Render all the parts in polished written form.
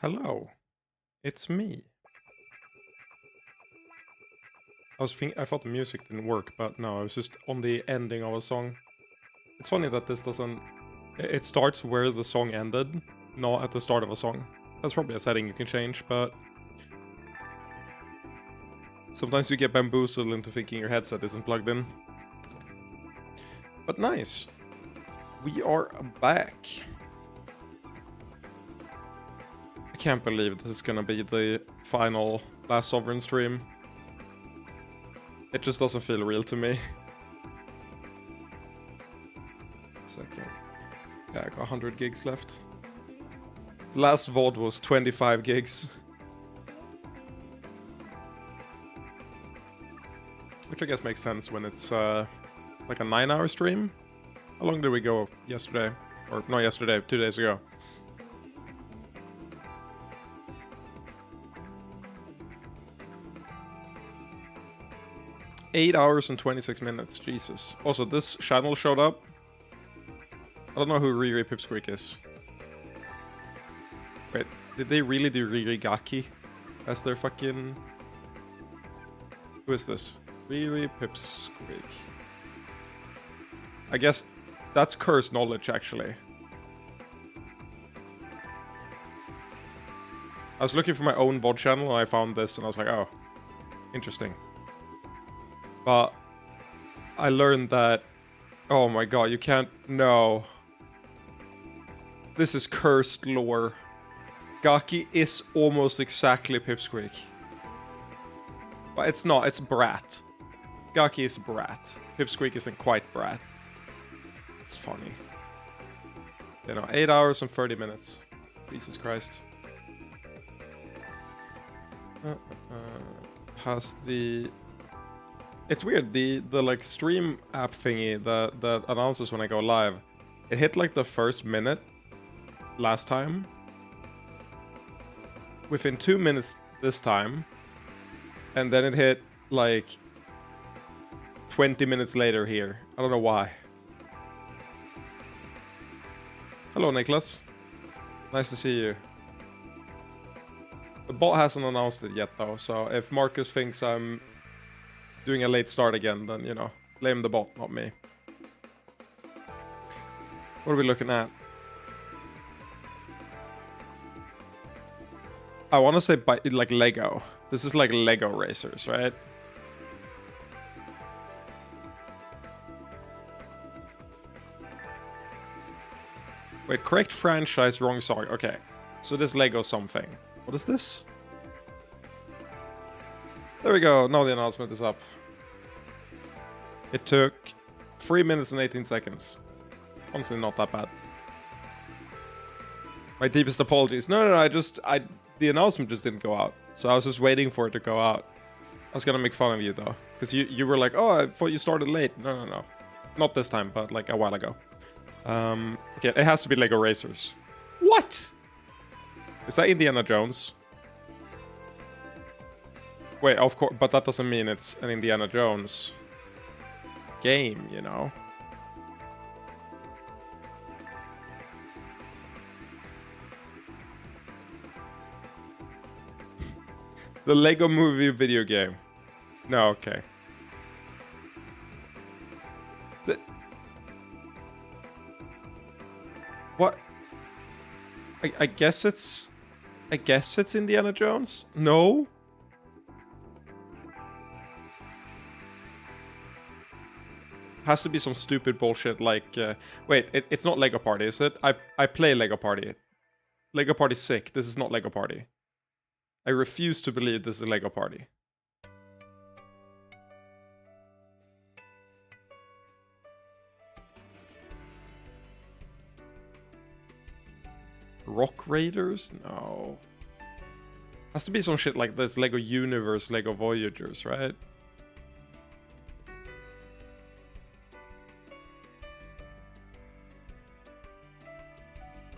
Hello, it's me. I thought the music didn't work, but no, I was just on the ending of a song. It's funny that this doesn't... It starts where the song ended, not at the start of a song. That's probably a setting you can change, but... Sometimes you get bamboozled into thinking your headset isn't plugged in. But nice. We are back. I can't believe this is gonna be the final Last Sovereign stream. It just doesn't feel real to me. Second. Yeah, I got 100 gigs left. Last VOD was 25 gigs. Which I guess makes sense when it's like a 9-hour stream. How long did we go yesterday? Or not yesterday, 2 days ago. Eight hours and 26 minutes, Jesus. Also, this channel showed up. I don't know who Riri Pipsqueak is. Wait, did they really do Riri Gaki as their fucking... Who is this? Riri Pipsqueak. I guess that's cursed knowledge, actually. I was looking for my own VOD channel and I found this and I was like, oh, interesting. But I learned that, oh my god, you can't, no. This is cursed lore. Gaki is almost exactly Pipsqueak. But it's not, it's Brat. Gaki is Brat. Pipsqueak isn't quite Brat. It's funny. You know, 8 hours and 30 minutes. Jesus Christ. Has the... It's weird, the like stream app thingy that announces when I go live, it hit like the first minute last time. Within 2 minutes this time. And then it hit like 20 minutes later here. I don't know why. Hello, Nicholas. Nice to see you. The bot hasn't announced it yet though, so if Marcus thinks I'm doing a late start again, then, you know, blame the bot, not me. What are we looking at? I want to say like Lego. This is like Lego Racers, right? Wait, correct franchise, wrong song. Okay, so this Lego something. What is this? There we go, now the announcement is up. It took 3 minutes and 18 seconds. Honestly, not that bad. My deepest apologies. No, the announcement just didn't go out. So I was just waiting for it to go out. I was gonna make fun of you though. Because you were like, oh, I thought you started late. No. Not this time, but like a while ago. Okay, it has to be Lego Racers. What? Is that Indiana Jones? Wait, of course, but that doesn't mean it's an Indiana Jones game, you know? The Lego Movie video game. No, okay. What? I guess it's... I guess it's Indiana Jones? No? Has to be some stupid bullshit like... wait, it's not Lego Party, is it? I play Lego Party. Lego Party's sick. This is not Lego Party. I refuse to believe this is Lego Party. Rock Raiders? No. Has to be some shit like this. Lego Universe, Lego Voyagers, right?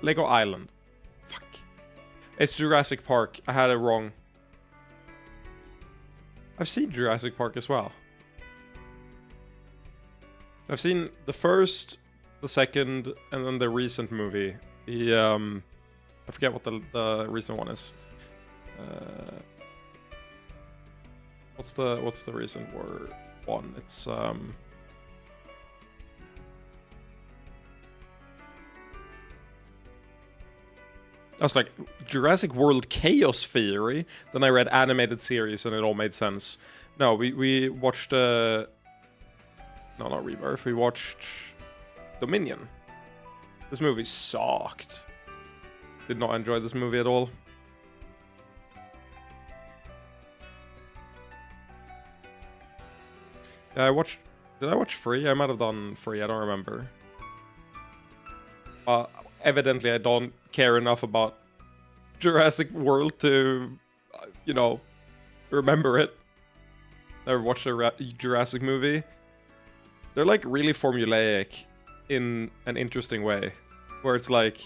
Lego Island. Fuck. It's Jurassic Park. I had it wrong. I've seen Jurassic Park as well. I've seen the first, the second, and then the recent movie. The I forget what the recent one is. What's the recent one? It's I was like, Jurassic World Chaos Theory. Then I read animated series and it all made sense. No, we watched no, not Rebirth. We watched Dominion. This movie sucked. Did not enjoy this movie at all. Yeah, did I watch Free? I might have done Free, I don't remember. Evidently I don't care enough about Jurassic World to, you know, remember it. Never watched a Jurassic movie. They're like really formulaic in an interesting way, where it's like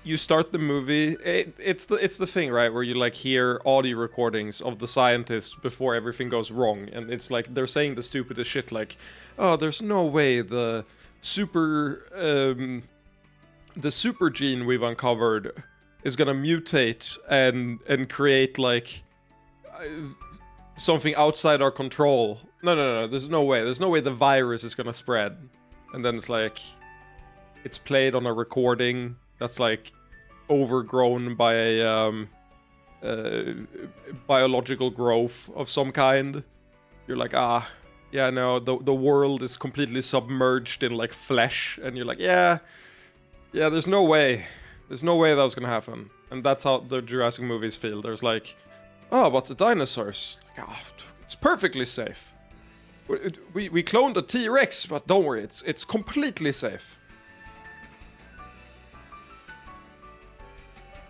you start the movie. It's the thing, right, where you like hear audio recordings of the scientists before everything goes wrong, and it's like they're saying the stupidest shit, like, "Oh, there's no way the super gene we've uncovered is gonna mutate and create like something outside our control. No, there's no way. There's no way the virus is gonna spread." And then it's like, it's played on a recording that's like overgrown by a biological growth of some kind. You're like, yeah, no, the world is completely submerged in like flesh, and you're like, yeah, there's no way that was gonna happen. And that's how the Jurassic movies feel. There's like, oh, but the dinosaurs, like, it's perfectly safe. We cloned a T-Rex, but don't worry, it's completely safe.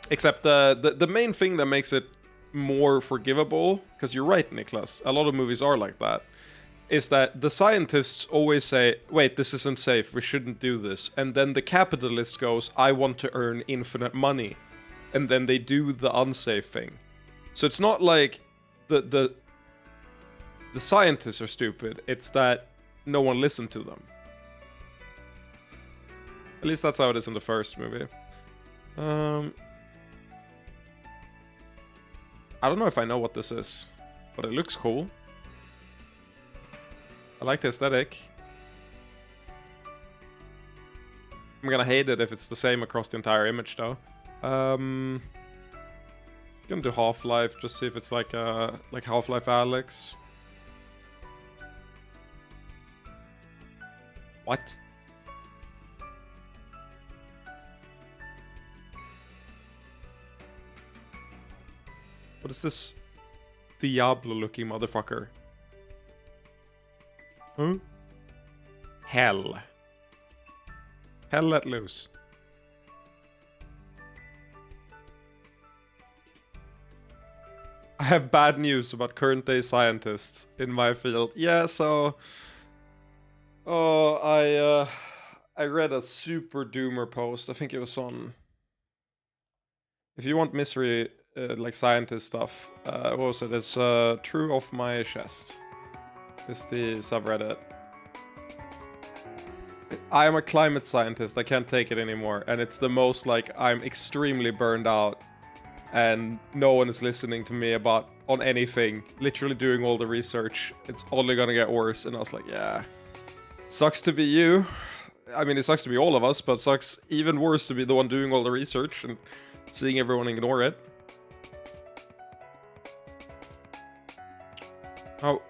Except the main thing that makes it more forgivable, because you're right, Niklas, a lot of movies are like that, is that the scientists always say, wait, this isn't safe, we shouldn't do this. And then the capitalist goes, I want to earn infinite money. And then they do the unsafe thing. So it's not like the scientists are stupid, it's that no one listened to them. At least that's how it is in the first movie. I don't know if I know what this is, but it looks cool. I like the aesthetic. I'm gonna hate it if it's the same across the entire image, though. Gonna do Half-Life, just see if it's like Half-Life Alyx. What? What is this Diablo-looking motherfucker? Huh? Hell. Hell let loose. I have bad news about current day scientists in my field. Yeah, so... Oh, I read a super doomer post. I think it was on... If you want misery, like scientist stuff, what was it? It's True Off My Chest. It's the subreddit. I am a climate scientist, I can't take it anymore. And it's the most like, I'm extremely burned out. And no one is listening to me on anything. Literally doing all the research. It's only gonna get worse. And I was like, yeah. Sucks to be you. I mean, it sucks to be all of us, but sucks even worse to be the one doing all the research and seeing everyone ignore it. Oh.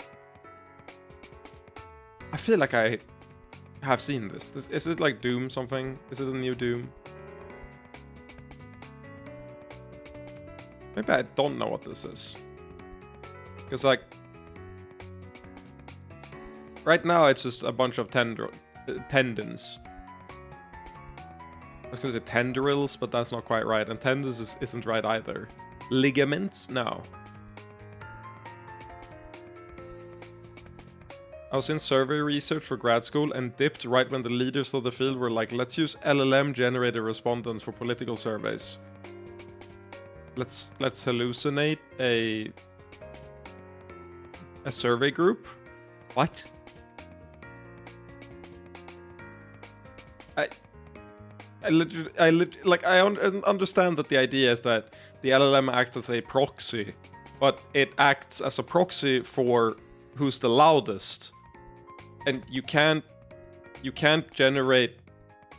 I feel like I have seen this. Is it like Doom something? Is it a new Doom? Maybe I don't know what this is. Because like... Right now it's just a bunch of tendons. I was gonna say tendrils, but that's not quite right. And tendons isn't right either. Ligaments? No. I was in survey research for grad school and dipped right when the leaders of the field were like, let's use LLM-generated respondents for political surveys. Let's hallucinate a survey group? What? understand that the idea is that the LLM acts as a proxy, but it acts as a proxy for who's the loudest, and you can't generate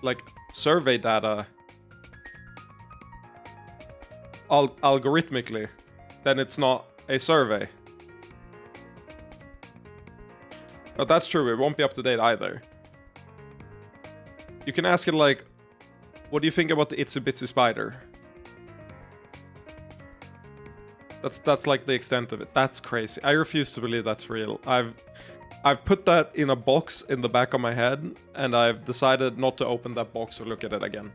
like survey data algorithmically. Then it's not a survey. But that's true, it won't be up to date either. You can ask it like, what do you think about the Itsy Bitsy Spider? That's like the extent of it. That's crazy. I refuse to believe that's real. I've put that in a box in the back of my head, and I've decided not to open that box or look at it again.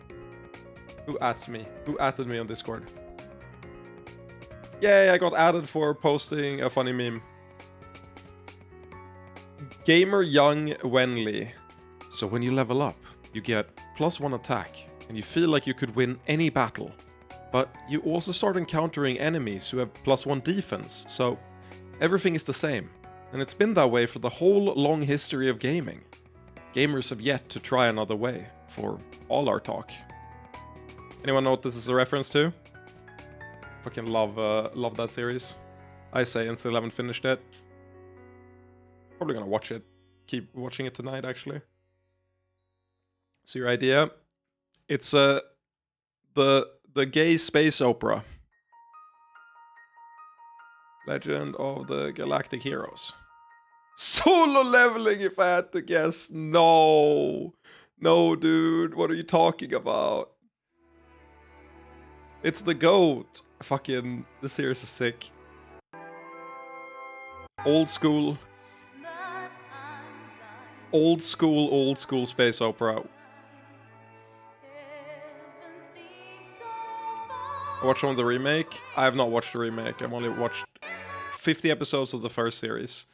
Who adds me? Who added me on Discord? Yay, I got added for posting a funny meme. Gamer Young Wenli. So when you level up, you get +1 attack, and you feel like you could win any battle. But you also start encountering enemies who have +1 defense, so everything is the same. And it's been that way for the whole long history of gaming. Gamers have yet to try another way, for all our talk. Anyone know what this is a reference to? Fucking love that series. I say, and still haven't finished it. Probably gonna watch it. Keep watching it tonight, actually. So your idea? It's the gay space opera. Legend of the Galactic Heroes. Solo leveling, if I had to guess. No. No, dude. What are you talking about? It's the GOAT. Fucking, the series is sick. Old school. Old school space opera. I watched some of the remake. I have not watched the remake. I've only watched 50 episodes of the first series.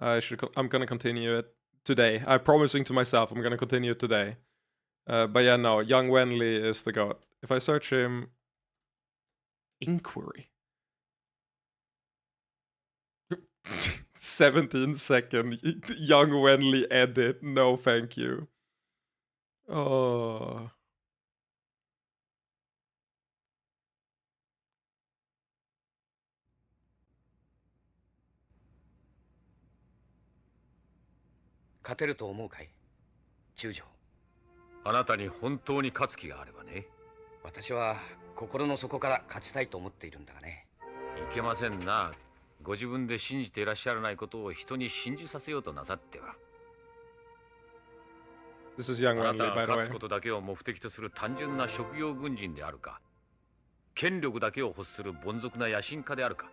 I'm gonna continue it today. I'm promising to myself I'm gonna continue it today. But yeah, no, Young Wenli is the GOAT. If I search him... Inquiry. 17-second Young Wenli edit. No, thank you. Oh. This is Young Wenli, by the way. 権力だけを欲する凡俗な野心家であるか、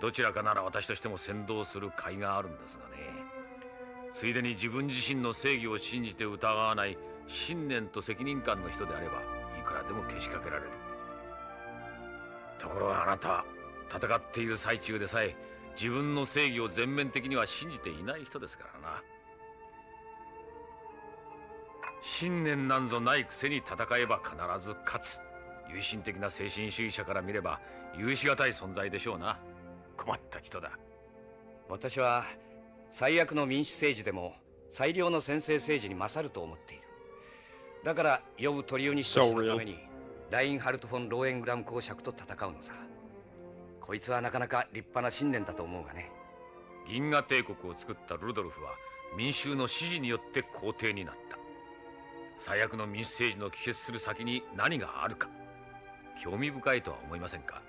どちらかなら私としても先導する甲斐があるんですがね。ついでに自分自身の正義を信じて疑わない信念と責任感の人であれば、いくらでもけしかけられる。ところがあなた、戦っている最中でさえ自分の正義を全面的には信じていない人ですからな。信念なんぞないくせに戦えば必ず勝つ。唯心的な精神主義者から見れば許しがたい存在でしょうな。困った人だ。私は最悪の民主政治でも最良の専制政治に勝ると思っている。だから呼ぶトリオニスト氏のためにラインハルト・フォン・ローエングラム公爵と戦うのさ。こいつはなかなか立派な信念だと思うがね。銀河帝国を作ったルドルフは民衆の指示によって皇帝になった。最悪の民主政治の帰結する先に何があるか、興味深いとは思いませんか。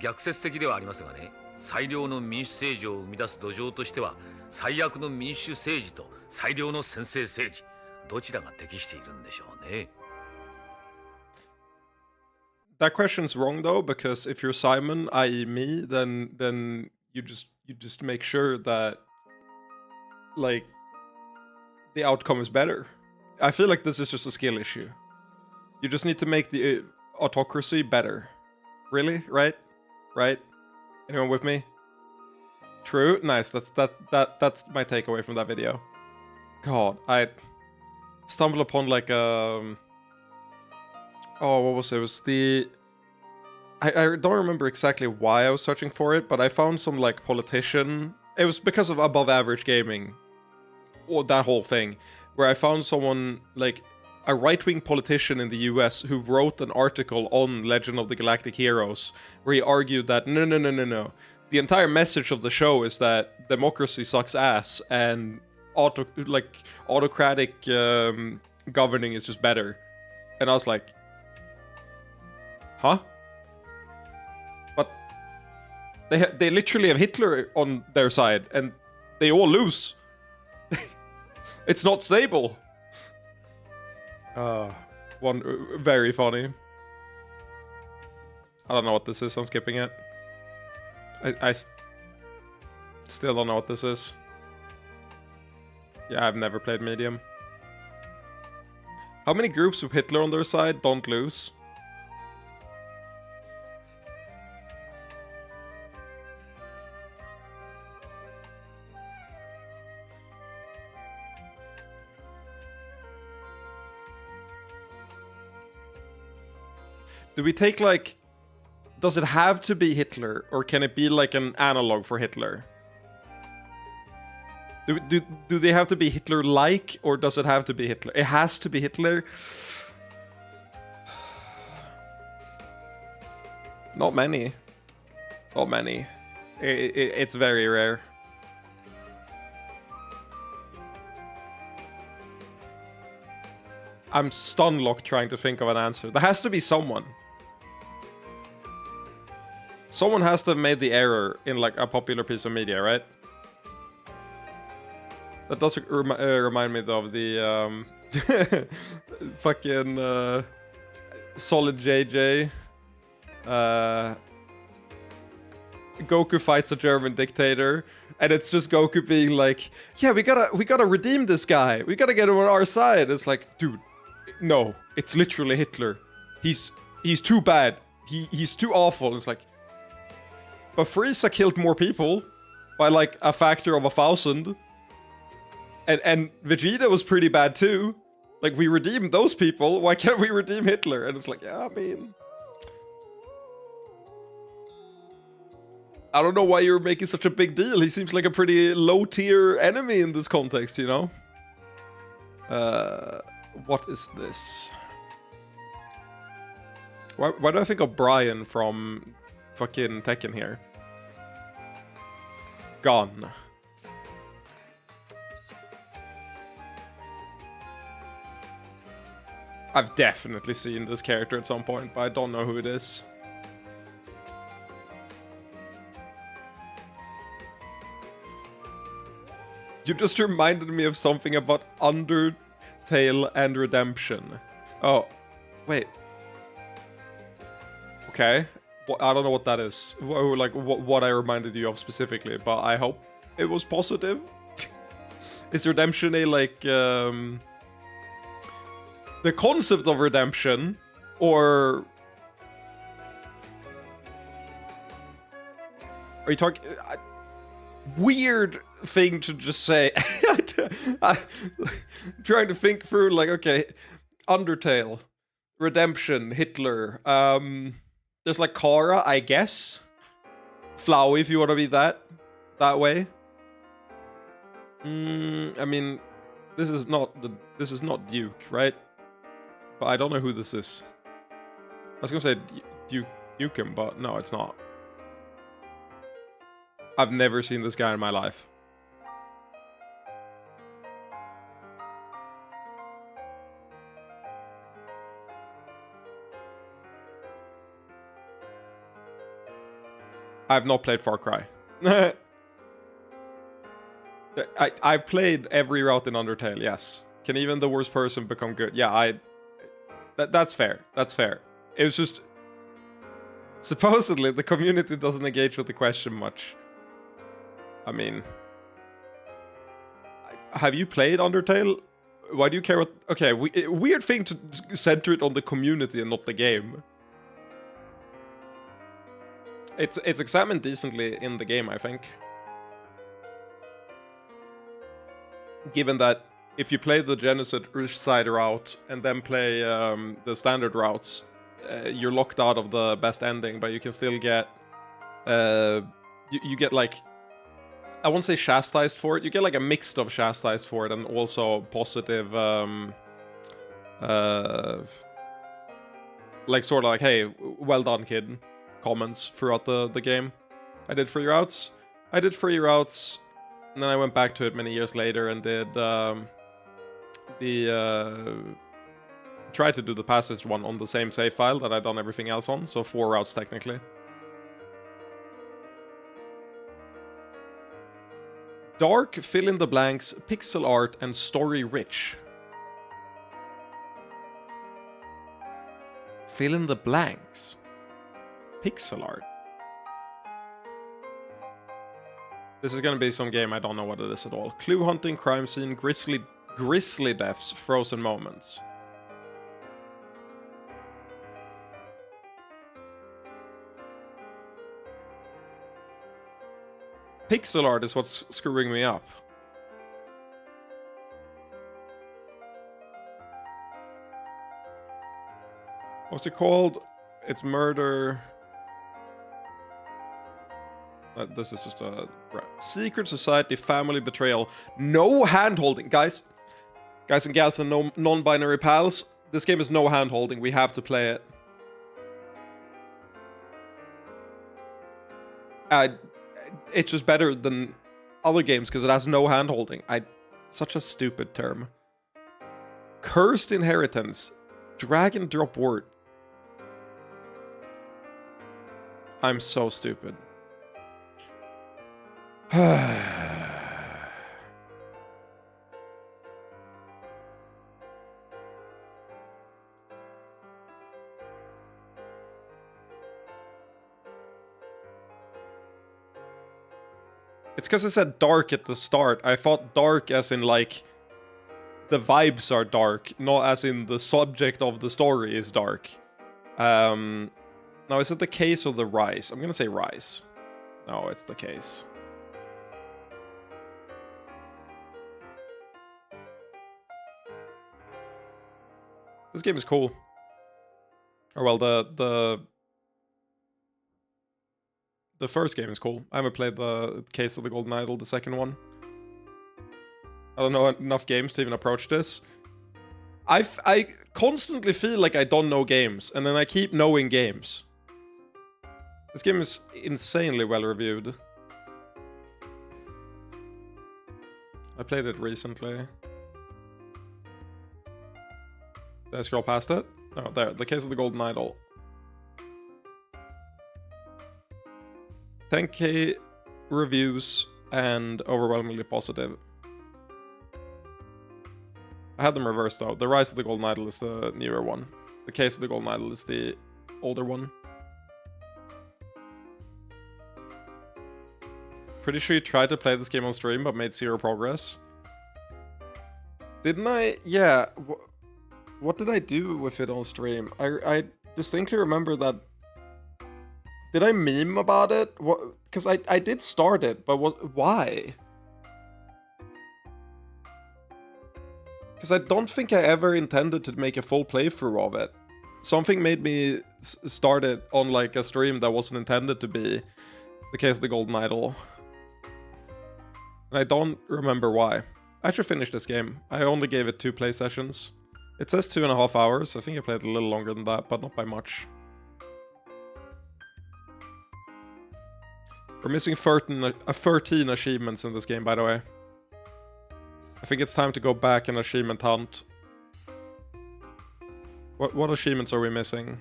逆説的ではありますがね、最良の民主政治を生み出す土壌としては最悪の民主政治と最良の専制政治、どちらが適しているんでしょうね。That question's wrong though, because if you're Simon, i.e. me, then you just make sure that like the outcome is better. I feel like this is just a skill issue. You just need to make the autocracy better. Really? Right? Right? Anyone with me? True? Nice. That's my takeaway from that video. God, I stumbled upon like oh, what was it? It was the... I don't remember exactly why I was searching for it, but I found some like politician... It was because of Above Average Gaming. Or that whole thing. Where I found someone like a right-wing politician in the US who wrote an article on Legend of the Galactic Heroes where he argued that no. The entire message of the show is that democracy sucks ass and autocratic governing is just better. And I was like, huh? But they literally have Hitler on their side and they all lose. It's not stable. One very funny. I don't know what this is. I'm skipping it. I still don't know what this is. Yeah, I've never played medium. How many groups with Hitler on their side don't lose? Do we take like... Does it have to be Hitler, or can it be like an analog for Hitler? Do they have to be Hitler-like, or does it have to be Hitler? It has to be Hitler. Not many. Not many. It's very rare. I'm stun-locked trying to think of an answer. There has to be someone. Someone has to have made the error in like a popular piece of media, right? That does remind me though of the fucking Solid JJ. Goku fights a German dictator, and it's just Goku being like, "Yeah, we gotta redeem this guy. We gotta get him on our side." It's like, dude, no, it's literally Hitler. He's too bad. He's too awful. It's like, but Frieza killed more people by like a factor of 1,000. And Vegeta was pretty bad too. Like, we redeemed those people. Why can't we redeem Hitler? And it's like, yeah, I mean... I don't know why you're making such a big deal. He seems like a pretty low-tier enemy in this context, you know? What is this? Why do I think of Brian from fucking Tekken here? Gone. I've definitely seen this character at some point, but I don't know who it is. You just reminded me of something about Undertale and Redemption. Oh, wait. Okay. Well, I don't know what that is. Like, what I reminded you of specifically, but I hope it was positive. Is Redemption a, like, the concept of redemption, or... Are you talking... Weird thing to just say. I'm trying to think through, like, okay, Undertale, Redemption, Hitler, there's like Kara, I guess. Flowey, if you want to be that way. I mean, this is not Duke, right? But I don't know who this is. I was gonna say Duke Nukem, but no, it's not. I've never seen this guy in my life. I've not played Far Cry. I've played every route in Undertale, yes. Can even the worst person become good? Yeah, that's fair. That's fair. It was just... Supposedly, the community doesn't engage with the question much. I mean... Have you played Undertale? Why do you care what... Okay, weird thing to center it on the community and not the game. It's examined decently in the game, I think. Given that if you play the genocide route and then play the standard routes, you're locked out of the best ending, but you can still get... you get like... I won't say chastised for it. You get like a mix of chastised for it and also positive like sort of like, hey, well done, kid, comments throughout the game. I did free routes. And then I went back to it many years later and did tried to do the passage one on the same save file that I'd done everything else on, so 4 routes technically. Dark, fill in the blanks, pixel art, and story rich. Fill in the blanks. Pixel art. This is gonna be some game I don't know what it is at all. Clue hunting, crime scene, grisly deaths, frozen moments. Pixel art is what's screwing me up. What's it called? It's murder. This is just a secret society, family betrayal. No hand-holding, guys and gals and no non-binary pals. This game is no hand-holding. We have to play it. It's just better than other games because it has no hand-holding. Such a stupid term. Cursed inheritance. Drag and drop word. I'm so stupid. It's because I said dark at the start. I thought dark as in like the vibes are dark, not as in the subject of the story is dark. Now, is it the case or the rise? I'm gonna say rise. No, it's the case. This game is cool. Or well, the first game is cool. I haven't played the Case of the Golden Idol, the second one. I don't know enough games to even approach this. I constantly feel like I don't know games, and then I keep knowing games. This game is insanely well reviewed. I played it recently. Did I scroll past it? Oh, there. The Case of the Golden Idol. 10k reviews and overwhelmingly positive. I had them reversed though. The Rise of the Golden Idol is the newer one. The Case of the Golden Idol is the older one. Pretty sure you tried to play this game on stream but made 0 progress. Didn't I? Yeah. What did I do with it on stream? I distinctly remember that. Did I meme about it? Because I did start it, but why? Because I don't think I ever intended to make a full playthrough of it. Something made me start it on like a stream that wasn't intended to be the Case of the Golden Idol. And I don't remember why. I should finish this game. I only gave it 2 play sessions. It says 2.5 hours. I think I played a little longer than that, but not by much. We're missing 13 achievements in this game, by the way. I think it's time to go back and achievement hunt. What achievements are we missing?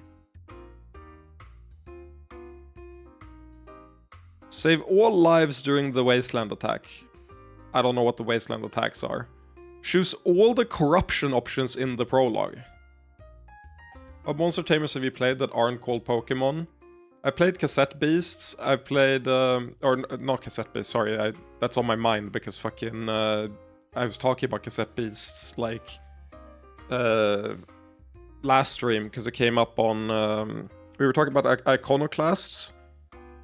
Save all lives during the wasteland attack. I don't know what the wasteland attacks are. Choose all the corruption options in the prologue. What monster tamers have you played that aren't called Pokemon? I played Cassette Beasts. I've played, or not Cassette Beasts, sorry, that's on my mind because fucking, I was talking about Cassette Beasts, like, last stream, because it came up on, we were talking about Iconoclasts.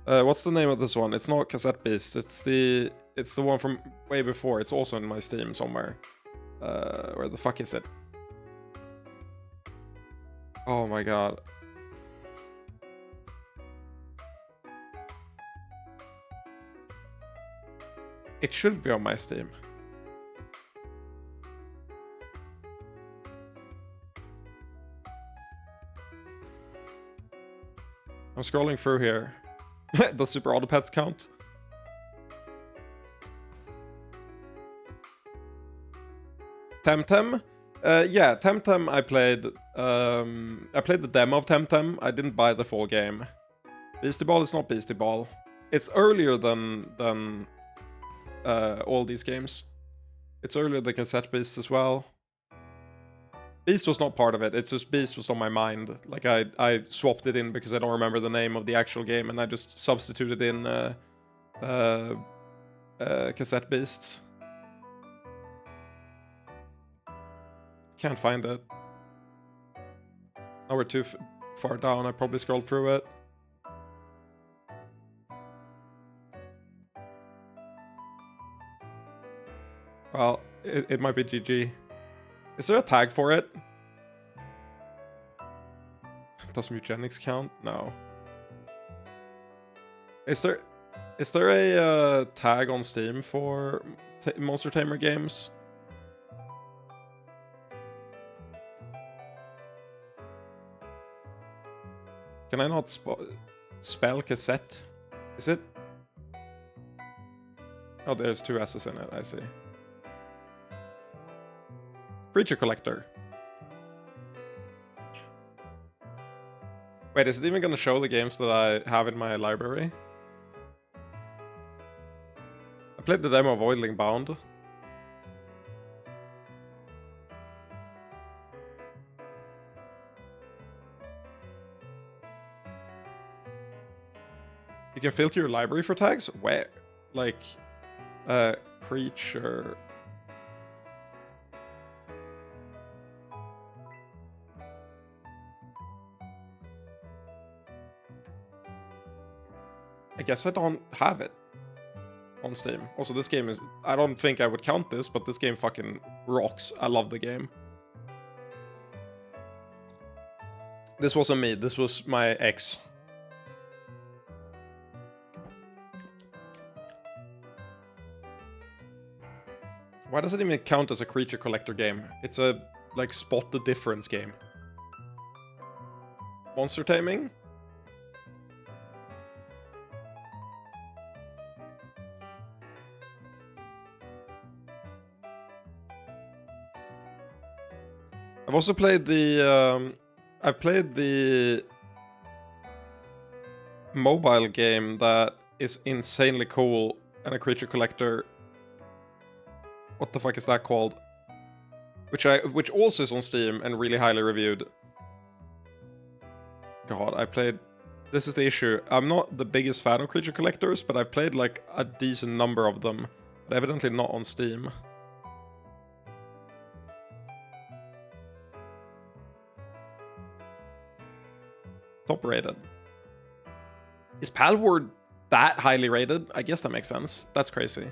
What's the name of this one? It's not Cassette Beasts, it's the one from way before. It's also in my Steam somewhere. Where the fuck is it? Oh my god. It should be on my Steam. scrolling through here. Does Super Autopets count? Temtem? Yeah, Temtem I played. I played the demo of Temtem. I didn't buy the full game. Beastie Ball is not Beastie Ball. It's earlier than all these games. It's earlier than Cassette Beast as well. Beast was not part of it. It's just Beast was on my mind. Like I swapped it in because I don't remember the name of the actual game, and I just substituted in Cassette Beasts. Can't find it. Now we're too far down. I probably scrolled through it. Well, it might be GG. Is there a tag for it? Does Mutagenics count? No. Is there a tag on Steam for Monster Tamer games? Can I not spell cassette? Is it? Oh, there's two S's in it, I see. Creature Collector. Wait, is it even gonna show the games that I have in my library? I played the demo of Voidling Bound. You can filter your library for tags? Where? Like, creature... I guess I don't have it on Steam. Also, this game is... I don't think I would count this, but this game fucking rocks. I love the game. This wasn't me. This was my ex. Why does it even count as a creature collector game? It's a, like, spot the difference game. Monster taming? I've also played the, I've played the mobile game that is insanely cool and a creature collector. What the fuck is that called? Which also is on Steam and really highly reviewed. God, I played... This is the issue. I'm not the biggest fan of creature collectors, but I've played like a decent number of them. But evidently not on Steam. Top rated. Is Palworld that highly rated? I guess that makes sense. That's crazy.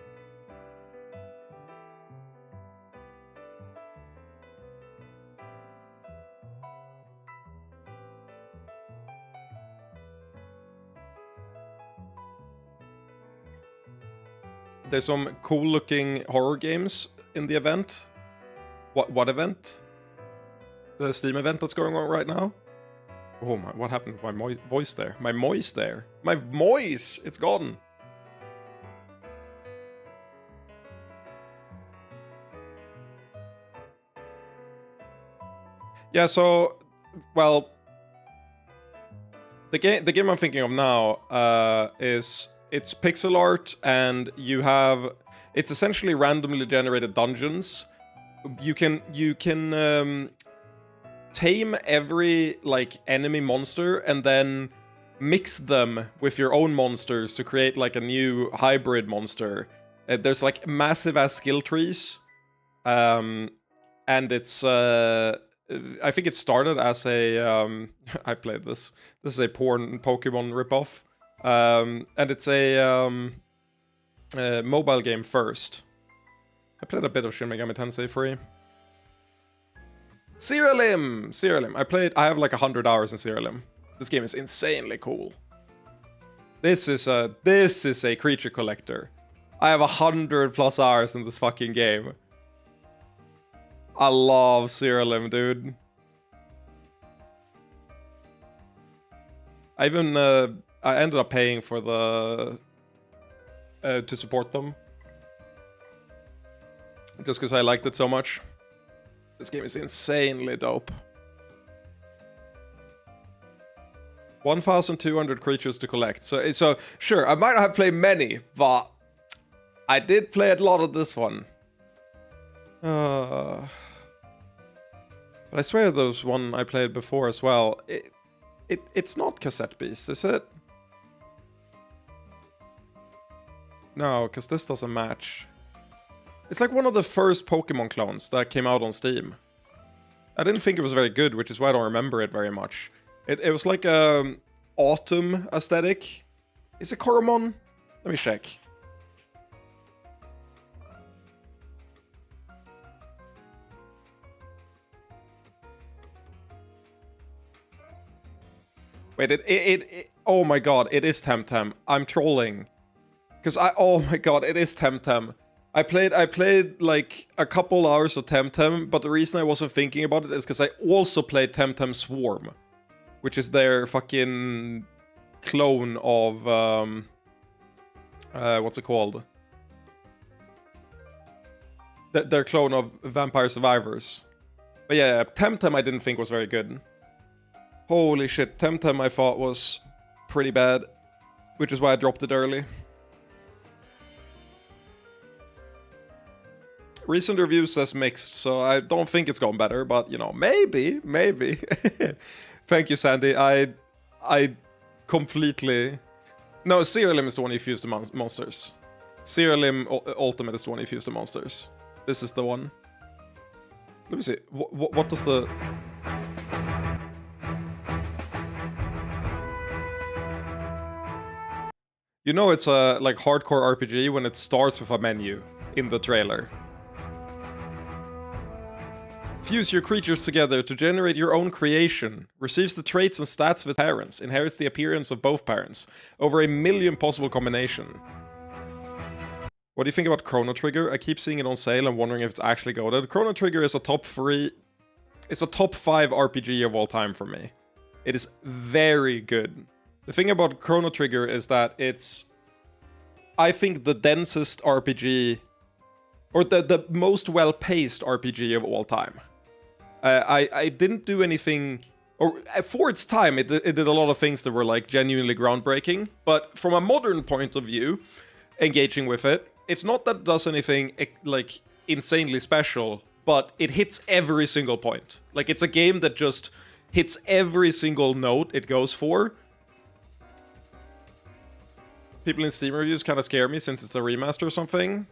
There's some cool looking horror games in the event. What event? The Steam event that's going on right now? Oh my, what happened to my voice there? My moist there. My moist! It's gone! Yeah, so... Well... The game I'm thinking of now is... It's pixel art, and you have... It's essentially randomly generated dungeons. You can tame every, like, enemy monster, and then mix them with your own monsters to create, like, a new hybrid monster. There's, like, massive-ass skill trees. And it's... I think it started as a... I played this. This is a porn Pokemon ripoff. And it's a mobile game first. I played a bit of Shin Megami Tensei 3. Siralim! I have like 100 hours in Siralim. This game is insanely cool. This is a creature collector. I have 100+ hours in this fucking game. I love Siralim, dude. I even I ended up paying for the to support them, just because I liked it so much. This game is insanely dope. 1,200 creatures to collect. So sure, I might not have played many, but I did play a lot of this one. But I swear there was one I played before as well. It's not Cassette Beast, is it? No, because this doesn't match. It's like one of the first Pokemon clones that came out on Steam. I didn't think it was very good, which is why I don't remember it very much. It was like a autumn aesthetic. Is it Coromon? Let me check. Wait, oh my god, it is Temtem. I'm trolling. Because oh my god, it is Temtem. I played like a couple hours of Temtem, but the reason I wasn't thinking about it is because I also played Temtem Swarm, which is their fucking clone of what's it called? Their clone of Vampire Survivors. But yeah, Temtem I didn't think was very good. Holy shit, Temtem I thought was pretty bad, which is why I dropped it early. Recent review says mixed, so I don't think it's gone better, but you know, maybe. Thank you, Sandy. I completely... No, Serialim is the one you fuse to monsters. Serialim Ultimate is the one you fuse to monsters. This is the one. Let me see. What does the... You know it's a like hardcore RPG when it starts with a menu in the trailer. Fuse your creatures together to generate your own creation. Receives the traits and stats of its parents. Inherits the appearance of both parents. Over 1 million possible combination. What do you think about Chrono Trigger? I keep seeing it on sale and wondering if it's actually goated. Chrono Trigger is a top 3... It's a top 5 RPG of all time for me. It is very good. The thing about Chrono Trigger is that it's... I think the densest RPG... Or the most well-paced RPG of all time. I didn't do anything... Or for its time, it did a lot of things that were like genuinely groundbreaking. But from a modern point of view, engaging with it, it's not that it does anything like insanely special, but it hits every single point. Like it's a game that just hits every single note it goes for. People in Steam reviews kind of scare me since it's a remaster or something.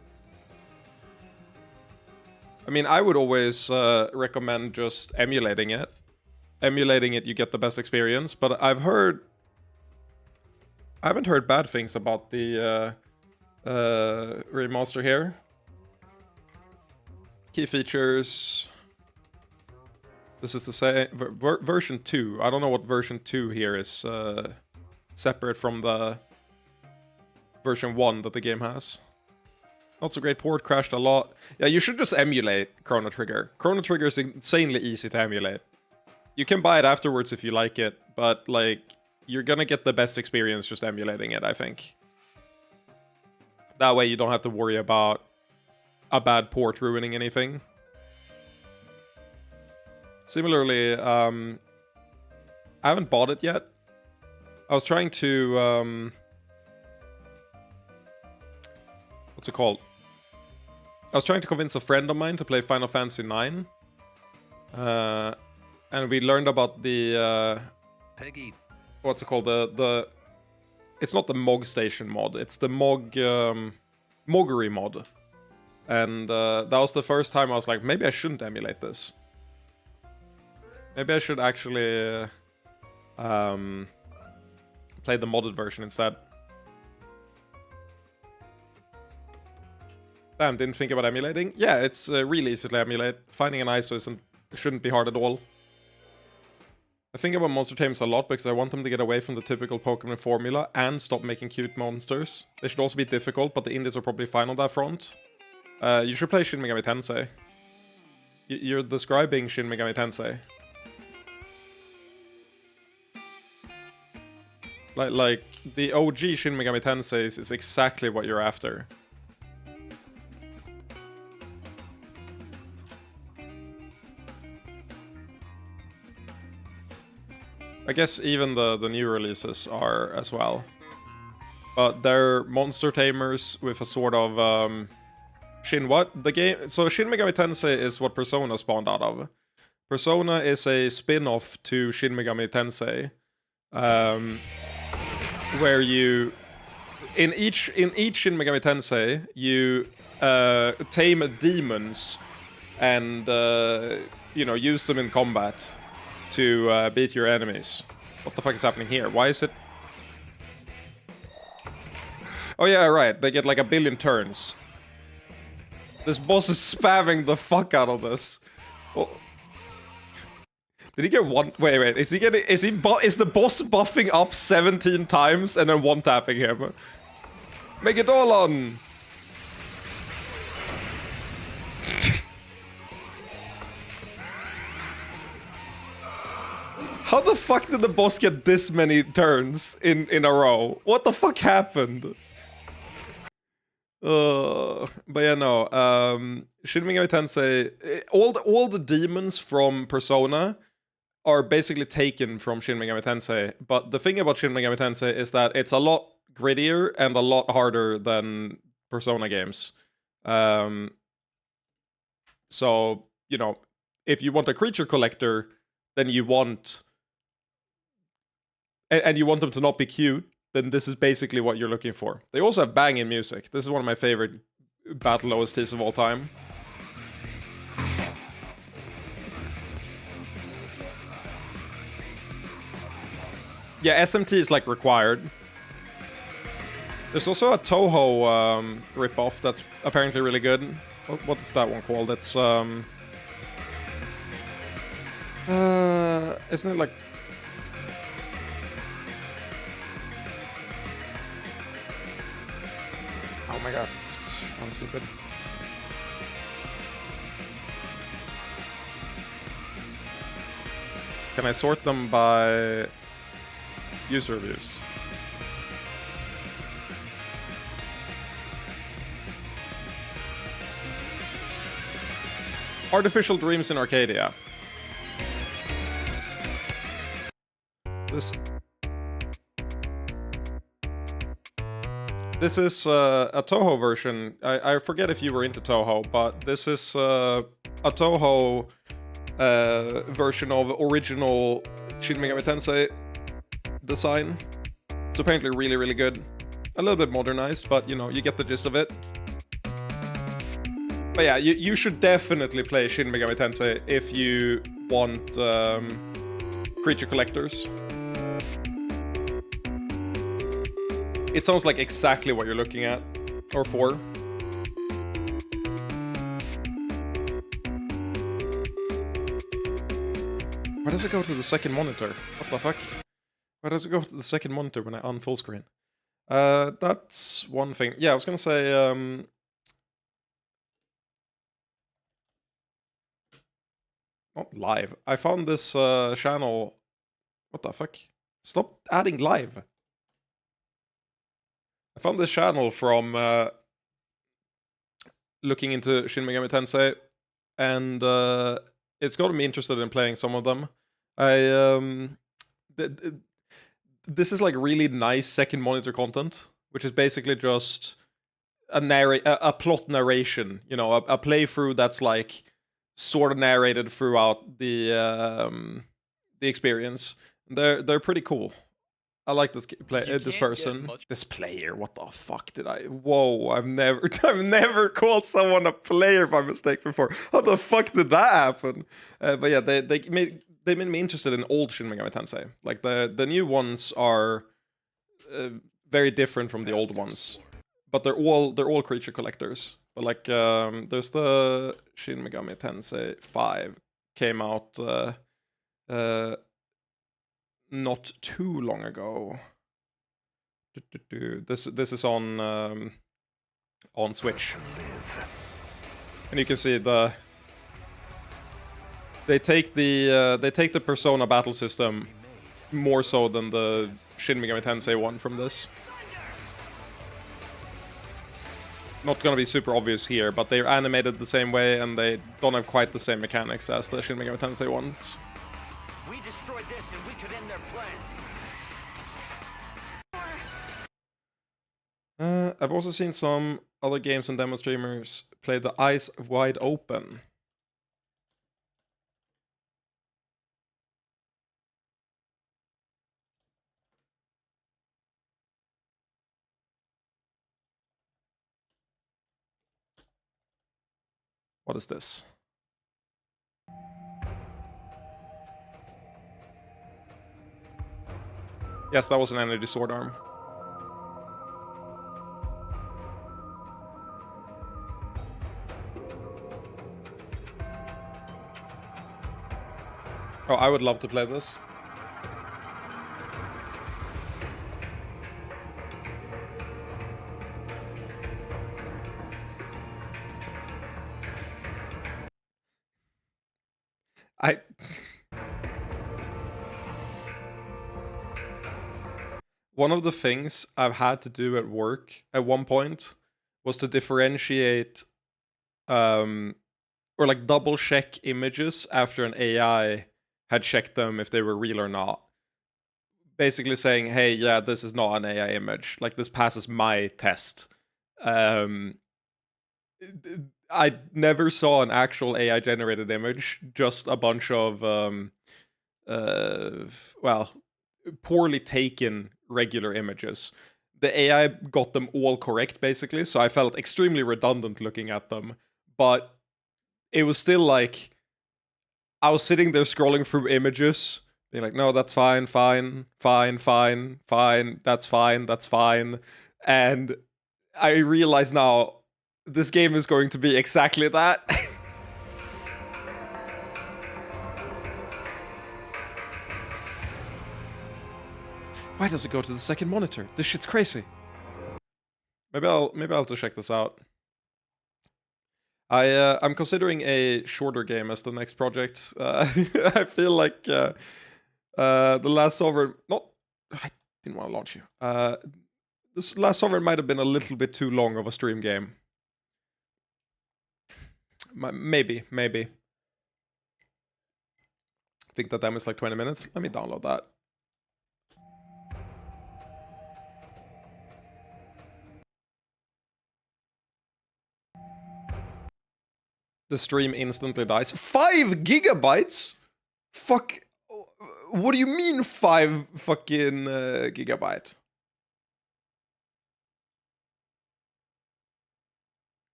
I mean, I would always recommend just emulating it. Emulating it, you get the best experience. But I haven't heard bad things about the remaster here. Key features. This is to say version 2. I don't know what version 2 here is separate from the version 1 that the game has. Not so great port, crashed a lot. Yeah, you should just emulate Chrono Trigger. Chrono Trigger is insanely easy to emulate. You can buy it afterwards if you like it, but like, you're gonna get the best experience just emulating it, I think. That way you don't have to worry about a bad port ruining anything. Similarly, I haven't bought it yet. I was trying to... what's it called? I was trying to convince a friend of mine to play Final Fantasy IX. And we learned about the... Peggy. What's it called? It's not the Mog Station mod. It's the Moggery mod. And that was the first time I was like, maybe I shouldn't emulate this. Maybe I should actually play the modded version instead. Damn, didn't think about emulating. Yeah, it's really easy to emulate. Finding an ISO shouldn't be hard at all. I think about monster tames a lot because I want them to get away from the typical Pokemon formula and stop making cute monsters. They should also be difficult, but the indies are probably fine on that front. You should play Shin Megami Tensei. You're describing Shin Megami Tensei. Like the OG Shin Megami Tensei is exactly what you're after. I guess even the new releases are as well. But they're monster tamers with a sort of Shin what? The game. So Shin Megami Tensei is what Persona spawned out of. Persona is a spin-off to Shin Megami Tensei, where you in each Shin Megami Tensei you tame demons and you know, use them in combat to beat your enemies. What the fuck is happening here? Why is it? Oh yeah, right. They get like a billion turns. This boss is spamming the fuck out of this. Oh. Did he get one? Wait. Is he getting? Is the boss buffing up 17 times and then one tapping him? Megadolon. How the fuck did the boss get this many turns in a row? What the fuck happened? But yeah, no. Shin Megami Tensei, all the demons from Persona are basically taken from Shin Megami Tensei. But the thing about Shin Megami Tensei is that it's a lot grittier and a lot harder than Persona games. So, you know, if you want a creature collector, then you want... And you want them to not be cute, then this is basically what you're looking for. They also have banging music. This is one of my favorite battle OSTs of all time. Yeah, SMT is like required. There's also a Toho ripoff that's apparently really good. What is that one called? It's isn't it like... Oh my god, I'm stupid. Can I sort them by user reviews? Artificial Dreams in Arcadia. This is a Toho version. I forget if you were into Toho, but this is a Toho version of original Shin Megami Tensei design. It's apparently really, really good. A little bit modernized, but you know, you get the gist of it. But yeah, you should definitely play Shin Megami Tensei if you want creature collectors. It sounds like exactly what you're looking at, or for. Why does it go to the second monitor? What the fuck? Why does it go to the second monitor when I unfull screen? That's one thing. Yeah, I was gonna say, not live. I found this channel. What the fuck? Stop adding live. I found this channel from looking into Shin Megami Tensei, and it's gotten me interested in playing some of them. This is like really nice second monitor content, which is basically just a plot narration, you know, a playthrough that's like sort of narrated throughout the experience. They're pretty cool. I like this this person. This player, what the fuck did I... Whoa, I've never called someone a player by mistake before. How the fuck did that happen? But yeah, they made me interested in old Shin Megami Tensei. Like the new ones are very different from the old ones, but they're all creature collectors. But like there's the Shin Megami Tensei 5 came out not too long ago. This is on Switch, and you can see they take the Persona battle system more so than the Shin Megami Tensei 1 from this. Not gonna be super obvious here, but they're animated the same way and they don't have quite the same mechanics as the Shin Megami Tensei ones. We destroyed this and we could end their plans. I've also seen some other games and demo streamers play the eyes wide open. What is this? Yes, that was an energy sword arm. Oh, I would love to play this. One of the things I've had to do at work at one point was to differentiate or like double check images after an AI had checked them if they were real or not. Basically saying, hey, yeah, this is not an AI image. Like, this passes my test. I never saw an actual AI-generated image, just a bunch of, well, poorly taken regular images. The AI got them all correct, basically, so I felt extremely redundant looking at them. But it was still like, I was sitting there scrolling through images, being like, no, that's fine, fine, fine, fine, fine, that's fine, that's fine. And I realize now, this game is going to be exactly that. Why does it go to the second monitor? This shit's crazy. Maybe I'll have to check this out. I'm considering a shorter game as the next project. I feel like The Last Sovereign. I didn't want to launch you. This Last Sovereign might have been a little bit too long of a stream game. Maybe. I think that demo is like 20 minutes. Let me download that. The stream instantly dies. 5 gigabytes? Fuck. What do you mean 5 fucking gigabyte?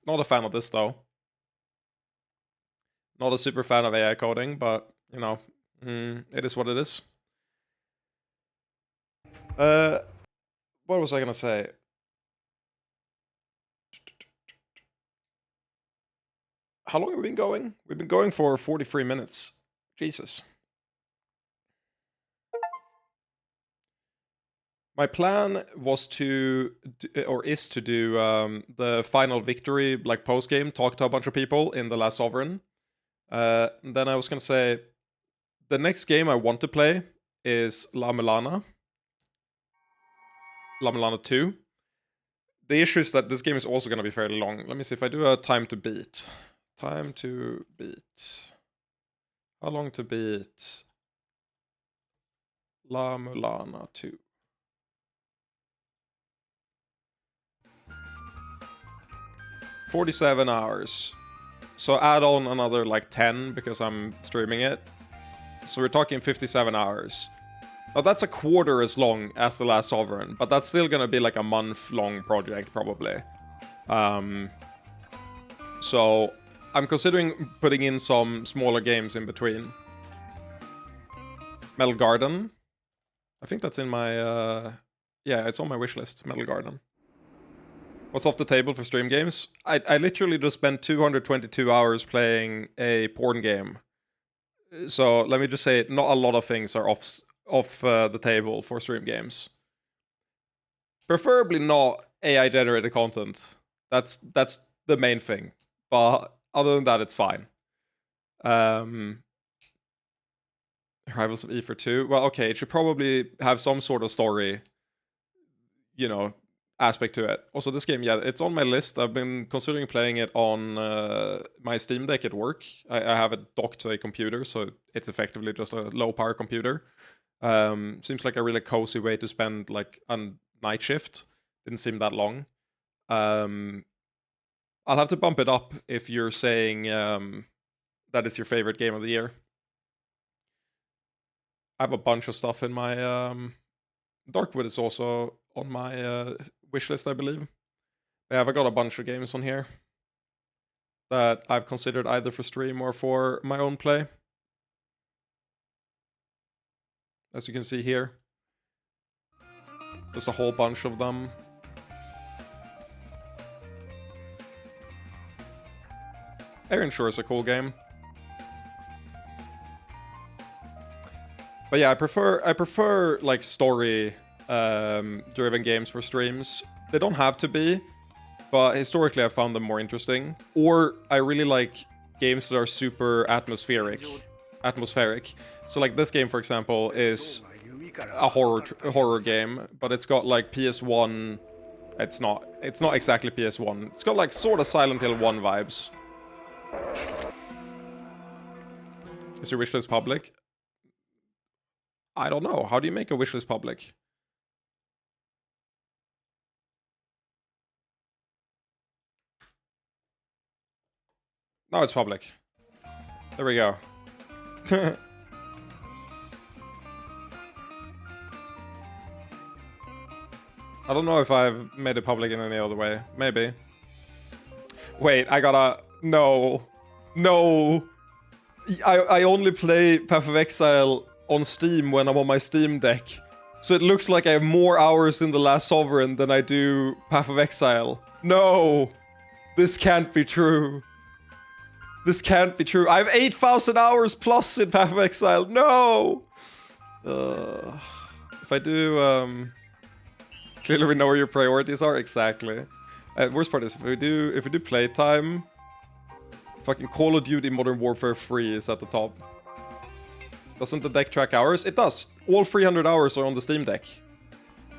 Not a fan of this though. Not a super fan of AI coding, but you know, it is what it is. What was I gonna say? How long have we been going? We've been going for 43 minutes. Jesus. My plan was to, or is to do the final victory, like post-game, talk to a bunch of people in The Last Sovereign. Then I was gonna say, the next game I want to play is La Mulana. La Mulana 2. The issue is that this game is also gonna be fairly long. Let me see if I do a time to beat. Time to beat. How long to beat? La Mulana 2. $47 hours. So add on another like 10 because I'm streaming it. So we're talking 57 hours. Now that's a quarter as long as The Last Sovereign, but that's still gonna be like a month-long project probably. So I'm considering putting in some smaller games in between. Metal Garden. I think that's in my, yeah, it's on my wishlist, Metal Garden. What's off the table for stream games? I literally just spent 222 hours playing a porn game. So let me just say, not a lot of things are off the table for stream games. Preferably not AI-generated content. That's the main thing. But other than that, it's fine. Rivals of Ether 2. Well, okay, it should probably have some sort of story, you know, aspect to it. Also, this game, yeah, it's on my list. I've been considering playing it on my Steam Deck at work. I have it docked to a computer, so it's effectively just a low-power computer. Seems like a really cozy way to spend, like, a night shift. Didn't seem that long. I'll have to bump it up if you're saying that it's your favorite game of the year. I have a bunch of stuff in my... Darkwood is also on my wishlist, I believe. Yeah, I've got a bunch of games on here that I've considered either for stream or for my own play. As you can see here. There's a whole bunch of them. Ironshore is a cool game. But yeah, I prefer like story driven games for streams. They don't have to be, but historically I found them more interesting. Or I really like games that are super atmospheric. So like this game, for example, is a horror game, but it's got like PS1. It's not exactly PS1. It's got like sort of Silent Hill 1 vibes. Is your wishlist public? I don't know. How do you make a wishlist public? Now it's public. There we go. I don't know if I've made it public in any other way. Maybe. Wait, I gotta... No. No. I only play Path of Exile on Steam when I'm on my Steam Deck. So it looks like I have more hours in The Last Sovereign than I do Path of Exile. No. This can't be true. This can't be true. I have 8,000 hours plus in Path of Exile. No. If I do... Clearly we know where your priorities are. Exactly. Worst part is if we do playtime, fucking Call of Duty Modern Warfare 3 is at the top. Doesn't the deck track hours? It does. All 300 hours are on the Steam Deck.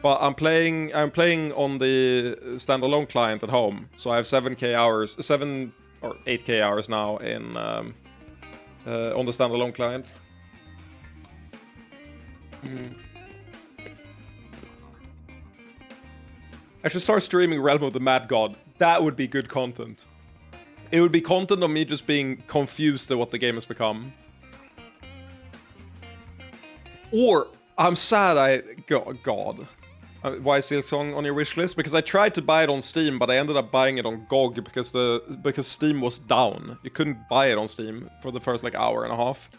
But I'm playing on the standalone client at home, so I have 7K hours, 7 or 8K hours now in on the standalone client. I should start streaming Realm of the Mad God. That would be good content. It would be content of me just being confused at what the game has become. Or, I'm sad God. Why is Silksong on your wishlist? Because I tried to buy it on Steam, but I ended up buying it on GOG because Steam was down. You couldn't buy it on Steam for the first, like, hour and a half.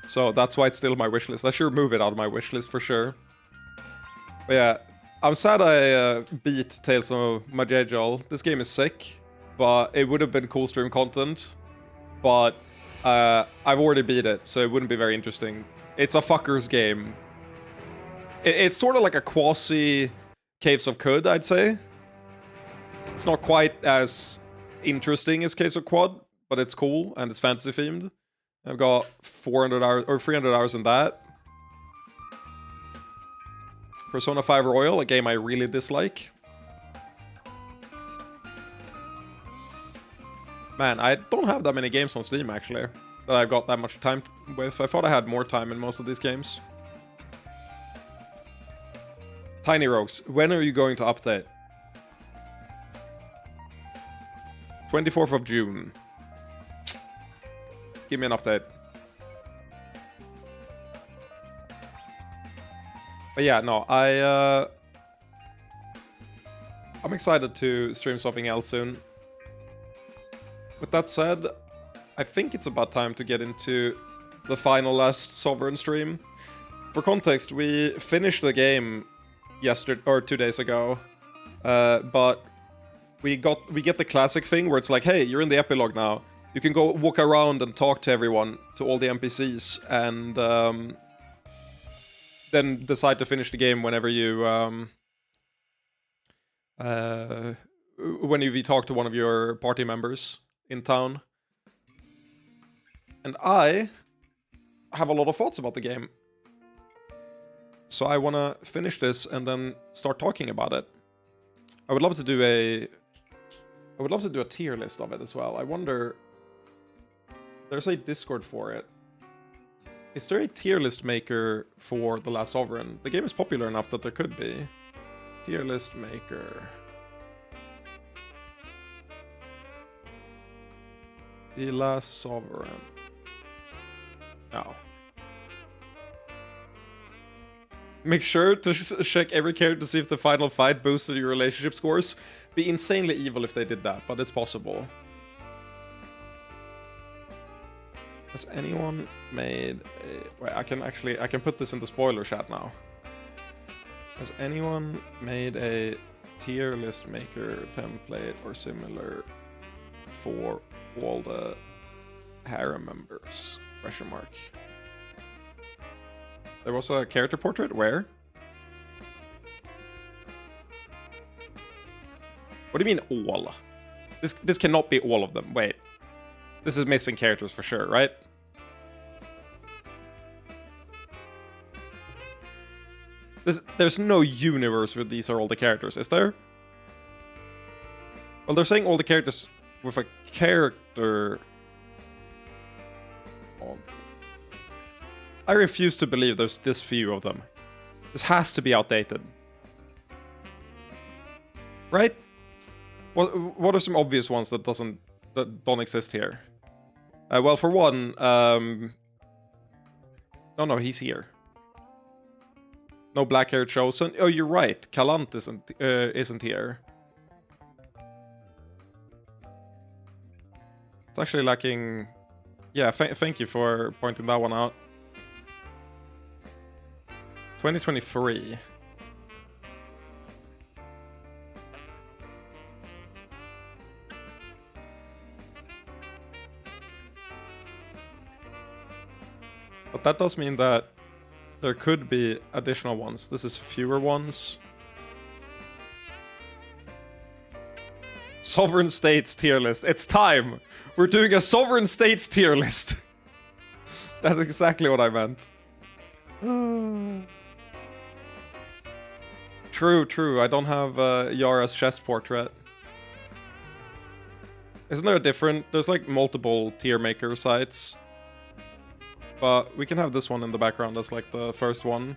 So that's why it's still on my wishlist. I should move it out of my wishlist for sure. But yeah, I'm sad I beat Tales of Maj'Eyal. This game is sick, but it would have been cool stream content. But I've already beat it, so it wouldn't be very interesting. It's a fucker's game. It's sort of like a quasi Caves of Qud, I'd say. It's not quite as interesting as Caves of Quad, but it's cool and it's fantasy themed. I've got 400 hours or 300 hours in that. Persona 5 Royal, a game I really dislike. Man, I don't have that many games on Steam, actually, that I've got that much time with. I thought I had more time in most of these games. Tiny Rogues, when are you going to update? 24th of June. Give me an update. But yeah, no, I'm excited to stream something else soon. With that said, I think it's about time to get into the final Last Sovereign stream. For context, we finished the game yesterday or 2 days ago, but we get the classic thing where it's like, hey, you're in the epilogue now. You can go walk around and talk to everyone, to all the NPCs, and then decide to finish the game whenever you talk to one of your party members in town. And I have a lot of thoughts about the game. So I want to finish this and then start talking about it. I would love to do a tier list of it as well. I wonder, there's a Discord for it. Is there a tier list maker for The Last Sovereign? The game is popular enough that there could be. Tier list maker. The Last Sovereign. No. Make sure to check every character to see if the final fight boosted your relationship scores. Be insanely evil if they did that, but it's possible. Has anyone made a... Wait, I can put this in the spoiler chat now. Has anyone made a tier list maker template or similar for all the harem members? Question mark. There was a character portrait? Where? What do you mean all? This cannot be all of them. Wait. This is missing characters for sure, right? There's no universe where these are all the characters, is there? Well, they're saying all the characters with a character... on. I refuse to believe there's this few of them. This has to be outdated. Right? What are some obvious ones that don't exist here? Well, for one, no, he's here. No black hair chosen. Oh, you're right. Kalant isn't here. It's actually lacking. Yeah, thank you for pointing that one out. 2023. But that does mean that there could be additional ones. This is fewer ones. Sovereign States tier list. It's time! We're doing a Sovereign States tier list. That's exactly what I meant. True. I don't have Yara's chest portrait. Isn't there a different... There's like multiple tier maker sites. But we can have this one in the background as like the first one.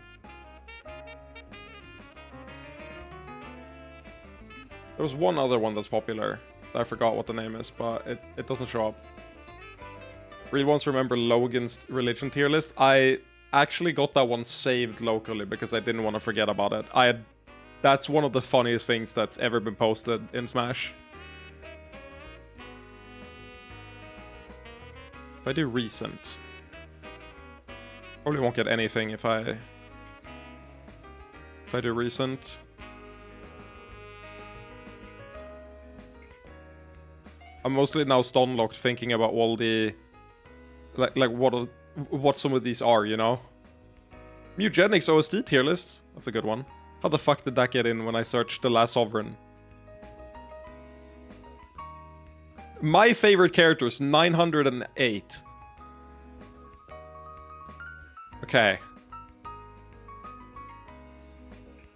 There was one other one that's popular. I forgot what the name is, but it doesn't show up. Real ones remember Logan's religion tier list. I actually got that one saved locally because I didn't want to forget about it. That's one of the funniest things that's ever been posted in Smash. If I do recent... Probably won't get anything if I do recent. I'm mostly now stun locked thinking about all the like what some of these are, you know? Mugenics OSD tier list. That's a good one. How the fuck did that get in when I searched The Last Sovereign? My favorite character is 908. Okay.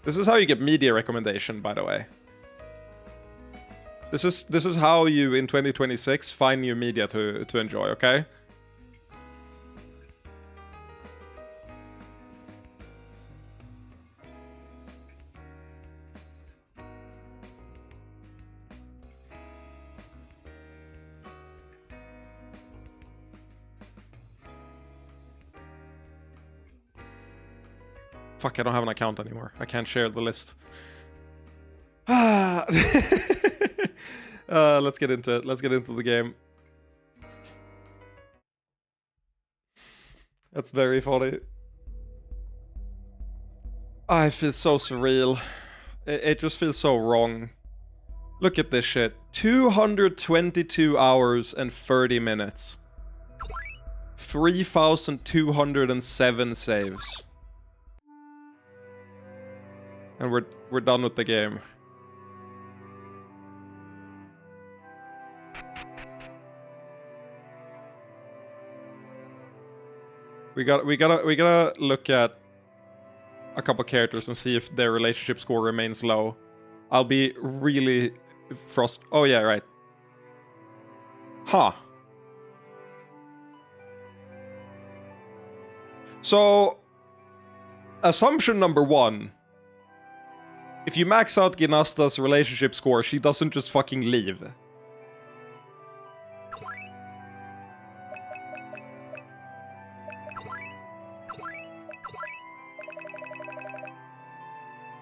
This is how you get media recommendation, by the way. This is how you, in 2026, find new media to enjoy, okay? Fuck, I don't have an account anymore. I can't share the list. Let's get into it. Let's get into the game. That's very funny. I feel so surreal. It just feels so wrong. Look at this shit. 222 hours and 30 minutes. 3,207 saves. And we're done with the game. We gotta look at a couple characters and see if their relationship score remains low. I'll be really Oh yeah, right. Huh. So, assumption number 1. If you max out Gynasta's relationship score, she doesn't just fucking leave.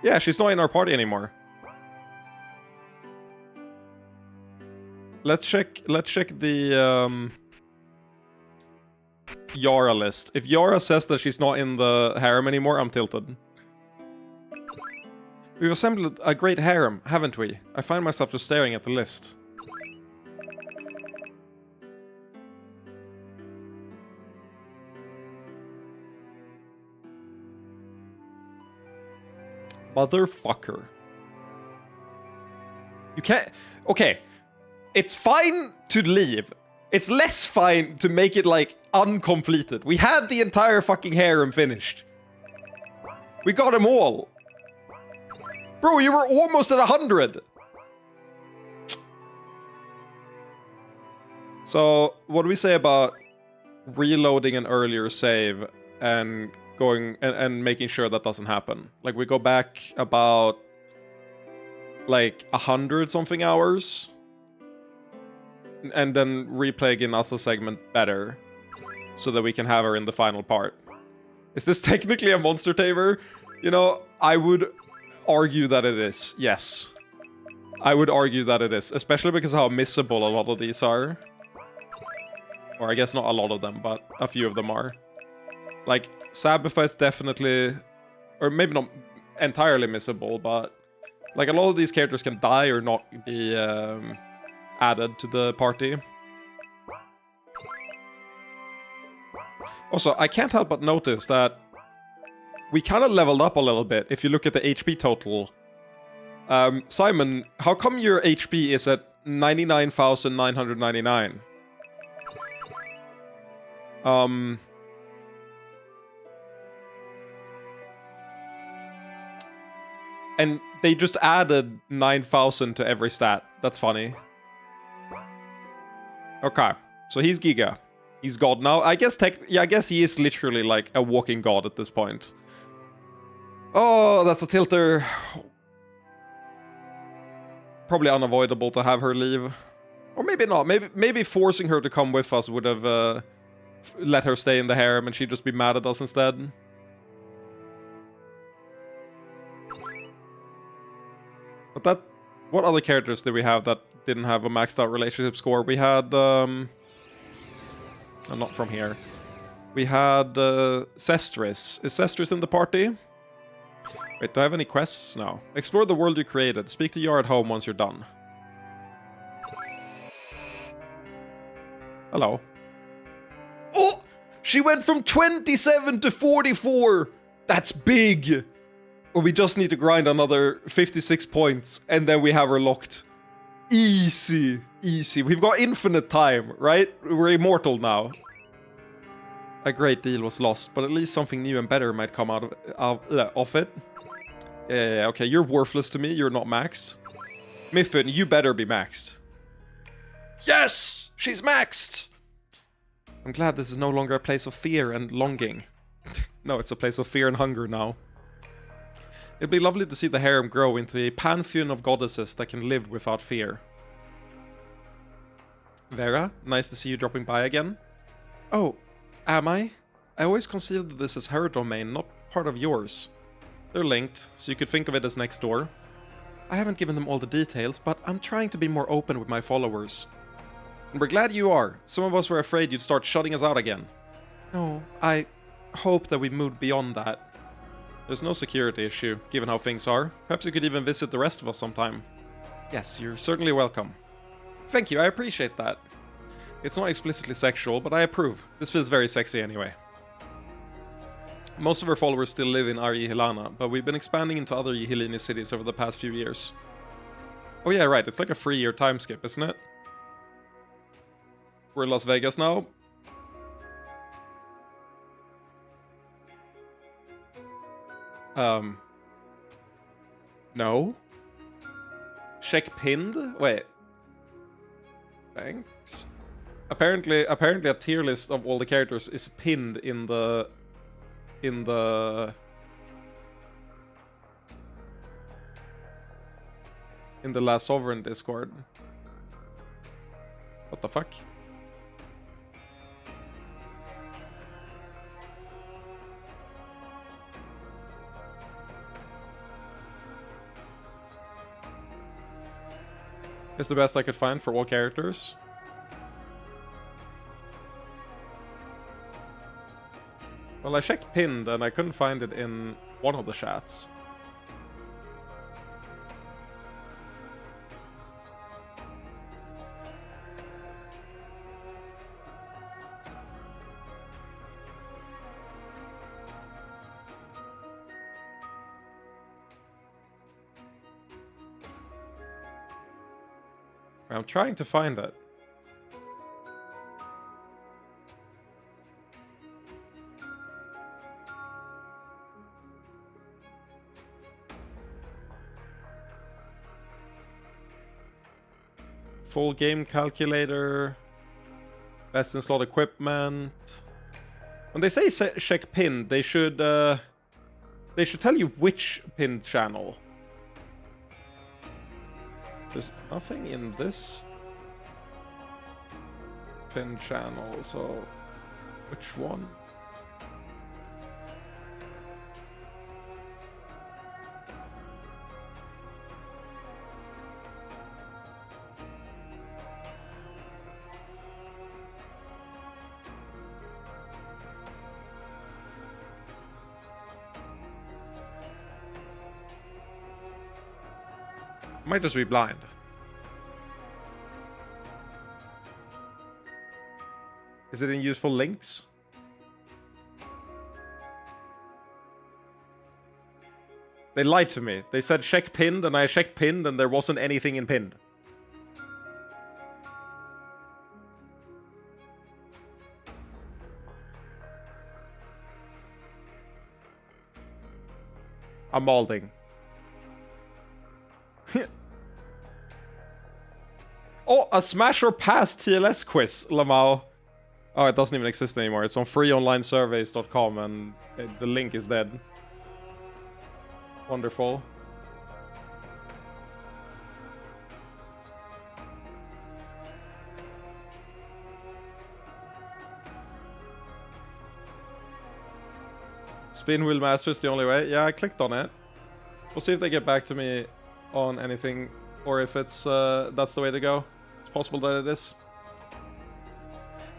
Yeah, she's not in our party anymore. Let's check the Yara list. If Yara says that she's not in the harem anymore, I'm tilted. We've assembled a great harem, haven't we? I find myself just staring at the list. Motherfucker. You can't... Okay. It's fine to leave. It's less fine to make it, like, uncompleted. We had the entire fucking harem finished. We got them all. Bro, you were almost at 100. So, what do we say about reloading an earlier save and going and making sure that doesn't happen? Like, we go back about, like, 100 something hours and then replay Gynasta segment better so that we can have her in the final part. Is this technically a monster tamer? You know, I would argue that it is. Yes. I would argue that it is, especially because of how missable a lot of these are. Or I guess not a lot of them, but a few of them are. Like, Sabitha is definitely, or maybe not entirely missable, but like a lot of these characters can die or not be added to the party. Also, I can't help but notice that we kind of leveled up a little bit if you look at the HP total. Simon, how come your HP is at 99,999? And they just added 9,000 to every stat. That's funny. Okay, so he's Giga. He's God now. I guess I guess he is literally like a walking god at this point. Oh, that's a tilter. Probably unavoidable to have her leave. Or maybe not. Maybe forcing her to come with us would have let her stay in the harem and she'd just be mad at us instead. But that... What other characters did we have that didn't have a maxed out relationship score? We had... not from here. We had Sestris. Is Sestris in the party? Wait, do I have any quests? No. Explore the world you created. Speak to Yara at home once you're done. Hello. Oh! She went from 27 to 44! That's big! We just need to grind another 56 points, and then we have her locked. Easy. Easy. We've got infinite time, right? We're immortal now. A great deal was lost, but at least something new and better might come out of it. Yeah, okay, you're worthless to me. You're not maxed. Miffin, you better be maxed. Yes! She's maxed! I'm glad this is no longer a place of fear and longing. No, it's a place of fear and hunger now. It'd be lovely to see the harem grow into a pantheon of goddesses that can live without fear. Vera, nice to see you dropping by again. Oh, am I? I always considered this as her domain, not part of yours. They're linked, so you could think of it as next door. I haven't given them all the details, but I'm trying to be more open with my followers. And we're glad you are. Some of us were afraid you'd start shutting us out again. No, I hope that we've moved beyond that. There's no security issue, given how things are. Perhaps you could even visit the rest of us sometime. Yes, you're certainly welcome. Thank you, I appreciate that. It's not explicitly sexual, but I approve. This feels very sexy anyway. Most of our followers still live in Ari Helana, but we've been expanding into other Yihilini cities over the past few years. Oh yeah, right, it's like a 3-year time skip, isn't it? We're in Las Vegas now. No. Check pinned? Wait. Thanks. Apparently a tier list of all the characters is pinned in the Last Sovereign Discord. What the fuck? It's the best I could find for all characters. Well, I checked pinned and I couldn't find it in one of the chats. I'm trying to find it. Full game calculator. Best in slot equipment. When they say check pin, they should tell you which pin channel. There's nothing in this pin channel, so which one? Might just be blind. Is it in useful links? They lied to me. They said check pinned and I checked pinned and there wasn't anything in pinned. I'm malding. Oh, a smash or pass TLS quiz, Lamau. Oh, it doesn't even exist anymore. It's on freeonlinesurveys.com and the link is dead. Wonderful. Spin Wheel Master is the only way. Yeah, I clicked on it. We'll see if they get back to me on anything or if it's that's the way to go. It's possible that it is.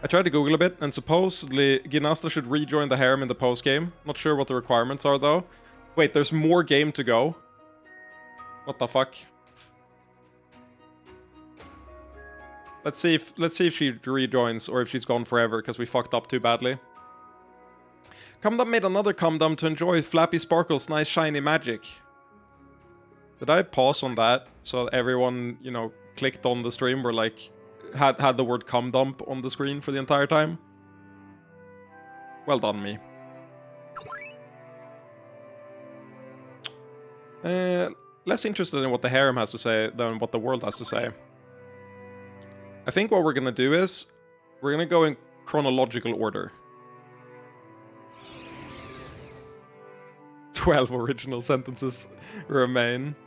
I tried to Google a bit, and supposedly Ginasta should rejoin the harem in the post-game. Not sure what the requirements are, though. Wait, there's more game to go? What the fuck? Let's see if she rejoins, or if she's gone forever, because we fucked up too badly. Comdum made another Comdum to enjoy Flappy Sparkle's nice shiny magic. Did I pause on that so everyone, you know, clicked on the stream where like had the word cum dump on the screen for the entire time? Well done, me. Less interested in what the harem has to say than what the world has to say. I think what we're gonna do is we're gonna go in chronological order. 12 original sentences remain.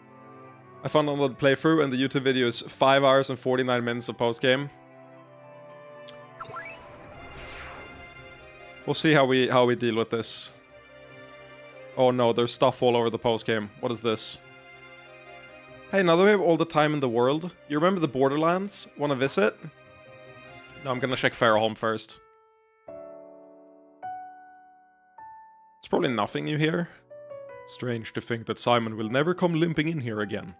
I found another playthrough and the YouTube video is 5 hours and 49 minutes of post-game. We'll see how we deal with this. Oh no, there's stuff all over the post-game. What is this? Hey, now that we have all the time in the world, you remember the Borderlands? Wanna visit? No, I'm gonna check Farahome first. There's probably nothing new here. Strange to think that Simon will never come limping in here again.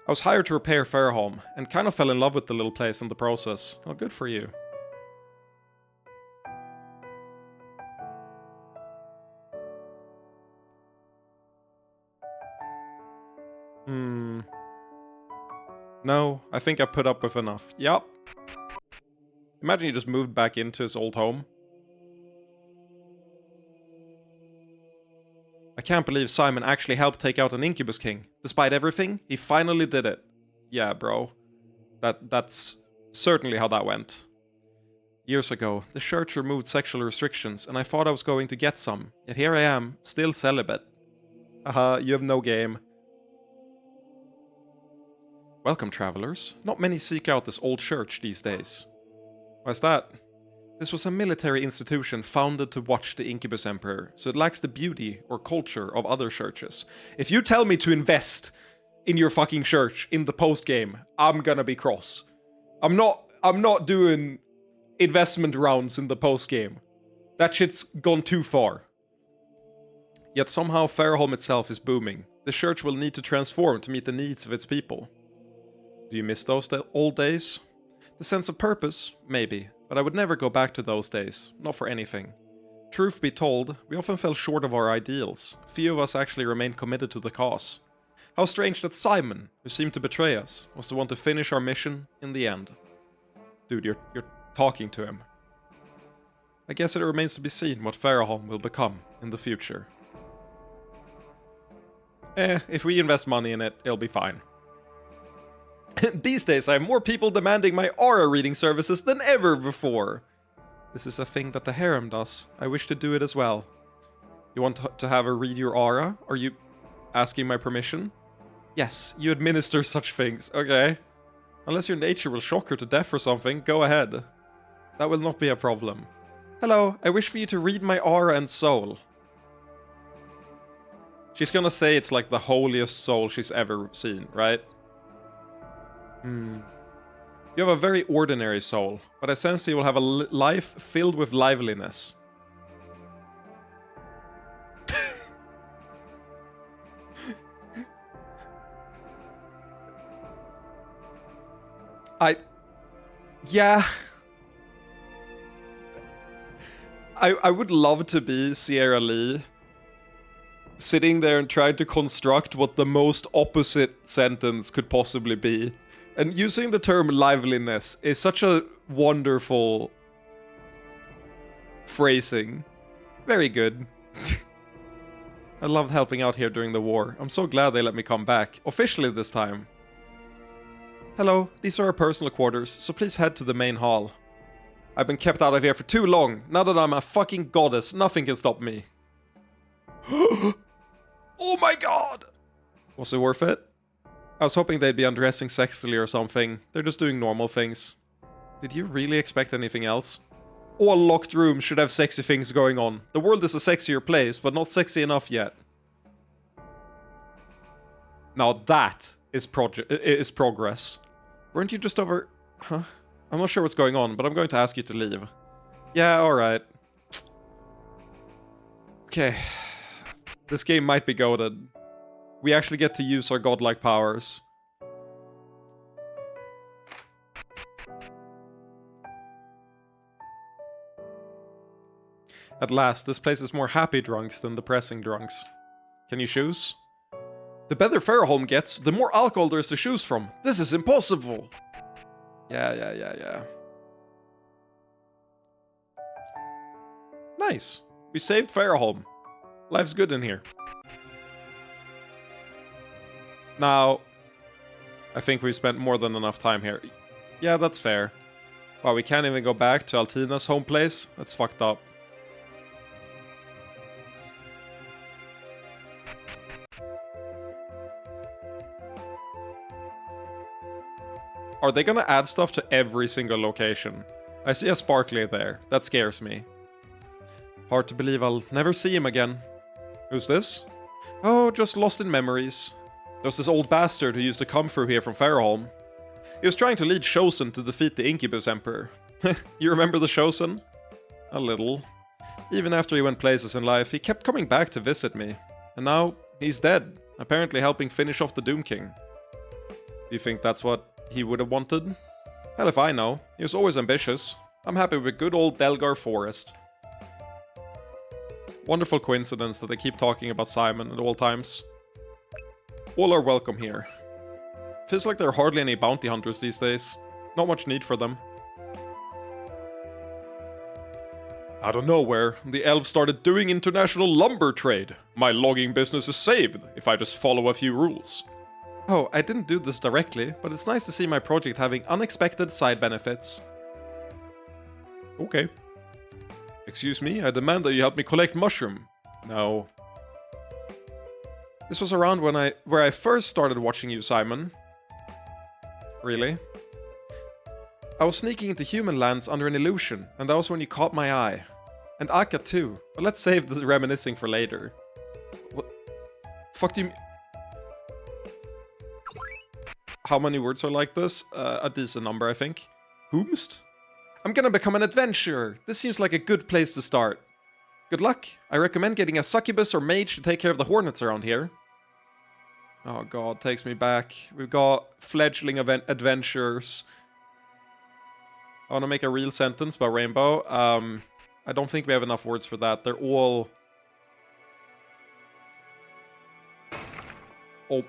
I was hired to repair Farahome, and kind of fell in love with the little place in the process. Oh, good for you. No, I think I put up with enough. Yup. Imagine he just moved back into his old home. I can't believe Simon actually helped take out an Incubus King. Despite everything, he finally did it. Yeah, bro. That's certainly how that went. Years ago, the church removed sexual restrictions, and I thought I was going to get some. Yet here I am, still celibate. Haha, you have no game. Welcome, travelers. Not many seek out this old church these days. Why's that? This was a military institution founded to watch the Incubus Emperor, so it lacks the beauty or culture of other churches. If you tell me to invest in your fucking church in the post-game, I'm gonna be cross. I'm not doing investment rounds in the post-game. That shit's gone too far. Yet somehow Fairholm itself is booming. The church will need to transform to meet the needs of its people. Do you miss those old days? The sense of purpose? Maybe. But I would never go back to those days. Not for anything. Truth be told, we often fell short of our ideals. Few of us actually remained committed to the cause. How strange that Simon, who seemed to betray us, was the one to finish our mission in the end. Dude, you're talking to him. I guess it remains to be seen what Fairholm will become in the future. If we invest money in it, it'll be fine. These days I have more people demanding my aura reading services than ever before. This is a thing that the harem does. I wish to do it as well. You want to have her read your aura? Are you asking my permission? Yes, you administer such things. Okay. Unless your nature will shock her to death or something, go ahead. That will not be a problem. Hello, I wish for you to read my aura and soul. She's gonna say it's like the holiest soul she's ever seen, right? You have a very ordinary soul, but I sense you will have a life filled with liveliness. Yeah. I would love to be Sierra Lee, sitting there and trying to construct what the most opposite sentence could possibly be. And using the term liveliness is such a wonderful phrasing. Very good. I loved helping out here during the war. I'm so glad they let me come back. Officially this time. Hello, these are our personal quarters, so please head to the main hall. I've been kept out of here for too long. Now that I'm a fucking goddess, nothing can stop me. Oh my god! Was it worth it? I was hoping they'd be undressing sexily or something. They're just doing normal things. Did you really expect anything else? All locked rooms should have sexy things going on. The world is a sexier place, but not sexy enough yet. Now that is progress. Weren't you just over... Huh? I'm not sure what's going on, but I'm going to ask you to leave. Yeah, alright. Okay. This game might be goated. We actually get to use our godlike powers. At last, this place is more happy drunks than depressing drunks. Can you choose? The better Fairholm gets, the more alcohol there is to choose from. This is impossible! Yeah. Nice. We saved Fairholm. Life's good in here. Now, I think we spent more than enough time here. Yeah, that's fair. Wow, we can't even go back to Altina's home place? That's fucked up. Are they gonna add stuff to every single location? I see a sparkly there. That scares me. Hard to believe I'll never see him again. Who's this? Oh, just lost in memories. There was this old bastard who used to come through here from Fairholm. He was trying to lead Chosen to defeat the Incubus Emperor. You remember the Chosen? A little. Even after he went places in life, he kept coming back to visit me. And now, he's dead. Apparently helping finish off the Doom King. Do you think that's what he would have wanted? Hell if I know. He was always ambitious. I'm happy with good old Delgar Forest. Wonderful coincidence that they keep talking about Simon at all times. All are welcome here. Feels like there are hardly any bounty hunters these days. Not much need for them. Out of nowhere, the elves started doing international lumber trade. My logging business is saved if I just follow a few rules. Oh, I didn't do this directly, but it's nice to see my project having unexpected side benefits. Okay. Excuse me, I demand that you help me collect mushroom. No. This was around where I first started watching you, Simon. Really? I was sneaking into human lands under an illusion, and that was when you caught my eye. And Akka too, but let's save the reminiscing for later. What? Fuck do you... How many words are like this? A decent number, I think. Whomst? I'm gonna become an adventurer. This seems like a good place to start. Good luck. I recommend getting a succubus or mage to take care of the hornets around here. Oh god, takes me back. We've got fledgling adventurers. I want to make a real sentence about Rainbow. I don't think we have enough words for that. They're all... Oh.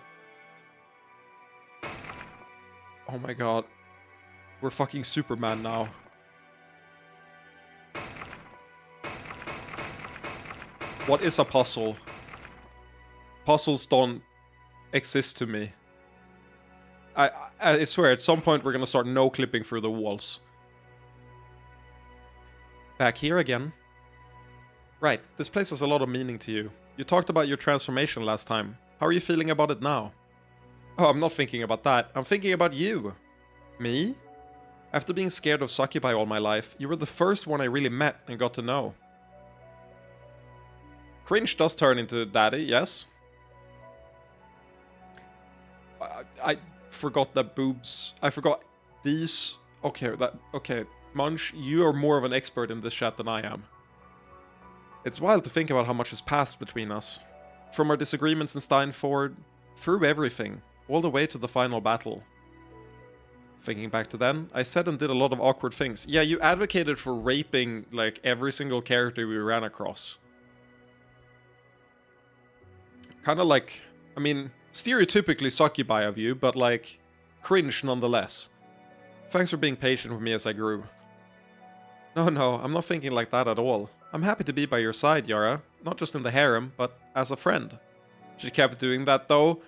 Oh my god. We're fucking Superman now. What is a puzzle? Puzzles don't exist to me. I swear, at some point we're gonna start no-clipping through the walls. Back here again. Right, this place has a lot of meaning to you. You talked about your transformation last time. How are you feeling about it now? Oh, I'm not thinking about that. I'm thinking about you. Me? After being scared of succubi all my life, you were the first one I really met and got to know. Cringe does turn into daddy, yes. I forgot that boobs... I forgot these... Okay, Munch, you are more of an expert in this chat than I am. It's wild to think about how much has passed between us. From our disagreements in Steinford, through everything, all the way to the final battle. Thinking back to then, I said and did a lot of awkward things. Yeah, you advocated for raping, like, every single character we ran across. Kinda like, I mean, stereotypically succubi of you, but like, cringe nonetheless. Thanks for being patient with me as I grew. No, I'm not thinking like that at all. I'm happy to be by your side, Yara. Not just in the harem, but as a friend. She kept doing that, though.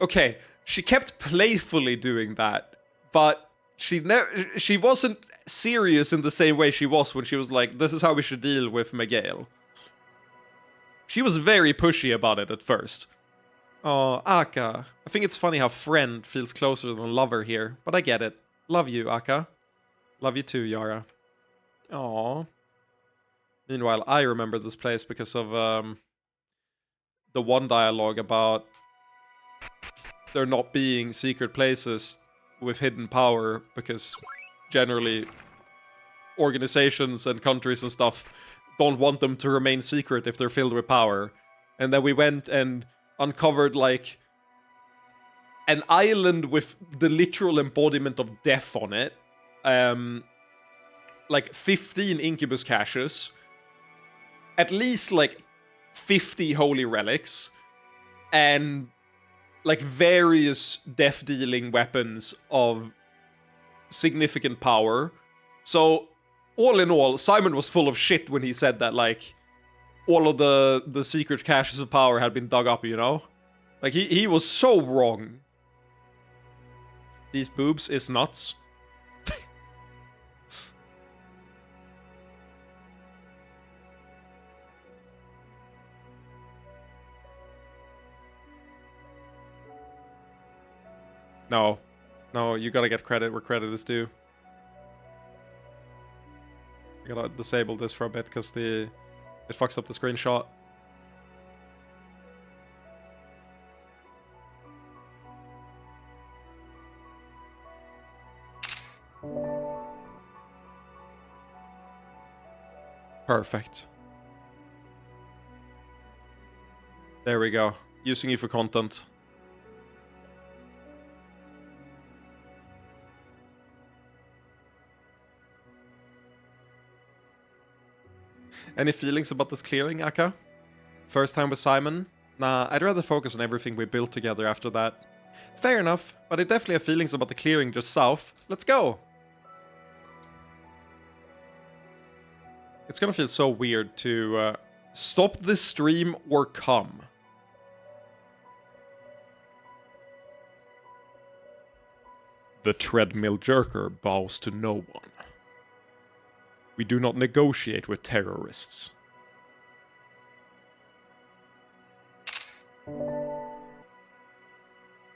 Okay, she kept playfully doing that, but she wasn't serious in the same way she was when she was like, this is how we should deal with Miguel. She was very pushy about it at first. Oh, Akka. I think it's funny how friend feels closer than lover here, but I get it. Love you, Akka. Love you too, Yara. Aww. Meanwhile, I remember this place because of the one dialogue about there not being secret places with hidden power, because generally organizations and countries and stuff don't want them to remain secret if they're filled with power. And then we went and uncovered, like, an island with the literal embodiment of death on it. Like, 15 incubus caches. At least, like, 50 holy relics. And, like, various death-dealing weapons of significant power. So, all in all, Simon was full of shit when he said that, like, all of the secret caches of power had been dug up, you know? Like, he was so wrong. These boobs is nuts. No, you gotta get credit where credit is due. I gotta disable this for a bit because it fucks up the screenshot. Perfect. There we go. Using you for content. Any feelings about this clearing, Akka? First time with Simon? Nah, I'd rather focus on everything we built together after that. Fair enough, but I definitely have feelings about the clearing just south. Let's go! It's gonna feel so weird to stop this stream or come. The treadmill jerker bows to no one. We do not negotiate with terrorists.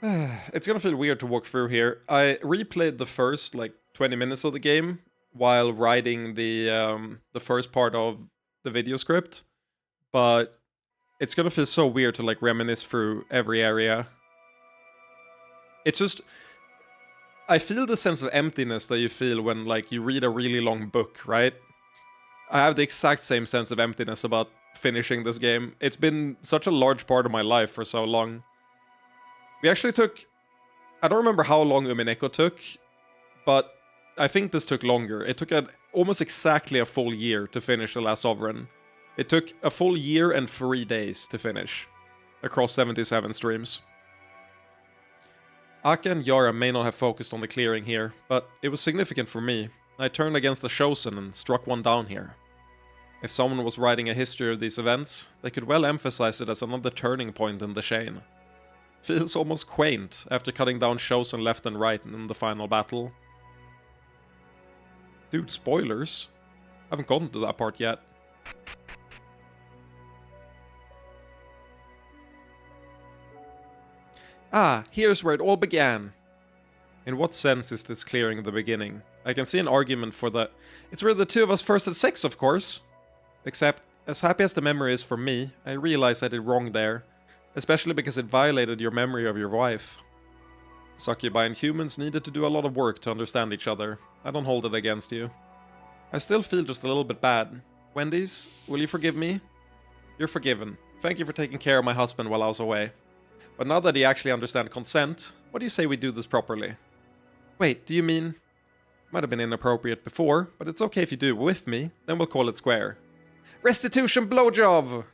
It's gonna feel weird to walk through here. I replayed the first, like, 20 minutes of the game while writing the first part of the video script, but it's gonna feel so weird to, like, reminisce through every area. It's just... I feel the sense of emptiness that you feel when, like, you read a really long book, right? I have the exact same sense of emptiness about finishing this game. It's been such a large part of my life for so long. We actually took... I don't remember how long Umineko took, but I think this took longer. It took almost exactly a full year to finish The Last Sovereign. It took a full year and 3 days to finish, across 77 streams. Aka and Yara may not have focused on the clearing here, but it was significant for me. I turned against the Chosen and struck one down here. If someone was writing a history of these events, they could well emphasize it as another turning point in the chain. Feels almost quaint after cutting down Chosen left and right in the final battle. Dude, spoilers. I haven't gotten to that part yet. Ah, here's where it all began. In what sense is this clearing the beginning? I can see an argument for that. It's where the two of us first had sex, of course. Except, as happy as the memory is for me, I realize I did wrong there. Especially because it violated your memory of your wife. Succubi and humans needed to do a lot of work to understand each other. I don't hold it against you. I still feel just a little bit bad. Wendy's, will you forgive me? You're forgiven. Thank you for taking care of my husband while I was away. But now that you actually understand consent, what do you say we do this properly? Wait, do you mean... Might have been inappropriate before, but it's okay if you do it with me, then we'll call it square. Restitution blowjob!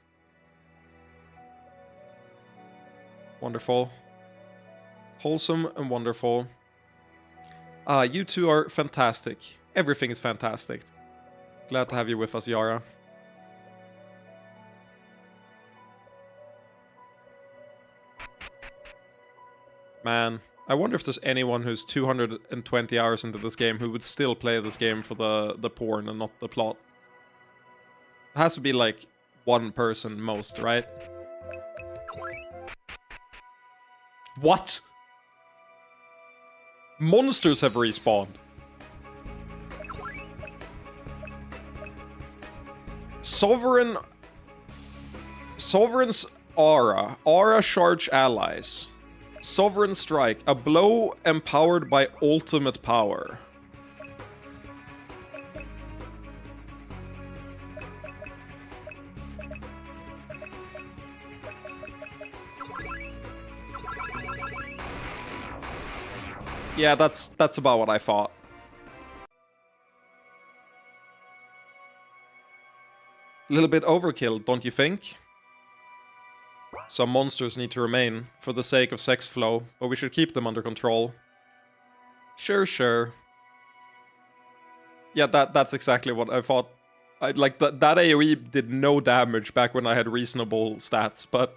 Wonderful. Wholesome and wonderful. Ah, you two are fantastic. Everything is fantastic. Glad to have you with us, Yara. Man, I wonder if there's anyone who's 220 hours into this game who would still play this game for the porn and not the plot. It has to be like one person most, right? What? Monsters have respawned. Sovereign's Aura. Aura charge allies. Sovereign Strike. A blow empowered by ultimate power. Yeah, that's about what I thought. A little bit overkill, don't you think? Some monsters need to remain, for the sake of sex flow, but we should keep them under control. Sure, sure. Yeah, that's exactly what I thought. Like, that AoE did no damage back when I had reasonable stats, but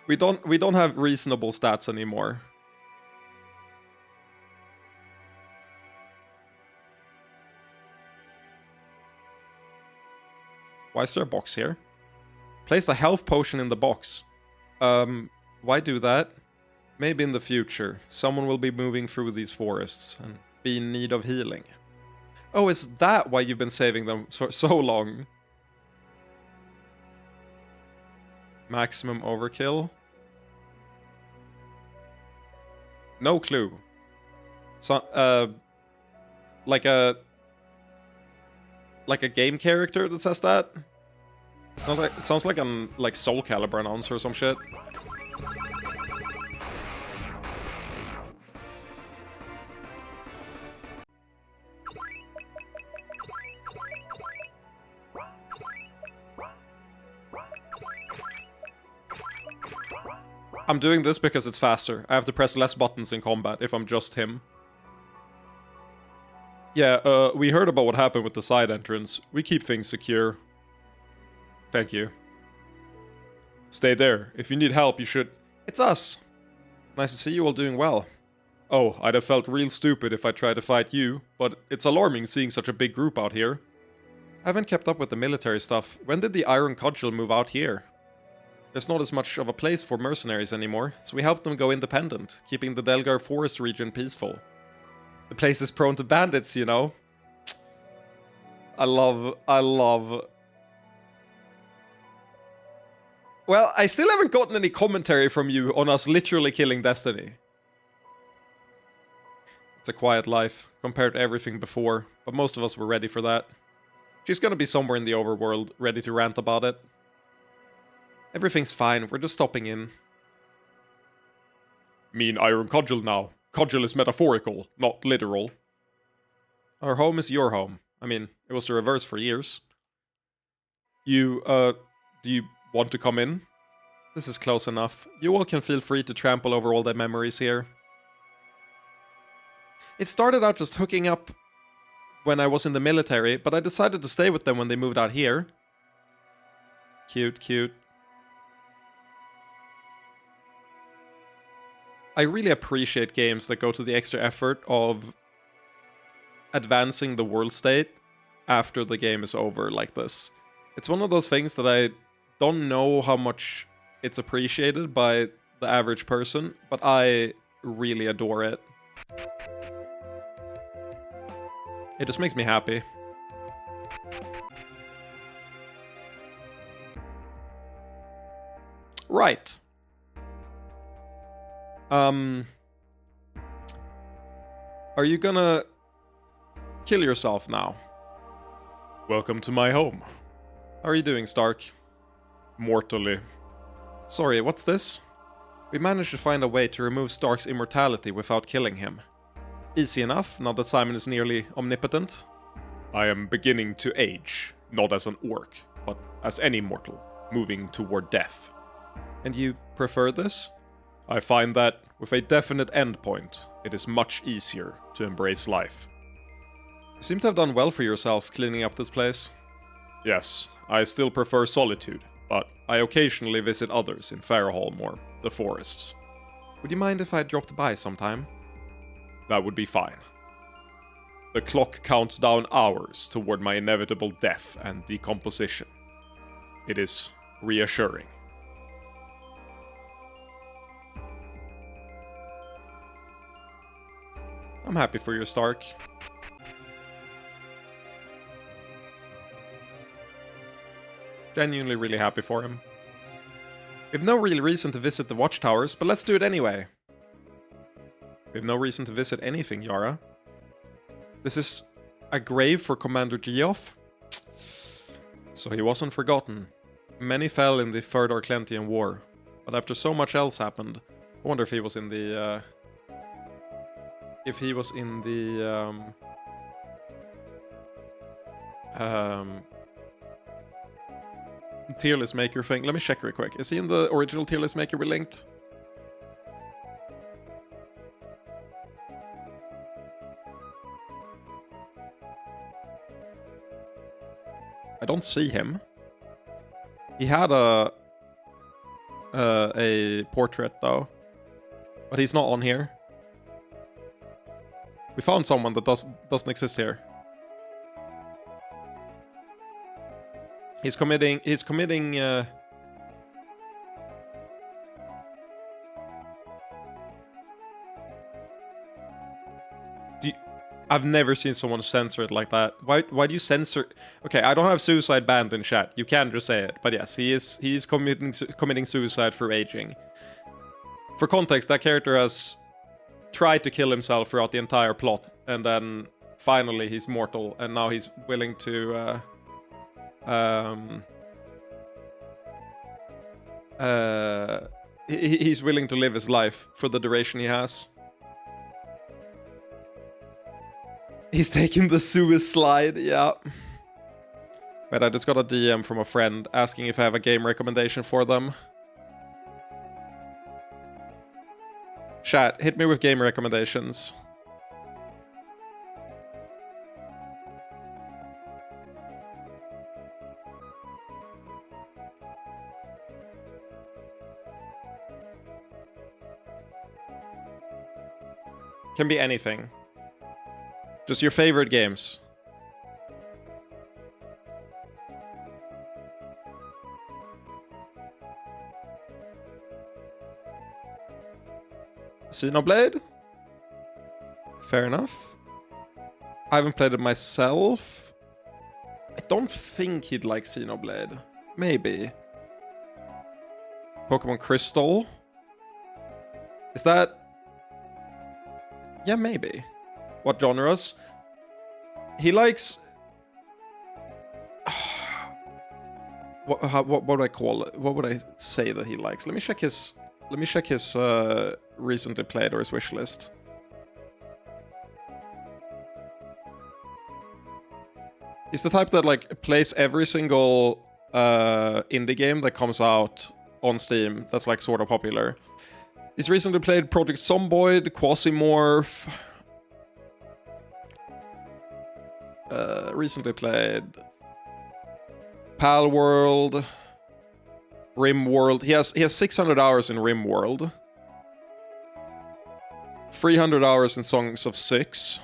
we don't have reasonable stats anymore. Why is there a box here? Place a health potion in the box. Why do that? Maybe in the future, someone will be moving through these forests and be in need of healing. Oh, is that why you've been saving them for so long? Maximum overkill? No clue. So, like a game character that says that? Sounds like an Soul Calibur announcer or some shit. I'm doing this because it's faster. I have to press less buttons in combat if I'm just him. Yeah, we heard about what happened with the side entrance. We keep things secure. Thank you. Stay there. If you need help, you should... It's us! Nice to see you all doing well. Oh, I'd have felt real stupid if I tried to fight you, but it's alarming seeing such a big group out here. I haven't kept up with the military stuff. When did the Iron Cudgel move out here? There's not as much of a place for mercenaries anymore, so we helped them go independent, keeping the Delgar Forest region peaceful. The place is prone to bandits, you know. I love... Well, I still haven't gotten any commentary from you on us literally killing Destiny. It's a quiet life, compared to everything before, but most of us were ready for that. She's gonna be somewhere in the overworld, ready to rant about it. Everything's fine, we're just stopping in. Mean Iron Cudgel now. Cudgel is metaphorical, not literal. Our home is your home. I mean, it was the reverse for years. You, do you want to come in? This is close enough. You all can feel free to trample over all the memories here. It started out just hooking up when I was in the military, but I decided to stay with them when they moved out here. Cute, cute. I really appreciate games that go to the extra effort of advancing the world state after the game is over like this. It's one of those things that I don't know how much it's appreciated by the average person, but I really adore it. It just makes me happy. Right. Are you gonna kill yourself now? Welcome to my home. How are you doing, Stark? Mortally. Sorry, what's this? We managed to find a way to remove Stark's immortality without killing him. Easy enough, now that Simon is nearly omnipotent. I am beginning to age, not as an orc, but as any mortal, moving toward death. And you prefer this? I find that, with a definite endpoint, it is much easier to embrace life. You seem to have done well for yourself cleaning up this place. Yes, I still prefer solitude, but I occasionally visit others in Farahall or the forests. Would you mind if I dropped by sometime? That would be fine. The clock counts down hours toward my inevitable death and decomposition. It is reassuring. I'm happy for you, Stark. Genuinely really happy for him. We have no real reason to visit the watchtowers, but let's do it anyway. We have no reason to visit anything, Yara. This is a grave for Commander Geoff. So he wasn't forgotten. Many fell in the Third Arclentian War, but after so much else happened, I wonder if he was in the, tier list maker thing. Let me check real quick. Is he in the original tier list maker we linked? I don't see him. He had a portrait though, but he's not on here. We found someone that doesn't exist here. He's committing I've never seen someone censor it like that. Why do you censor? Okay, I don't have suicide banned in chat. You can just say it. But yes, he's committing suicide for aging. For context, that character has tried to kill himself throughout the entire plot, and then finally he's mortal, and now he's willing to he's willing to live his life for the duration he has. He's taking the suicide, yeah. Wait, I just got a DM from a friend asking if I have a game recommendation for them. Chat, hit me with game recommendations. Can be anything. Just your favorite games. Xenoblade? Fair enough. I haven't played it myself. I don't think he'd like Xenoblade. Maybe. Pokemon Crystal? Is that... Yeah, maybe. What genres? He likes... What would I call it? What would I say that he likes? Let me check his recently played or his wish list. He's the type that like plays every single indie game that comes out on Steam that's like sort of popular. He's recently played Project Zomboid, Quasimorph. Recently played Palworld, RimWorld. He has 600 hours in RimWorld. 300 hours in Songs of Six.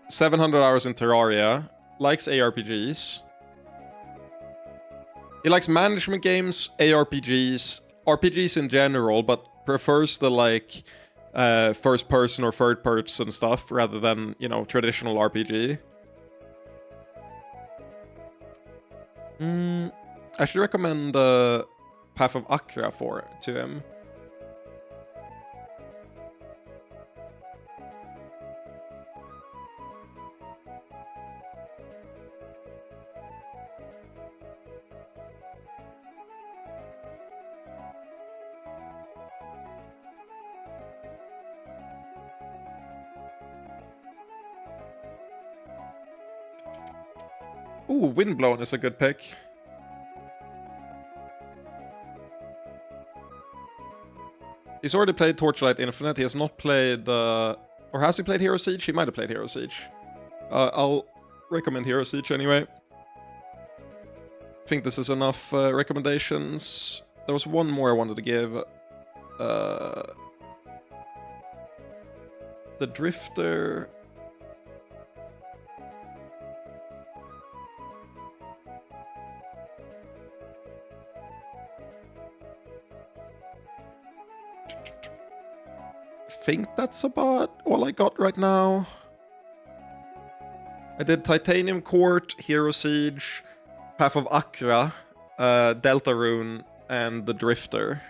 $700 hours in Terraria. Likes ARPGs. He likes management games, ARPGs, RPGs in general, but prefers the like first person or third person stuff rather than, you know, traditional RPG. I should recommend Path of Akra to him. Ooh, Windblown is a good pick. He's already played Torchlight Infinite. He has not played... or has he played Hero Siege? He might have played Hero Siege. I'll recommend Hero Siege anyway. I think this is enough recommendations. There was one more I wanted to give. The Drifter... I think that's about all I got right now. I did Titanium Court, Hero Siege, Path of Akra, Deltarune, and The Drifter.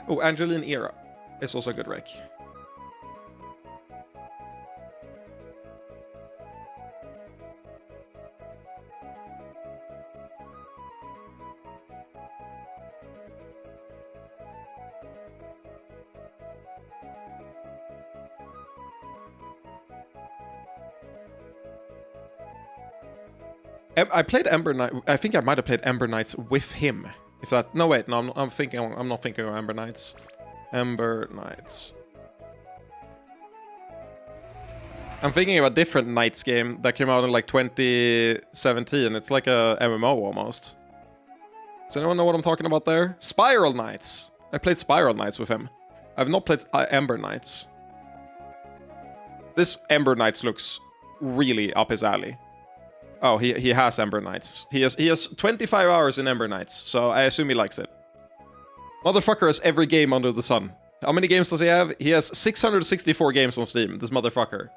Oh, Angeline Era is also a good rec. I played Ember Knight. I think I might have played Ember Knights with him. If that... No, wait. No, I'm thinking... I'm not thinking of Ember Knights. Ember Knights. I'm thinking of a different Knights game that came out in like 2017. It's like a MMO almost. Does anyone know what I'm talking about there? Spiral Knights. I played Spiral Knights with him. I've not played Ember Knights. This Ember Knights looks really up his alley. Oh, he has Ember Knights. He has 25 hours in Ember Knights, so I assume he likes it. Motherfucker has every game under the sun. How many games does he have? He has 664 games on Steam, this motherfucker.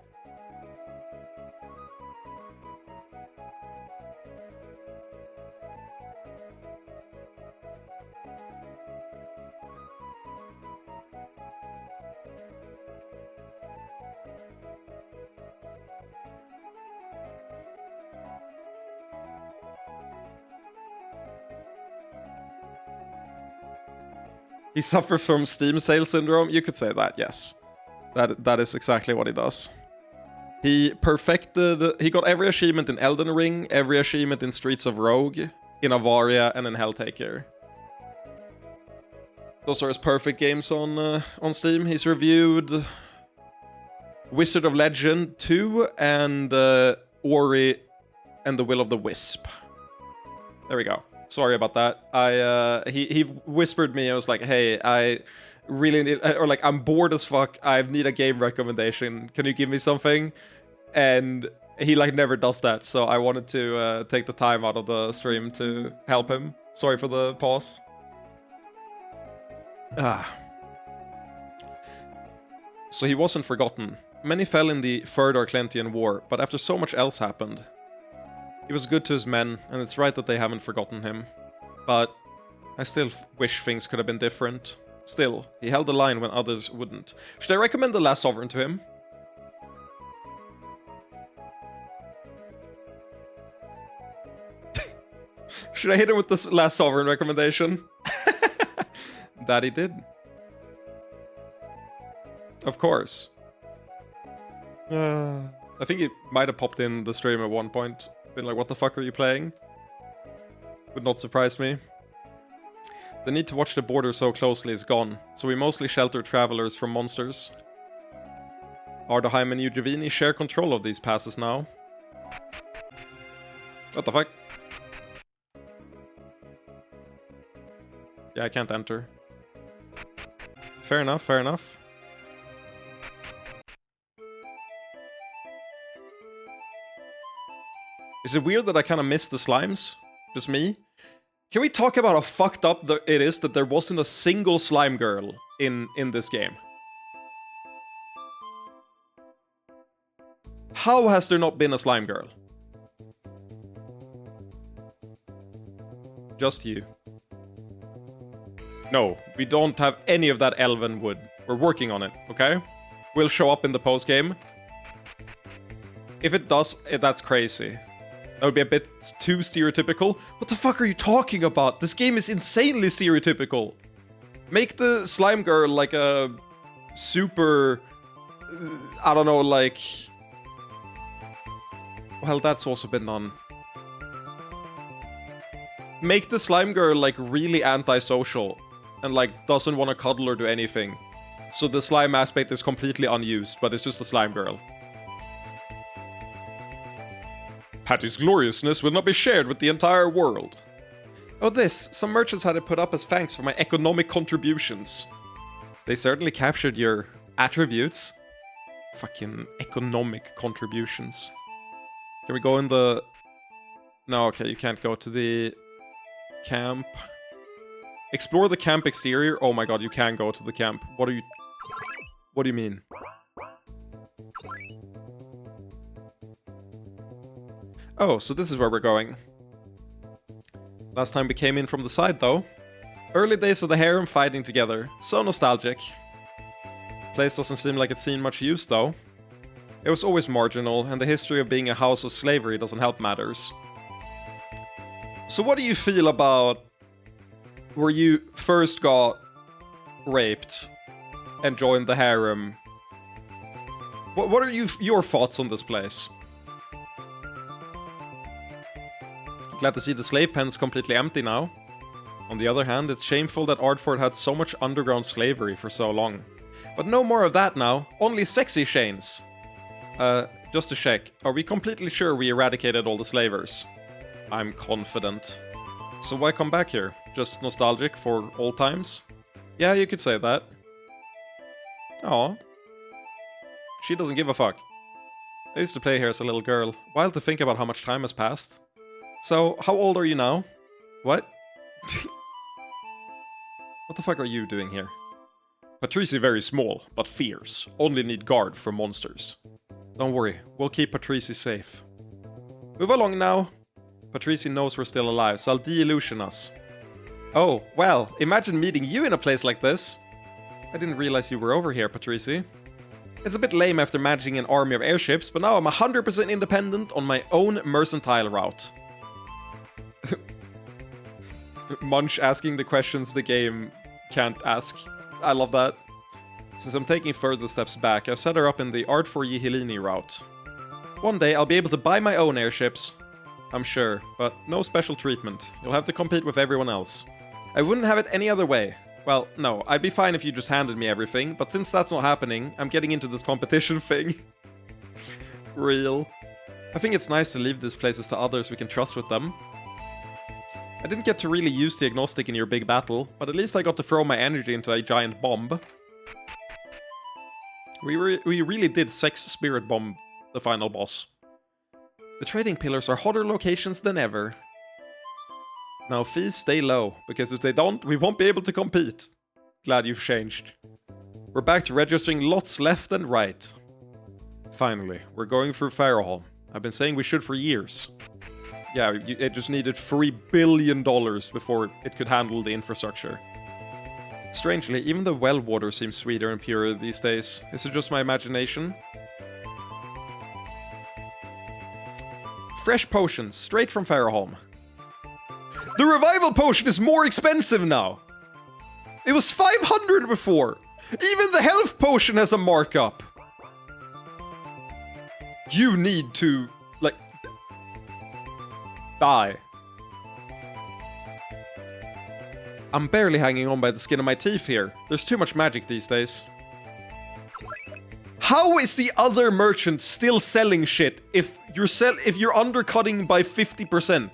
He suffers from Steam sale syndrome. You could say that, yes. That is exactly what he does. He got every achievement in Elden Ring, every achievement in Streets of Rogue, in Avaria, and in Helltaker. Those are his perfect games on Steam. He's reviewed Wizard of Legend 2 and Ori and the Will of the Wisp. There we go. Sorry about that. He whispered me. I was like, hey, I really need, or like, I'm bored as fuck. I need a game recommendation. Can you give me something? And he like never does that. So I wanted to take the time out of the stream to help him. Sorry for the pause. So he wasn't forgotten. Many fell in the Third Arclentian War, but after so much else happened, he was good to his men, and it's right that they haven't forgotten him. But I still wish things could have been different. Still, he held the line when others wouldn't. Should I recommend The Last Sovereign to him? Should I hit him with this Last Sovereign recommendation? That he did. Of course. I think he might have popped in the stream at one point. Been like, what the fuck are you playing? Would not surprise me. The need to watch the border so closely is gone, so we mostly shelter travelers from monsters. Ardaheim and Ujavini share control of these passes now. What the fuck? Yeah, I can't enter. Fair enough, fair enough. Is it weird that I kind of missed the slimes? Just me? Can we talk about how fucked up it is that there wasn't a single slime girl in this game? How has there not been a slime girl? Just you. No, we don't have any of that elven wood. We're working on it, okay? Will show up in the post-game. If it does, that's crazy. That would be a bit too stereotypical. What the fuck are you talking about? This game is insanely stereotypical. Make the slime girl like a super... I don't know, like... Well, that's also been done. Make the slime girl like really antisocial. And like doesn't want to cuddle or do anything. So the slime aspect is completely unused, but it's just a slime girl. Patty's gloriousness will not be shared with the entire world. Oh this, some merchants had it put up as thanks for my economic contributions. They certainly captured your attributes. Fucking economic contributions. Can we go in the... No, okay, you can't go to the camp. Explore the camp exterior. Oh my god, you can go to the camp. What do you mean? Oh, so this is where we're going. Last time we came in from the side, though. Early days of the harem fighting together. So nostalgic. Place doesn't seem like it's seen much use, though. It was always marginal, and the history of being a house of slavery doesn't help matters. So what do you feel about where you first got raped and joined the harem? What are your thoughts on this place? Glad to see the slave pen's completely empty now. On the other hand, it's shameful that Ardfort had so much underground slavery for so long. But no more of that now, only sexy chains. Just to check, are we completely sure we eradicated all the slavers? I'm confident. So why come back here? Just nostalgic for old times? Yeah, you could say that. Aw. She doesn't give a fuck. I used to play here as a little girl. Wild to think about how much time has passed. So, how old are you now? What? What the fuck are you doing here? Patrici very small, but fierce. Only need guard for monsters. Don't worry, we'll keep Patrici safe. Move along now. Patrici knows we're still alive, so I'll de-illusion us. Oh, well, imagine meeting you in a place like this. I didn't realize you were over here, Patrici. It's a bit lame after managing an army of airships, but now I'm 100% independent on my own mercantile route. Munch asking the questions the game can't ask. I love that. Since I'm taking further steps back, I've set her up in the Art for Yihilini route. One day I'll be able to buy my own airships. I'm sure, but no special treatment. You'll have to compete with everyone else. I wouldn't have it any other way. Well, no, I'd be fine if you just handed me everything, but since that's not happening, I'm getting into this competition thing. Real. I think it's nice to leave these places to others we can trust with them. I didn't get to really use the agnostic in your big battle, but at least I got to throw my energy into a giant bomb. We really did sex spirit bomb the final boss. The trading pillars are hotter locations than ever. Now fees stay low, because if they don't, we won't be able to compete. Glad you've changed. We're back to registering lots left and right. Finally, we're going through Farahall. I've been saying we should for years. Yeah, it just needed $3 billion before it could handle the infrastructure. Strangely, even the well water seems sweeter and purer these days. Is it just my imagination? Fresh potions, straight from Farahall. The revival potion is more expensive now! It was 500 before! Even the health potion has a markup! You need to, like, die. I'm barely hanging on by the skin of my teeth here. There's too much magic these days. How is the other merchant still selling shit if you're undercutting by 50%?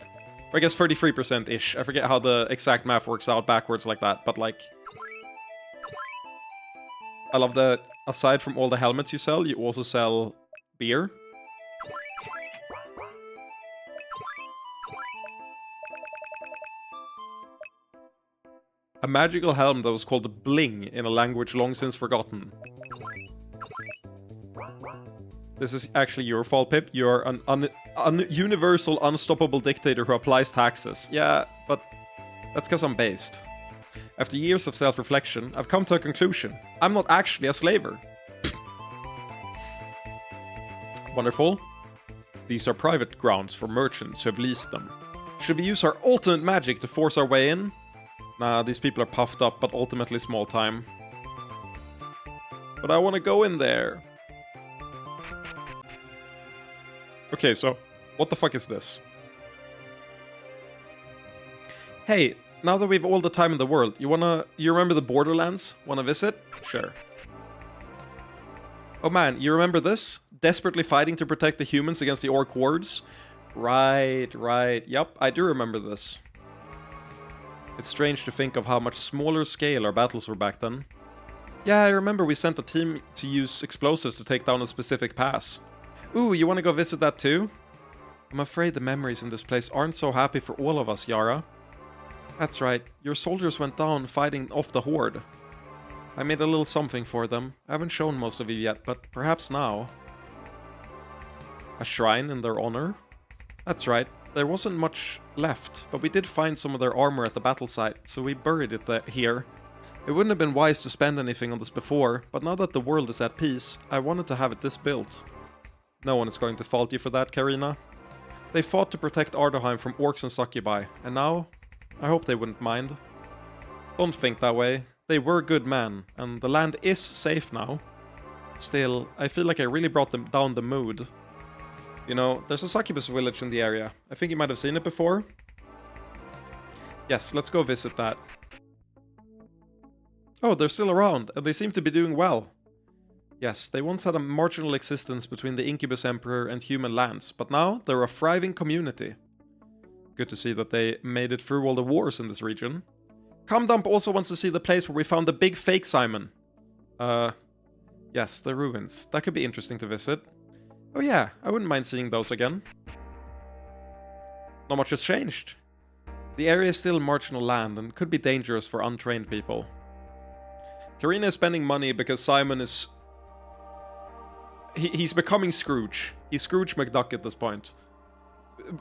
Or I guess 33%-ish. I forget how the exact math works out backwards like that, but like... I love that aside from all the helmets you sell, you also sell beer. A magical helm that was called Bling in a language long since forgotten. This is actually your fault, Pip. You're an universal, unstoppable dictator who applies taxes. Yeah, but that's because I'm based. After years of self-reflection, I've come to a conclusion. I'm not actually a slaver. Wonderful. These are private grounds for merchants who have leased them. Should we use our ultimate magic to force our way in? Nah, these people are puffed up, but ultimately small time. But I want to go in there. Okay, so what the fuck is this? Hey, now that we've all the time in the world, you remember the Borderlands? Wanna visit? Sure. Oh man, you remember this? Desperately fighting to protect the humans against the orc hordes? Right. Yep, I do remember this. It's strange to think of how much smaller scale our battles were back then. Yeah, I remember we sent a team to use explosives to take down a specific pass. Ooh, you wanna go visit that too? I'm afraid the memories in this place aren't so happy for all of us, Yara. That's right, your soldiers went down fighting off the horde. I made a little something for them. I haven't shown most of you yet, but perhaps now. A shrine in their honor? That's right. There wasn't much left, but we did find some of their armor at the battle site, so we buried it here. It wouldn't have been wise to spend anything on this before, but now that the world is at peace, I wanted to have it this built. No one is going to fault you for that, Karina. They fought to protect Ardaheim from orcs and succubi, and now, I hope they wouldn't mind. Don't think that way. They were good men, and the land is safe now. Still, I feel like I really brought them down the mood. You know, there's a succubus village in the area. I think you might have seen it before. Yes, let's go visit that. Oh, they're still around, and they seem to be doing well. Yes, they once had a marginal existence between the Incubus Emperor and human lands, but now they're a thriving community. Good to see that they made it through all the wars in this region. Comdump also wants to see the place where we found the big fake Simon. Yes, the ruins. That could be interesting to visit. Oh yeah, I wouldn't mind seeing those again. Not much has changed. The area is still marginal land and could be dangerous for untrained people. Karina is spending money because Simon is... He's becoming Scrooge. He's Scrooge McDuck at this point.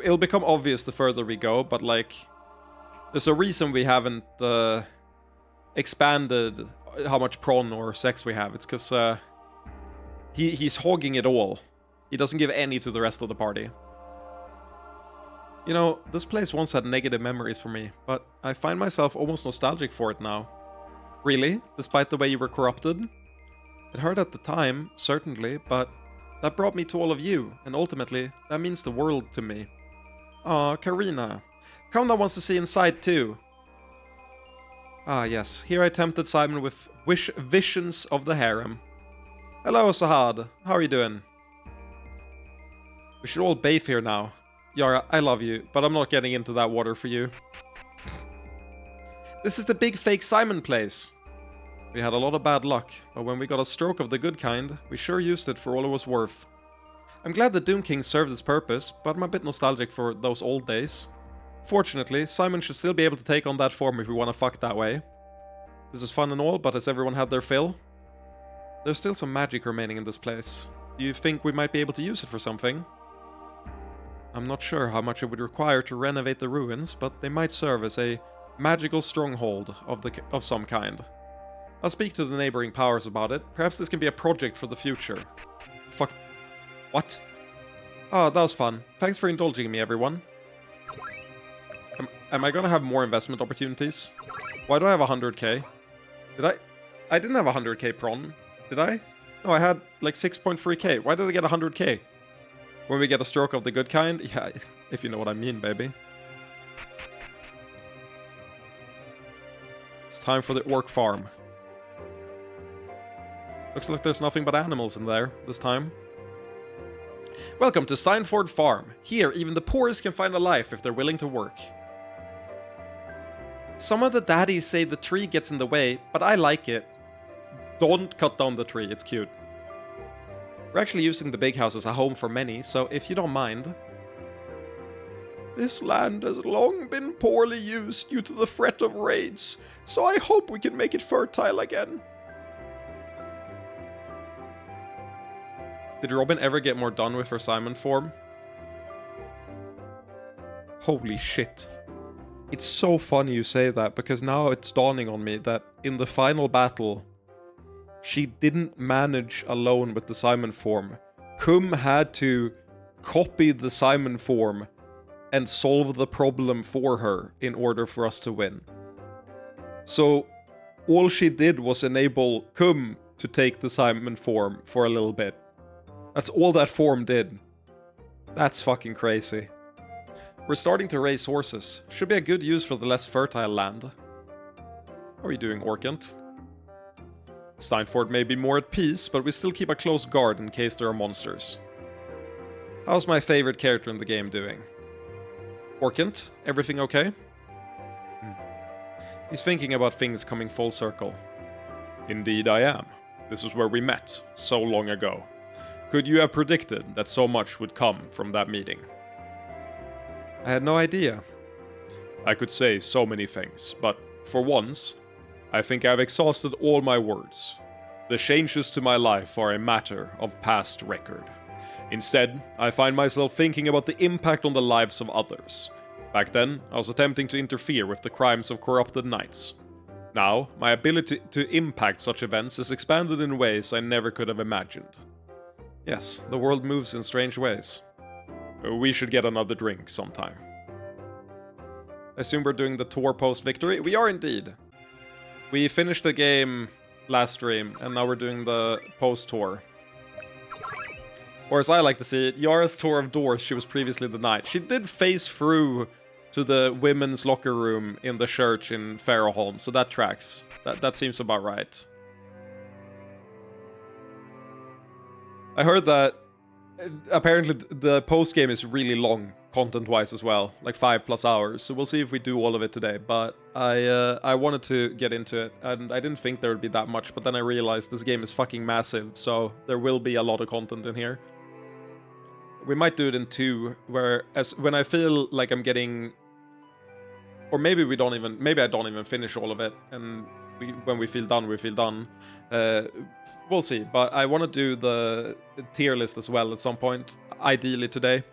It'll become obvious the further we go, but like... There's a reason we haven't expanded how much prawn or sex we have. It's because he's hogging it all. He doesn't give any to the rest of the party. You know, this place once had negative memories for me, but I find myself almost nostalgic for it now. Really? Despite the way you were corrupted? It hurt at the time, certainly, but that brought me to all of you, and ultimately, that means the world to me. Aw, Karina. Kamna wants to see inside too. Ah yes, here I tempted Simon with visions of the harem. Hello, Sahad. How are you doing? We should all bathe here now. Yara, I love you, but I'm not getting into that water for you. This is the big fake Simon place. We had a lot of bad luck, but when we got a stroke of the good kind, we sure used it for all it was worth. I'm glad the Doom King served its purpose, but I'm a bit nostalgic for those old days. Fortunately, Simon should still be able to take on that form if we want to fuck that way. This is fun and all, but has everyone had their fill? There's still some magic remaining in this place. Do you think we might be able to use it for something? I'm not sure how much it would require to renovate the ruins, but they might serve as a magical stronghold of some kind. I'll speak to the neighboring powers about it. Perhaps this can be a project for the future. Fuck. What? Oh, that was fun. Thanks for indulging me, everyone. Am I gonna have more investment opportunities? Why do I have 100k? Did I? I didn't have 100k prawn. Did I? No, I had like 6.3k. Why did I get 100k? When we get a stroke of the good kind? Yeah, if you know what I mean, baby. It's time for the orc farm. Looks like there's nothing but animals in there this time. Welcome to Steinford Farm. Here, even the poorest can find a life if they're willing to work. Some of the daddies say the tree gets in the way, but I like it. Don't cut down the tree, it's cute. We're actually using the big house as a home for many, so if you don't mind... This land has long been poorly used due to the threat of raids, so I hope we can make it fertile again. Did Robin ever get more done with her Simon form? Holy shit. It's so funny you say that, because now it's dawning on me that in the final battle, she didn't manage alone with the Simon form. Kum had to copy the Simon form and solve the problem for her in order for us to win. So all she did was enable Kum to take the Simon form for a little bit. That's all that form did. That's fucking crazy. We're starting to raise horses. Should be a good use for the less fertile land. How are you doing, Orkant? Steinford may be more at peace, but we still keep a close guard in case there are monsters. How's my favorite character in the game doing? Orkant, everything okay? He's thinking about things coming full circle. Indeed I am. This is where we met, so long ago. Could you have predicted that so much would come from that meeting? I had no idea. I could say so many things, but for once, I think I've exhausted all my words. The changes to my life are a matter of past record. Instead, I find myself thinking about the impact on the lives of others. Back then, I was attempting to interfere with the crimes of corrupted knights. Now, my ability to impact such events is expanded in ways I never could have imagined. Yes, the world moves in strange ways. We should get another drink sometime. I assume we're doing the tour post-victory? We are indeed. We finished the game last stream, and now we're doing the post-tour. Or as I like to see it, Yara's tour of doors she was previously denied. She did phase through to the women's locker room in the church in Farrowholm, so that tracks. That seems about right. I heard that apparently the post-game is really long, content-wise as well, like 5+ hours, so we'll see if we do all of it today, but I wanted to get into it, and I didn't think there would be that much, but then I realized this game is fucking massive, so there will be a lot of content in here. We might do it in 2, when I feel like I'm getting... Or maybe I don't even finish all of it, and when we feel done, we feel done. We'll see, but I want to do the tier list as well at some point, ideally today.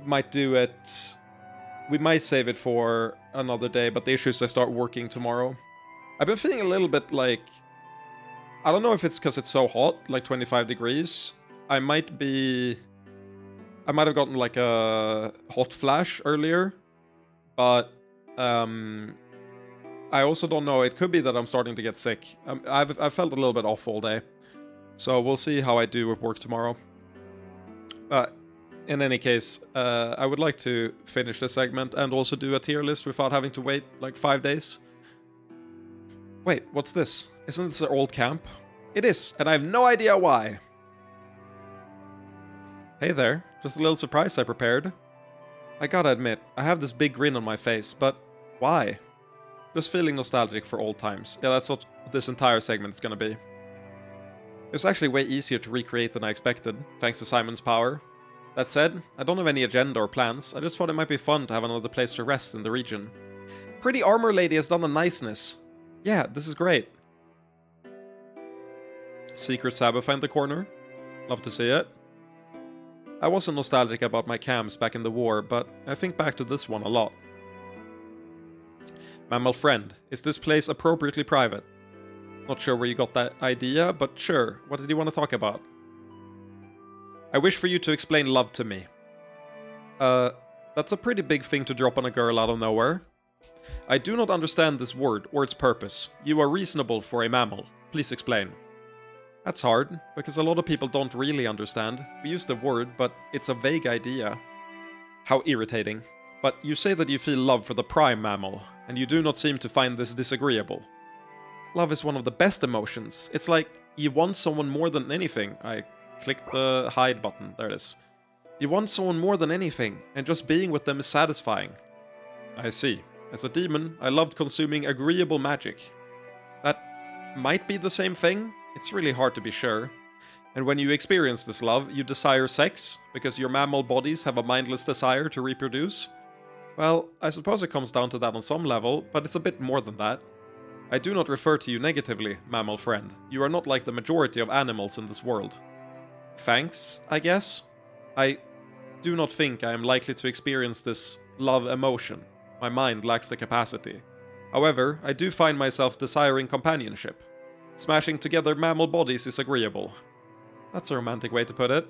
Might do it... We might save it for another day, but the issue is I start working tomorrow. I've been feeling a little bit like... I don't know if it's because it's so hot, like 25 degrees. I might have gotten like a hot flash earlier, but I also don't know. It could be that I'm starting to get sick. I've felt a little bit off all day, so we'll see how I do with work tomorrow. But in any case, I would like to finish this segment and also do a tier list without having to wait like 5 days. Wait, what's this? Isn't this an old camp? It is, and I have no idea why. Hey there. Just a little surprise I prepared. I gotta admit, I have this big grin on my face, but why? Just feeling nostalgic for old times. Yeah, that's what this entire segment is gonna be. It was actually way easier to recreate than I expected, thanks to Simon's power. That said, I don't have any agenda or plans, I just thought it might be fun to have another place to rest in the region. Pretty Armor Lady has done a niceness. Yeah, this is great. Secret Sabbath in the corner. Love to see it. I wasn't nostalgic about my camps back in the war, but I think back to this one a lot. Mammal friend, is this place appropriately private? Not sure where you got that idea, but sure, what did you want to talk about? I wish for you to explain love to me. That's a pretty big thing to drop on a girl out of nowhere. I do not understand this word or its purpose. You are reasonable for a mammal. Please explain. That's hard, because a lot of people don't really understand. We use the word, but it's a vague idea. How irritating. But you say that you feel love for the prime mammal, and you do not seem to find this disagreeable. Love is one of the best emotions. It's like you want someone more than anything. I clicked the hide button. There it is. You want someone more than anything, and just being with them is satisfying. I see. As a demon, I loved consuming agreeable magic. That might be the same thing. It's really hard to be sure. And when you experience this love, you desire sex, because your mammal bodies have a mindless desire to reproduce. Well, I suppose it comes down to that on some level, but it's a bit more than that. I do not refer to you negatively, mammal friend. You are not like the majority of animals in this world. Thanks, I guess? I do not think I am likely to experience this love emotion. My mind lacks the capacity. However, I do find myself desiring companionship. Smashing together mammal bodies is agreeable. That's a romantic way to put it.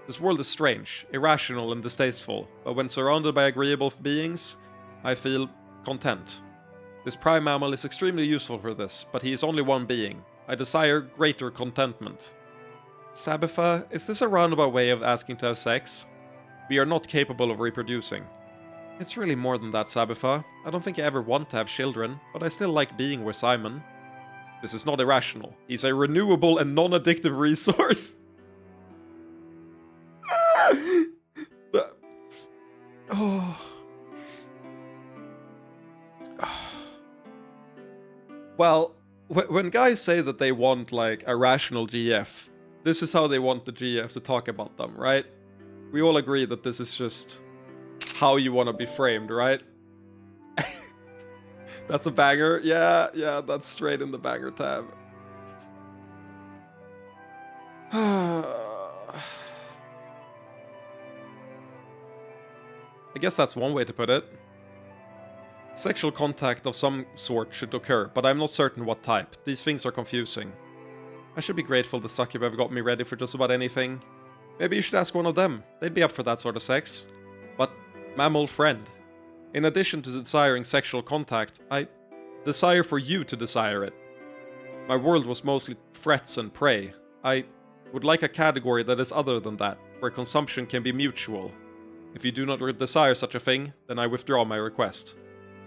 This world is strange, irrational and distasteful, but when surrounded by agreeable beings, I feel content. This prime mammal is extremely useful for this, but he is only one being. I desire greater contentment. Sabitha, is this a roundabout way of asking to have sex? We are not capable of reproducing. It's really more than that, Sabitha. I don't think I ever want to have children, but I still like being with Simon. This is not irrational. He's a renewable and non-addictive resource. Oh. Well, when guys say that they want, like, a rational GF, this is how they want the GF to talk about them, right? We all agree that this is just how you want to be framed, right? That's a banger. Yeah, that's straight in the banger tab. I guess that's one way to put it. Sexual contact of some sort should occur, but I'm not certain what type. These things are confusing. I should be grateful the Succubus got me ready for just about anything. Maybe you should ask one of them. They'd be up for that sort of sex. But, mammal friend, in addition to desiring sexual contact, I desire for you to desire it. My world was mostly threats and prey. I would like a category that is other than that, where consumption can be mutual. If you do not desire such a thing, then I withdraw my request.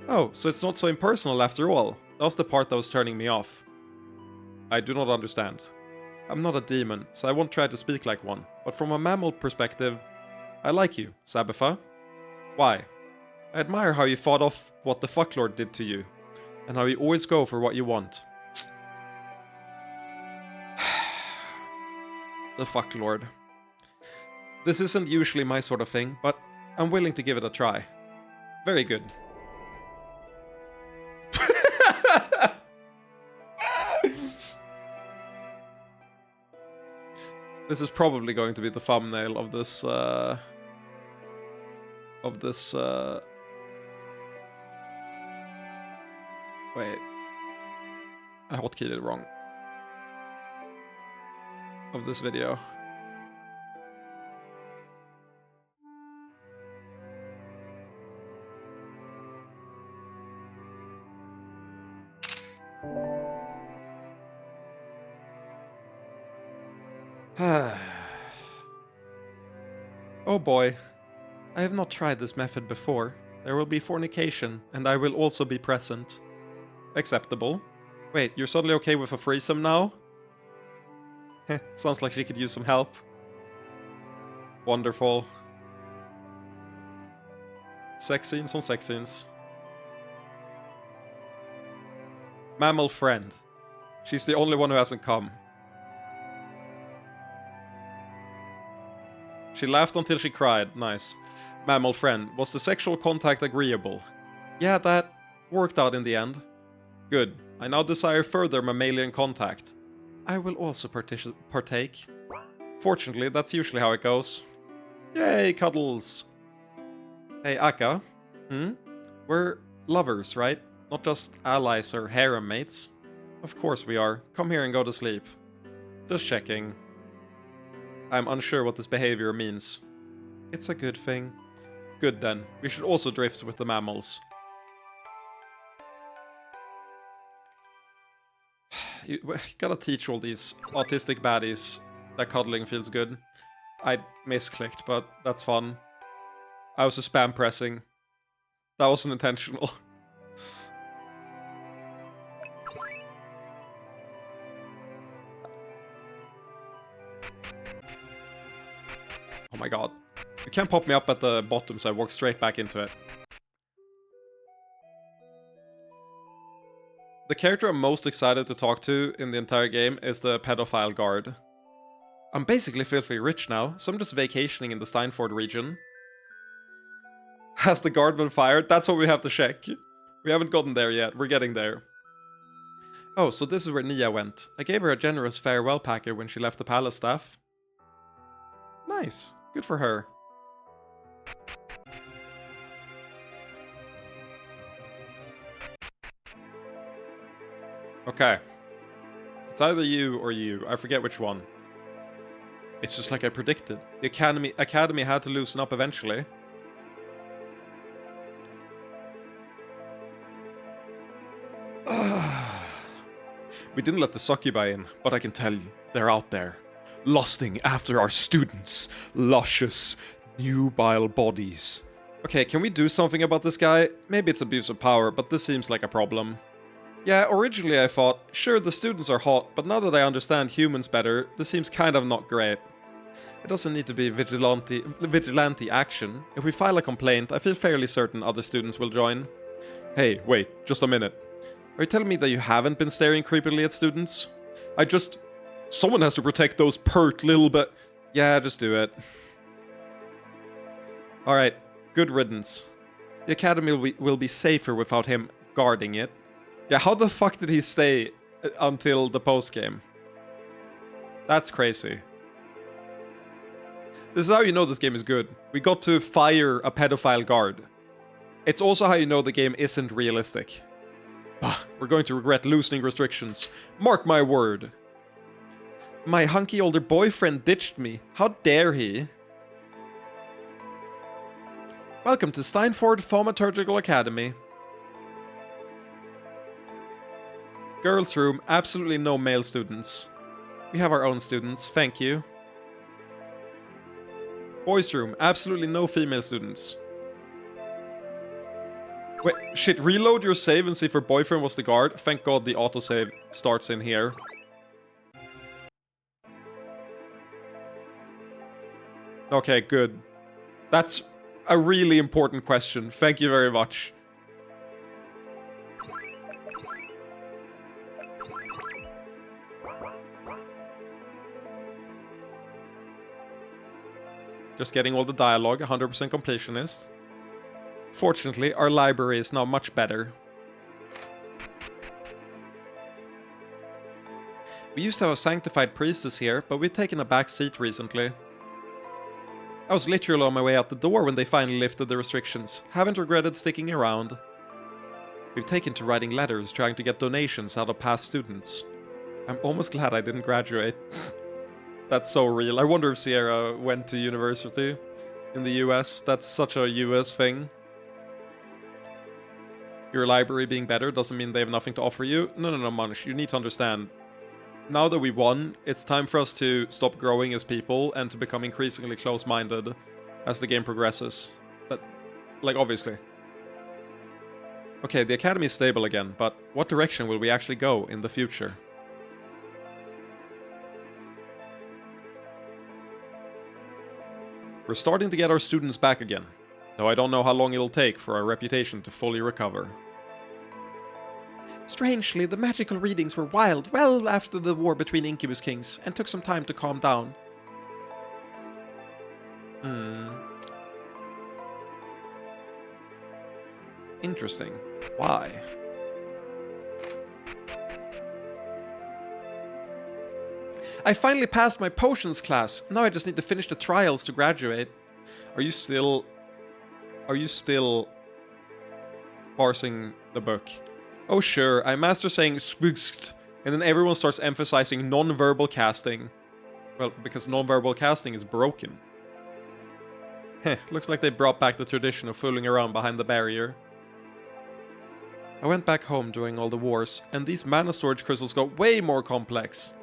Oh, so it's not so impersonal after all. That was the part that was turning me off. I do not understand. I'm not a demon, so I won't try to speak like one, but from a mammal perspective, I like you, Sabitha. Why? I admire how you fought off what the fucklord did to you, and how you always go for what you want. The fucklord. This isn't usually my sort of thing, but I'm willing to give it a try. Very good. This is probably going to be the thumbnail of this, wait. I hotkeyed it wrong. Of this video. Oh boy. I have not tried this method before. There will be fornication, and I will also be present. Acceptable. Wait, you're suddenly okay with a threesome now? Heh, sounds like she could use some help. Wonderful. Sex scenes on sex scenes. Mammal friend. She's the only one who hasn't come. She laughed until she cried. Nice. Mammal friend. Was the sexual contact agreeable? Yeah, that worked out in the end. Good. I now desire further mammalian contact. I will also partake. Fortunately, that's usually how it goes. Yay, cuddles! Hey, Akka. We're lovers, right? Not just allies or harem mates. Of course we are. Come here and go to sleep. Just checking. I'm unsure what this behavior means. It's a good thing. Good then. We should also drift with the mammals. You gotta teach all these autistic baddies that cuddling feels good. I misclicked, but that's fun. I was just spam pressing. That wasn't intentional. Oh my god. You can't pop me up at the bottom, so I walk straight back into it. The character I'm most excited to talk to in the entire game is the pedophile guard. I'm basically filthy rich now, so I'm just vacationing in the Steinford region. Has the guard been fired? That's what we have to check. We haven't gotten there yet, we're getting there. Oh, so this is where Nia went. I gave her a generous farewell packet when she left the palace staff. Nice, good for her. Okay. It's either you or you. I forget which one. It's just like I predicted. The Academy had to loosen up eventually. We didn't let the succubi in, but I can tell you, they're out there. Lusting after our students. Luscious, nubile bodies. Okay, can we do something about this guy? Maybe it's abuse of power, but this seems like a problem. Yeah, originally I thought, sure, the students are hot, but now that I understand humans better, this seems kind of not great. It doesn't need to be vigilante action. If we file a complaint, I feel fairly certain other students will join. Hey, wait, just a minute. Are you telling me that you haven't been staring creepily at students? Someone has to protect those pert little bit. Yeah, just do it. Alright, good riddance. The academy will be safer without him guarding it. Yeah, how the fuck did he stay until the post-game? That's crazy. This is how you know this game is good. We got to fire a pedophile guard. It's also how you know the game isn't realistic. We're going to regret loosening restrictions. Mark my word. My hunky older boyfriend ditched me. How dare he? Welcome to Steinford Thaumaturgical Academy. Girls' room, absolutely no male students. We have our own students, thank you. Boys' room, absolutely no female students. Wait, shit, reload your save and see if her boyfriend was the guard. Thank god the autosave starts in here. Okay, good. That's a really important question. Thank you very much. Just getting all the dialogue, 100% completionist. Fortunately, our library is now much better. We used to have a sanctified priestess here, but we've taken a back seat recently. I was literally on my way out the door when they finally lifted the restrictions. Haven't regretted sticking around. We've taken to writing letters trying to get donations out of past students. I'm almost glad I didn't graduate. That's so real. I wonder if Sierra went to university in the US. That's such a US thing. Your library being better doesn't mean they have nothing to offer you. No, Munch. You need to understand. Now that we won, it's time for us to stop growing as people and to become increasingly close-minded as the game progresses. Like, obviously. Okay, the academy is stable again, but what direction will we actually go in the future? We're starting to get our students back again, though I don't know how long it'll take for our reputation to fully recover. Strangely, the magical readings were wild well after the war between Incubus Kings, and took some time to calm down. Interesting. Why? I finally passed my potions class. Now I just need to finish the trials to graduate. Are you still parsing the book? Oh sure, I master saying spugst, and then everyone starts emphasizing non-verbal casting. Well, because non-verbal casting is broken. Heh, looks like they brought back the tradition of fooling around behind the barrier. I went back home during all the wars, and these mana storage crystals got way more complex.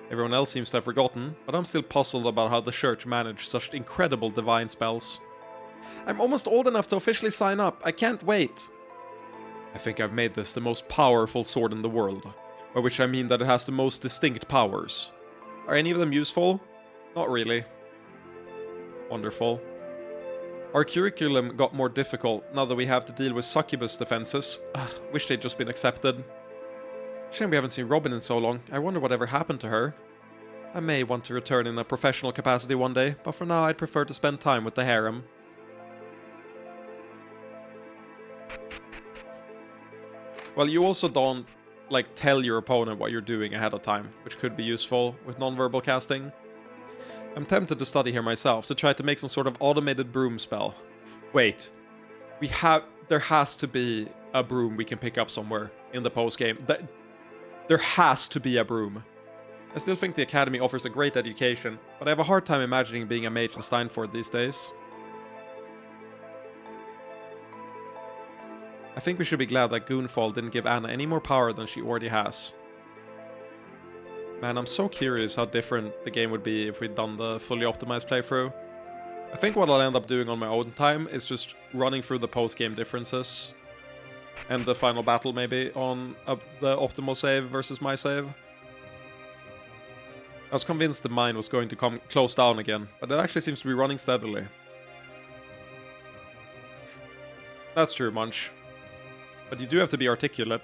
Everyone else seems to have forgotten, but I'm still puzzled about how the church managed such incredible divine spells. I'm almost old enough to officially sign up. I can't wait. I think I've made this the most powerful sword in the world, by which I mean that it has the most distinct powers. Are any of them useful? Not really. Wonderful. Our curriculum got more difficult now that we have to deal with succubus defenses. Wish they'd just been accepted. Shame we haven't seen Robin in so long. I wonder whatever happened to her. I may want to return in a professional capacity one day, but for now I'd prefer to spend time with the harem. Well, you also don't, like, tell your opponent what you're doing ahead of time, which could be useful with non-verbal casting. I'm tempted to study here myself, to try to make some sort of automated broom spell. Wait. There has to be a broom we can pick up somewhere in the post-game. There has to be a broom. I still think the Academy offers a great education, but I have a hard time imagining being a mage in Steinford these days. I think we should be glad that Goonfall didn't give Anna any more power than she already has. Man, I'm so curious how different the game would be if we'd done the fully optimized playthrough. I think what I'll end up doing on my own time is just running through the post-game differences. And the final battle maybe on the optimal save versus my save. I was convinced the mine was going to come close down again, but it actually seems to be running steadily. That's true, Munch. But you do have to be articulate.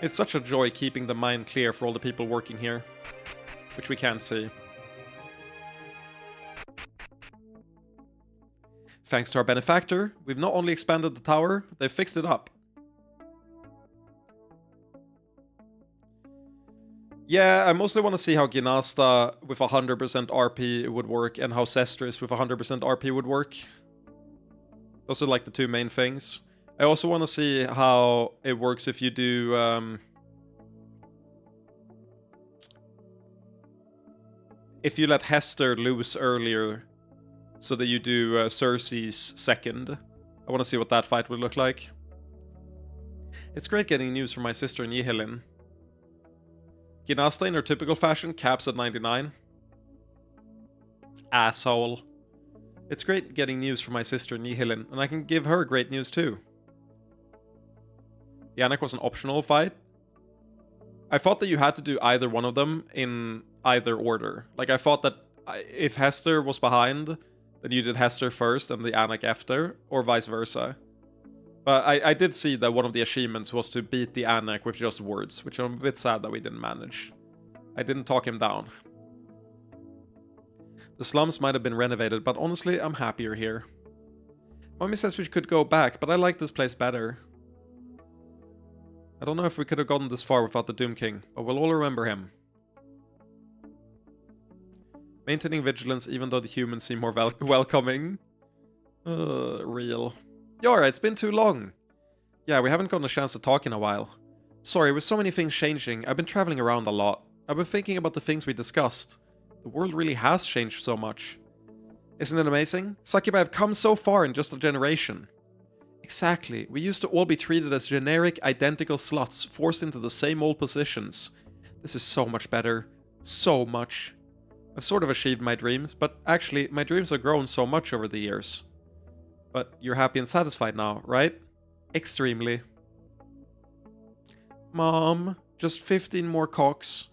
It's such a joy keeping the mine clear for all the people working here. Which we can't see. Thanks to our benefactor, we've not only expanded the tower, they've fixed it up. Yeah, I mostly want to see how Ginasta with 100% RP would work and how Sestris with 100% RP would work. Those are like the two main things. I also want to see how it works if you do... if you let Hester loose earlier, so that you do Cersei's second. I want to see what that fight would look like. It's great getting news from my sister Nihilin. Ginasta in her typical fashion caps at 99. Asshole. It's great getting news from my sister Nihilin, and I can give her great news too. Yannick was an optional fight. I thought that you had to do either one of them in either order. Like, I thought that if Hester was behind, then you did Hester first and the Yannick after, or vice versa. But I did see that one of the achievements was to beat the Yannick with just words, which I'm a bit sad that we didn't manage. I didn't talk him down. The slums might have been renovated, but honestly, I'm happier here. Mommy says we could go back, but I like this place better. I don't know if we could have gotten this far without the Doom King, but we'll all remember him. Maintaining vigilance even though the humans seem more welcoming. Real. Yara, it's been too long. Yeah, we haven't gotten a chance to talk in a while. Sorry, with so many things changing, I've been traveling around a lot. I've been thinking about the things we discussed. The world really has changed so much. Isn't it amazing? Sakuba have come so far in just a generation. Exactly. We used to all be treated as generic, identical sluts, forced into the same old positions. This is so much better. So much. I've sort of achieved my dreams, but actually, my dreams have grown so much over the years. But you're happy and satisfied now, right? Extremely. Mom, just 15 more cocks.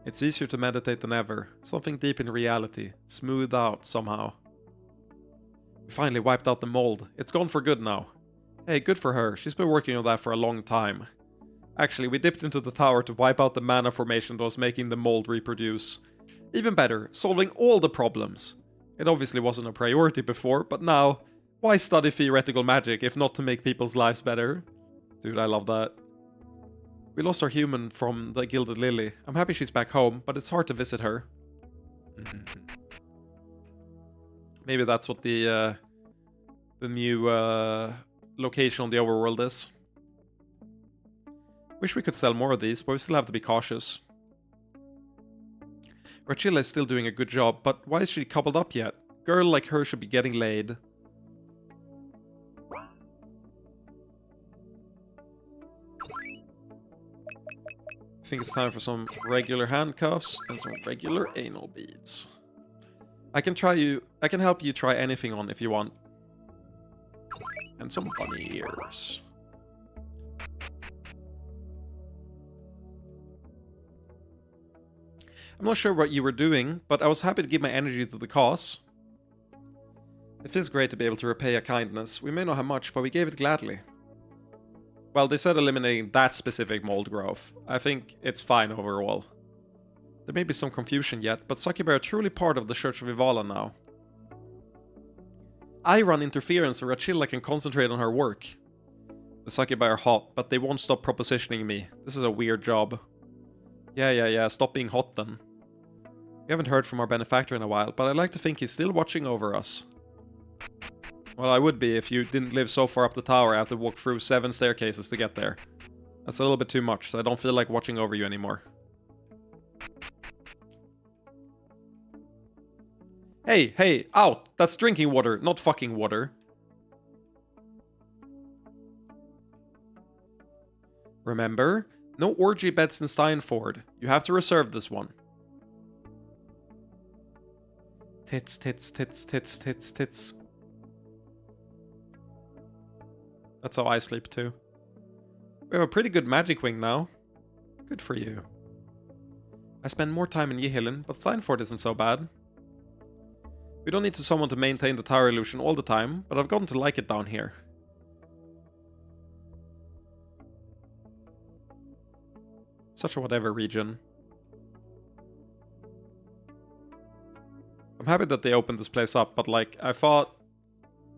It's easier to meditate than ever. Something deep in reality, smoothed out somehow. We finally wiped out the mold. It's gone for good now. Hey, good for her. She's been working on that for a long time. Actually, we dipped into the tower to wipe out the mana formation that was making the mold reproduce. Even better, solving all the problems. It obviously wasn't a priority before, but now, why study theoretical magic if not to make people's lives better? Dude, I love that. We lost our human from the Gilded Lily. I'm happy she's back home, but it's hard to visit her. Maybe that's what the new location on the overworld is. Wish we could sell more of these, but we still have to be cautious. Rachilla is still doing a good job, but why is she coupled up yet? Girl like her should be getting laid. I think it's time for some regular handcuffs and some regular anal beads. I can help you try anything on if you want. And some bunny ears. I'm not sure what you were doing, but I was happy to give my energy to the cause. It feels great to be able to repay a kindness. We may not have much, but we gave it gladly. Well, they said eliminating that specific mold growth. I think it's fine overall. There may be some confusion yet, but Succubi are truly part of the Church of Ivala now. I run interference so Rachilla can concentrate on her work. The Succubi are hot, but they won't stop propositioning me. This is a weird job. Yeah, stop being hot then. We haven't heard from our benefactor in a while, but I'd like to think he's still watching over us. Well, I would be if you didn't live so far up the tower I have to walk through 7 staircases to get there. That's a little bit too much, so I don't feel like watching over you anymore. Hey, out! That's drinking water, not fucking water. Remember, no orgy beds in Steinford. You have to reserve this one. Tits, tits, tits, tits, tits, tits. That's how I sleep too. We have a pretty good magic wing now. Good for you. I spend more time in Yihilin, but Steinford isn't so bad. We don't need someone to maintain the tower illusion all the time, but I've gotten to like it down here. Such a whatever region. I'm happy that they opened this place up, but like, I thought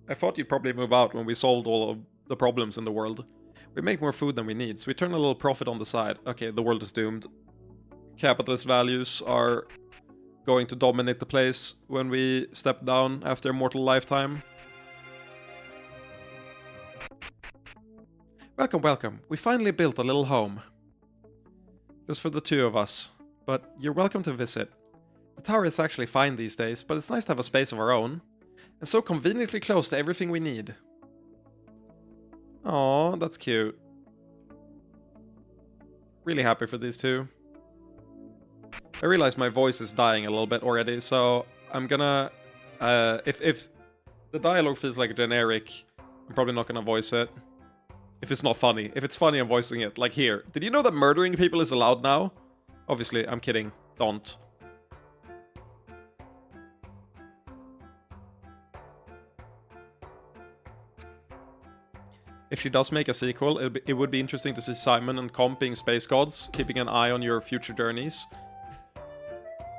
you'd probably move out when we solved all of the problems in the world. We make more food than we need, so we turn a little profit on the side. Okay, the world is doomed. Capitalist values are going to dominate the place when we step down after a mortal lifetime. Welcome, welcome. We finally built a little home. Just for the two of us. But you're welcome to visit. The tower is actually fine these days, but it's nice to have a space of our own. And so conveniently close to everything we need. Aww, that's cute. Really happy for these two. I realize my voice is dying a little bit already, so I'm gonna... if the dialogue feels like generic, I'm probably not gonna voice it. If it's not funny. If it's funny, I'm voicing it. Like here. Did you know that murdering people is allowed now? Obviously, I'm kidding. Don't. If she does make a sequel, it would be interesting to see Simon and Comp being space gods, keeping an eye on your future journeys.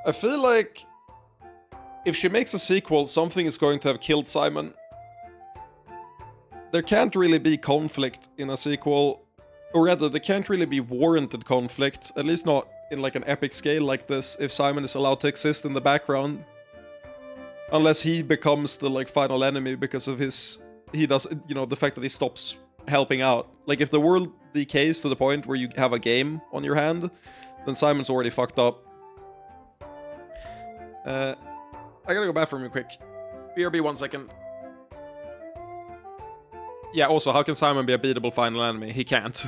I feel like if she makes a sequel, something is going to have killed Simon. There can't really be conflict in a sequel, or rather, there can't really be warranted conflict, at least not in like an epic scale like this, if Simon is allowed to exist in the background. Unless he becomes the like final enemy because of the fact that he stops helping out. Like if the world decays to the point where you have a game on your hand, then Simon's already fucked up. I gotta go bathroom real quick. BRB 1 second. Yeah, also, how can Simon be a beatable final enemy? He can't.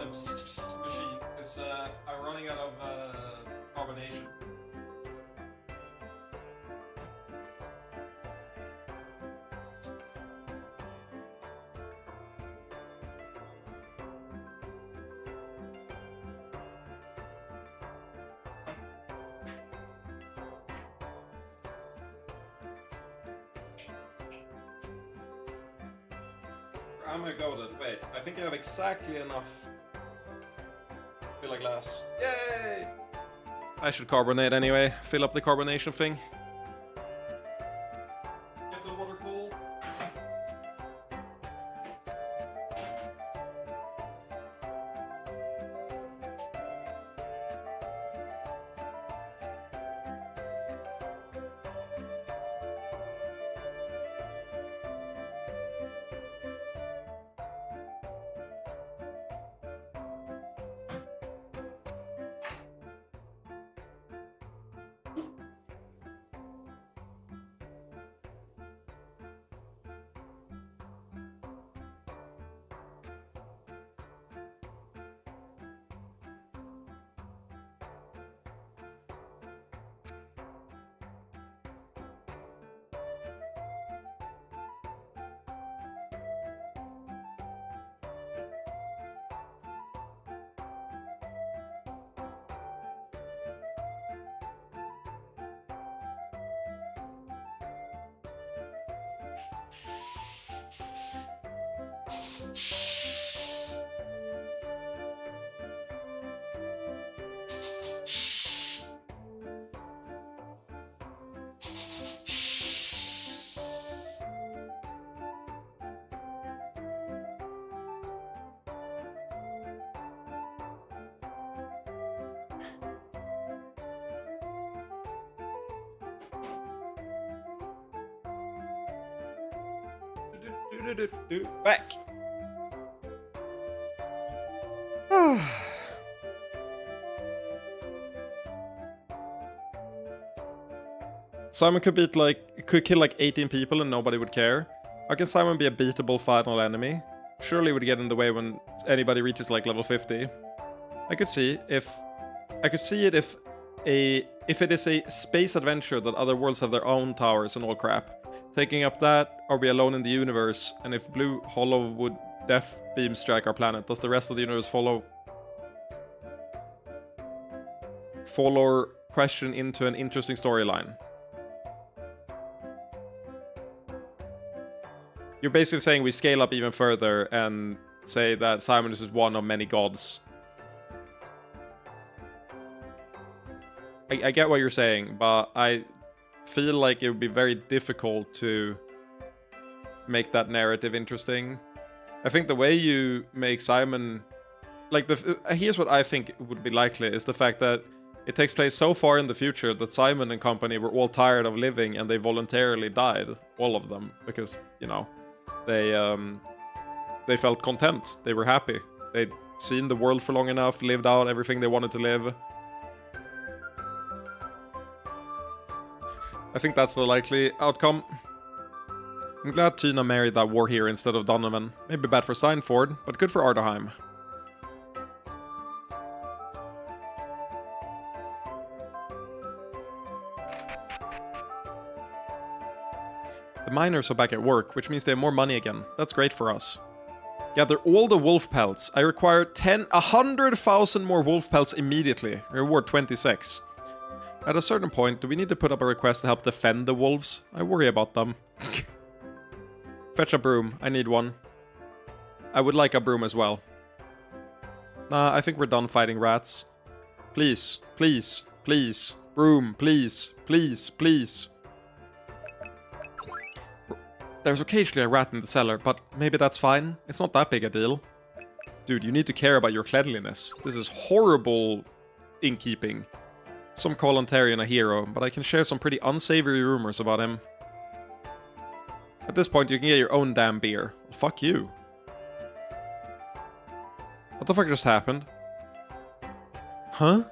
machine is I'm running out of carbonation. I'm gonna go with it. Wait, I think I have exactly enough. Fill a glass. Yay! I should carbonate anyway. Fill up the carbonation thing. Get the water cool. Back. Simon could kill like 18 people and nobody would care. How can Simon be a beatable final enemy? Surely would get in the way when anybody reaches like level 50. I could see it if it is a space adventure that other worlds have their own towers and all crap. Taking up that, are we alone in the universe? And if Blue Hollow would death beam strike our planet, does the rest of the universe follow question into an interesting storyline? You're basically saying we scale up even further and say that Simon is just one of many gods. I get what you're saying, but I feel like it would be very difficult to make that narrative interesting. I think the way you make Simon... here's what I think would be likely, is the fact that it takes place so far in the future that Simon and company were all tired of living and they voluntarily died. All of them. Because, you know, they felt content. They were happy. They'd seen the world for long enough, lived out everything they wanted to live. I think that's the likely outcome. I'm glad Tina married that war hero instead of Donovan. Maybe bad for Steinford, but good for Ardaheim. The miners are back at work, which means they have more money again. That's great for us. Gather all the wolf pelts. I require 100,000 more wolf pelts immediately. Reward 26. At a certain point, do we need to put up a request to help defend the wolves? I worry about them. Fetch a broom. I need one. I would like a broom as well. Nah, I think we're done fighting rats. Please, please, please. Broom, please, please, please. There's occasionally a rat in the cellar, but maybe that's fine. It's not that big a deal. Dude, you need to care about your cleanliness. This is horrible innkeeping. Some call Ontarian a hero, but I can share some pretty unsavory rumors about him. At this point, you can get your own damn beer. Well, fuck you. What the fuck just happened? Huh?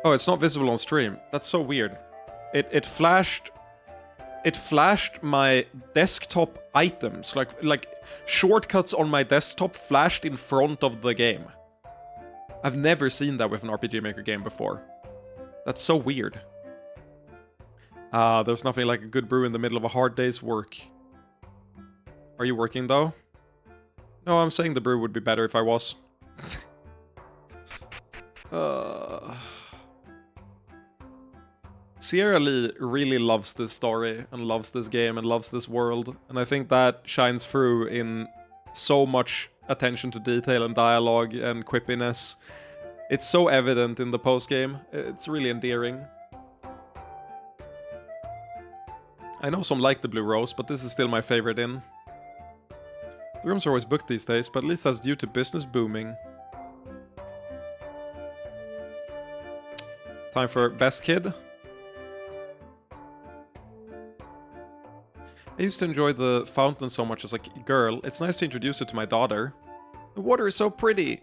Oh, it's not visible on stream. That's so weird. It flashed my desktop items. Like Shortcuts on my desktop flashed in front of the game. I've never seen that with an RPG Maker game before. That's so weird. There's nothing like a good brew in the middle of a hard day's work. Are you working though? No, I'm saying the brew would be better if I was. Sierra Lee really loves this story and loves this game and loves this world, and I think that shines through in so much attention to detail and dialogue and quippiness. It's so evident in the post-game. It's really endearing. I know some like the Blue Rose, but this is still my favorite inn. The rooms are always booked these days, but at least that's due to business booming. Time for Best Kid. I used to enjoy the fountain so much as a girl. It's nice to introduce it to my daughter. The water is so pretty.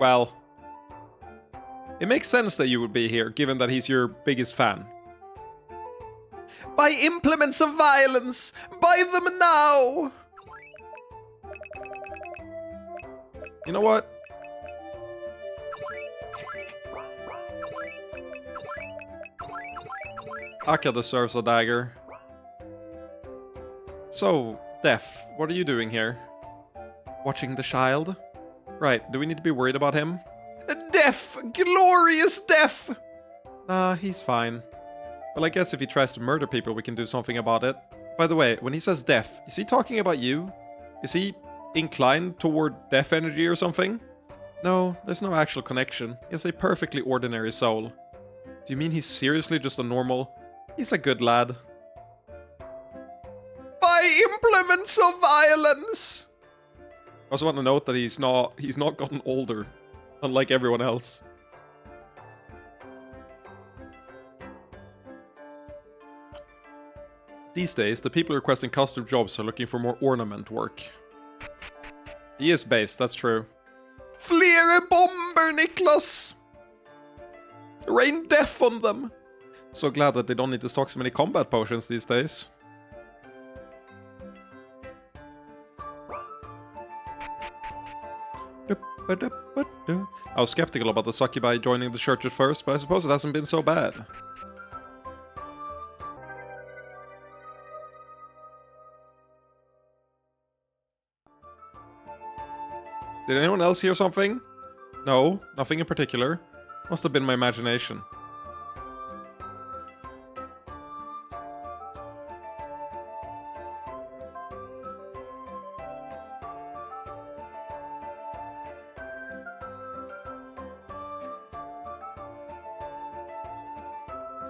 Well, it makes sense that you would be here, given that he's your biggest fan. Buy implements of violence! Buy them now! You know what? Akka deserves a dagger. So, Deaf, what are you doing here? Watching the child? Right, do we need to be worried about him? Deaf! Glorious Deaf! Nah, he's fine. Well, I guess if he tries to murder people, we can do something about it. By the way, when he says Deaf, is he talking about you? Is he inclined toward death energy or something? No, there's no actual connection. He has a perfectly ordinary soul. Do you mean he's seriously just a normal... He's a good lad. Buy implements of violence! I also want to note that he's not gotten older, unlike everyone else. These days, the people requesting custom jobs are looking for more ornament work. He is based, that's true. Flera bomber, Niklas! Rain death on them! So glad that they don't need to stock so many combat potions these days. I was skeptical about the succubi joining the church at first, but I suppose it hasn't been so bad. Did anyone else hear something? No, nothing in particular. Must have been my imagination.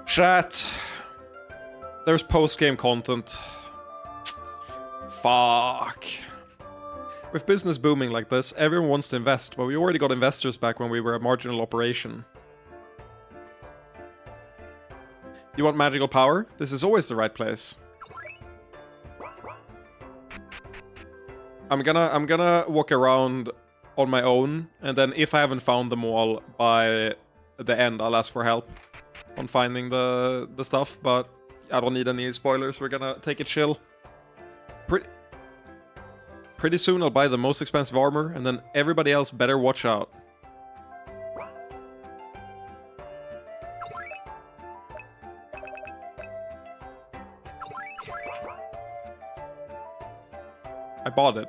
Chat. There's post-game content. Fuck. With business booming like this, everyone wants to invest, but we already got investors back when we were a marginal operation. You want magical power? This is always the right place. I'm gonna walk around on my own, and then if I haven't found them all by the end, I'll ask for help on finding the stuff, but I don't need any spoilers. We're gonna take it chill. Pretty soon I'll buy the most expensive armor, and then everybody else better watch out. I bought it.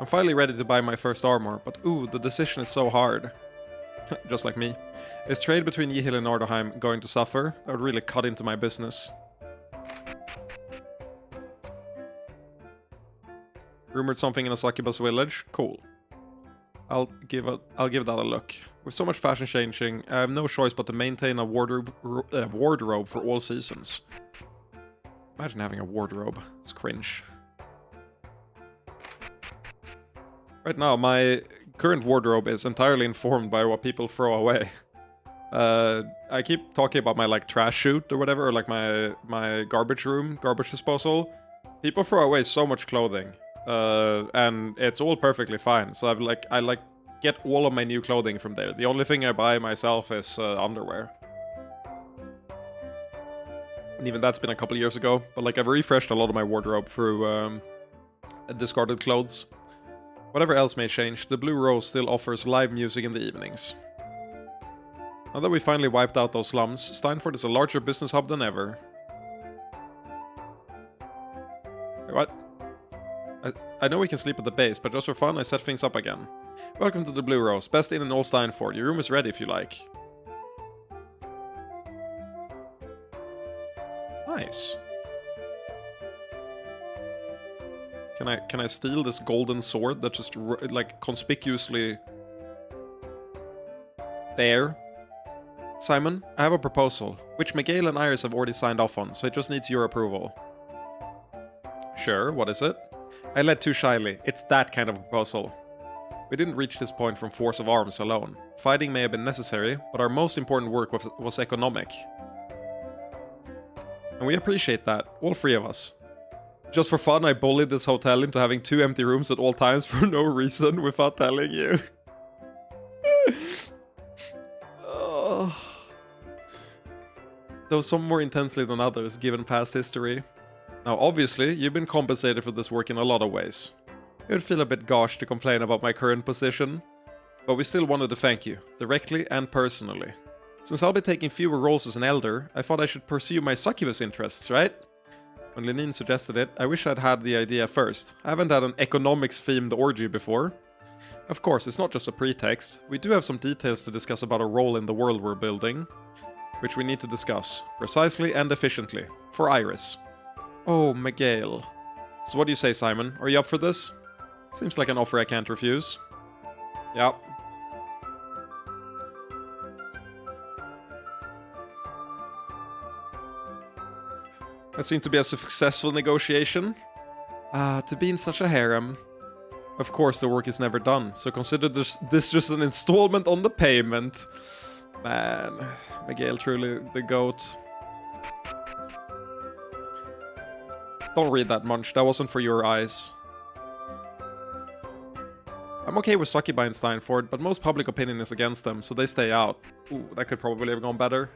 I'm finally ready to buy my first armor, but ooh, the decision is so hard. Just like me. Is trade between Yihil and Nordheim going to suffer? That would really cut into my business. Rumored something in a succubus village? Cool. I'll give that a look. With so much fashion changing, I have no choice but to maintain a wardrobe for all seasons. Imagine having a wardrobe. It's cringe. Right now, my current wardrobe is entirely informed by what people throw away. I keep talking about my trash chute or whatever, or my garbage disposal. People throw away so much clothing. And it's all perfectly fine. So I get all of my new clothing from there. The only thing I buy myself is underwear. And even that's been a couple of years ago. But like I've refreshed a lot of my wardrobe through discarded clothes. Whatever else may change, the Blue Rose still offers live music in the evenings. Now that we finally wiped out those slums, Steinford is a larger business hub than ever. Wait, what? I know we can sleep at the base, but just for fun, I set things up again. Welcome to the Blue Rose, best inn in all Steinford. Your room is ready if you like. Nice. Can I steal this golden sword that just like conspicuously there? Simon, I have a proposal, which Miguel and Iris have already signed off on, so it just needs your approval. Sure, what is it? I led too shyly. It's that kind of proposal. We didn't reach this point from force of arms alone. Fighting may have been necessary, but our most important work was economic. And we appreciate that, all three of us. Just for fun, I bullied this hotel into having 2 empty rooms at all times for no reason without telling you. Oh. Though some more intensely than others, given past history. Now, obviously, you've been compensated for this work in a lot of ways. It would feel a bit gauche to complain about my current position, but we still wanted to thank you, directly and personally. Since I'll be taking fewer roles as an elder, I thought I should pursue my succubus interests, right? When Lenine suggested it, I wish I'd had the idea first. I haven't had an economics-themed orgy before. Of course, it's not just a pretext. We do have some details to discuss about our role in the world we're building, which we need to discuss, precisely and efficiently, for Iris. Oh, Miguel. So what do you say, Simon? Are you up for this? Seems like an offer I can't refuse. Yep. That seemed to be a successful negotiation. To be in such a harem. Of course, the work is never done, so consider this just an installment on the payment. Man, Miguel truly the GOAT. Don't read that much, that wasn't for your eyes. I'm okay with Succubi and Steinford, but most public opinion is against them, so they stay out. Ooh, that could probably have gone better.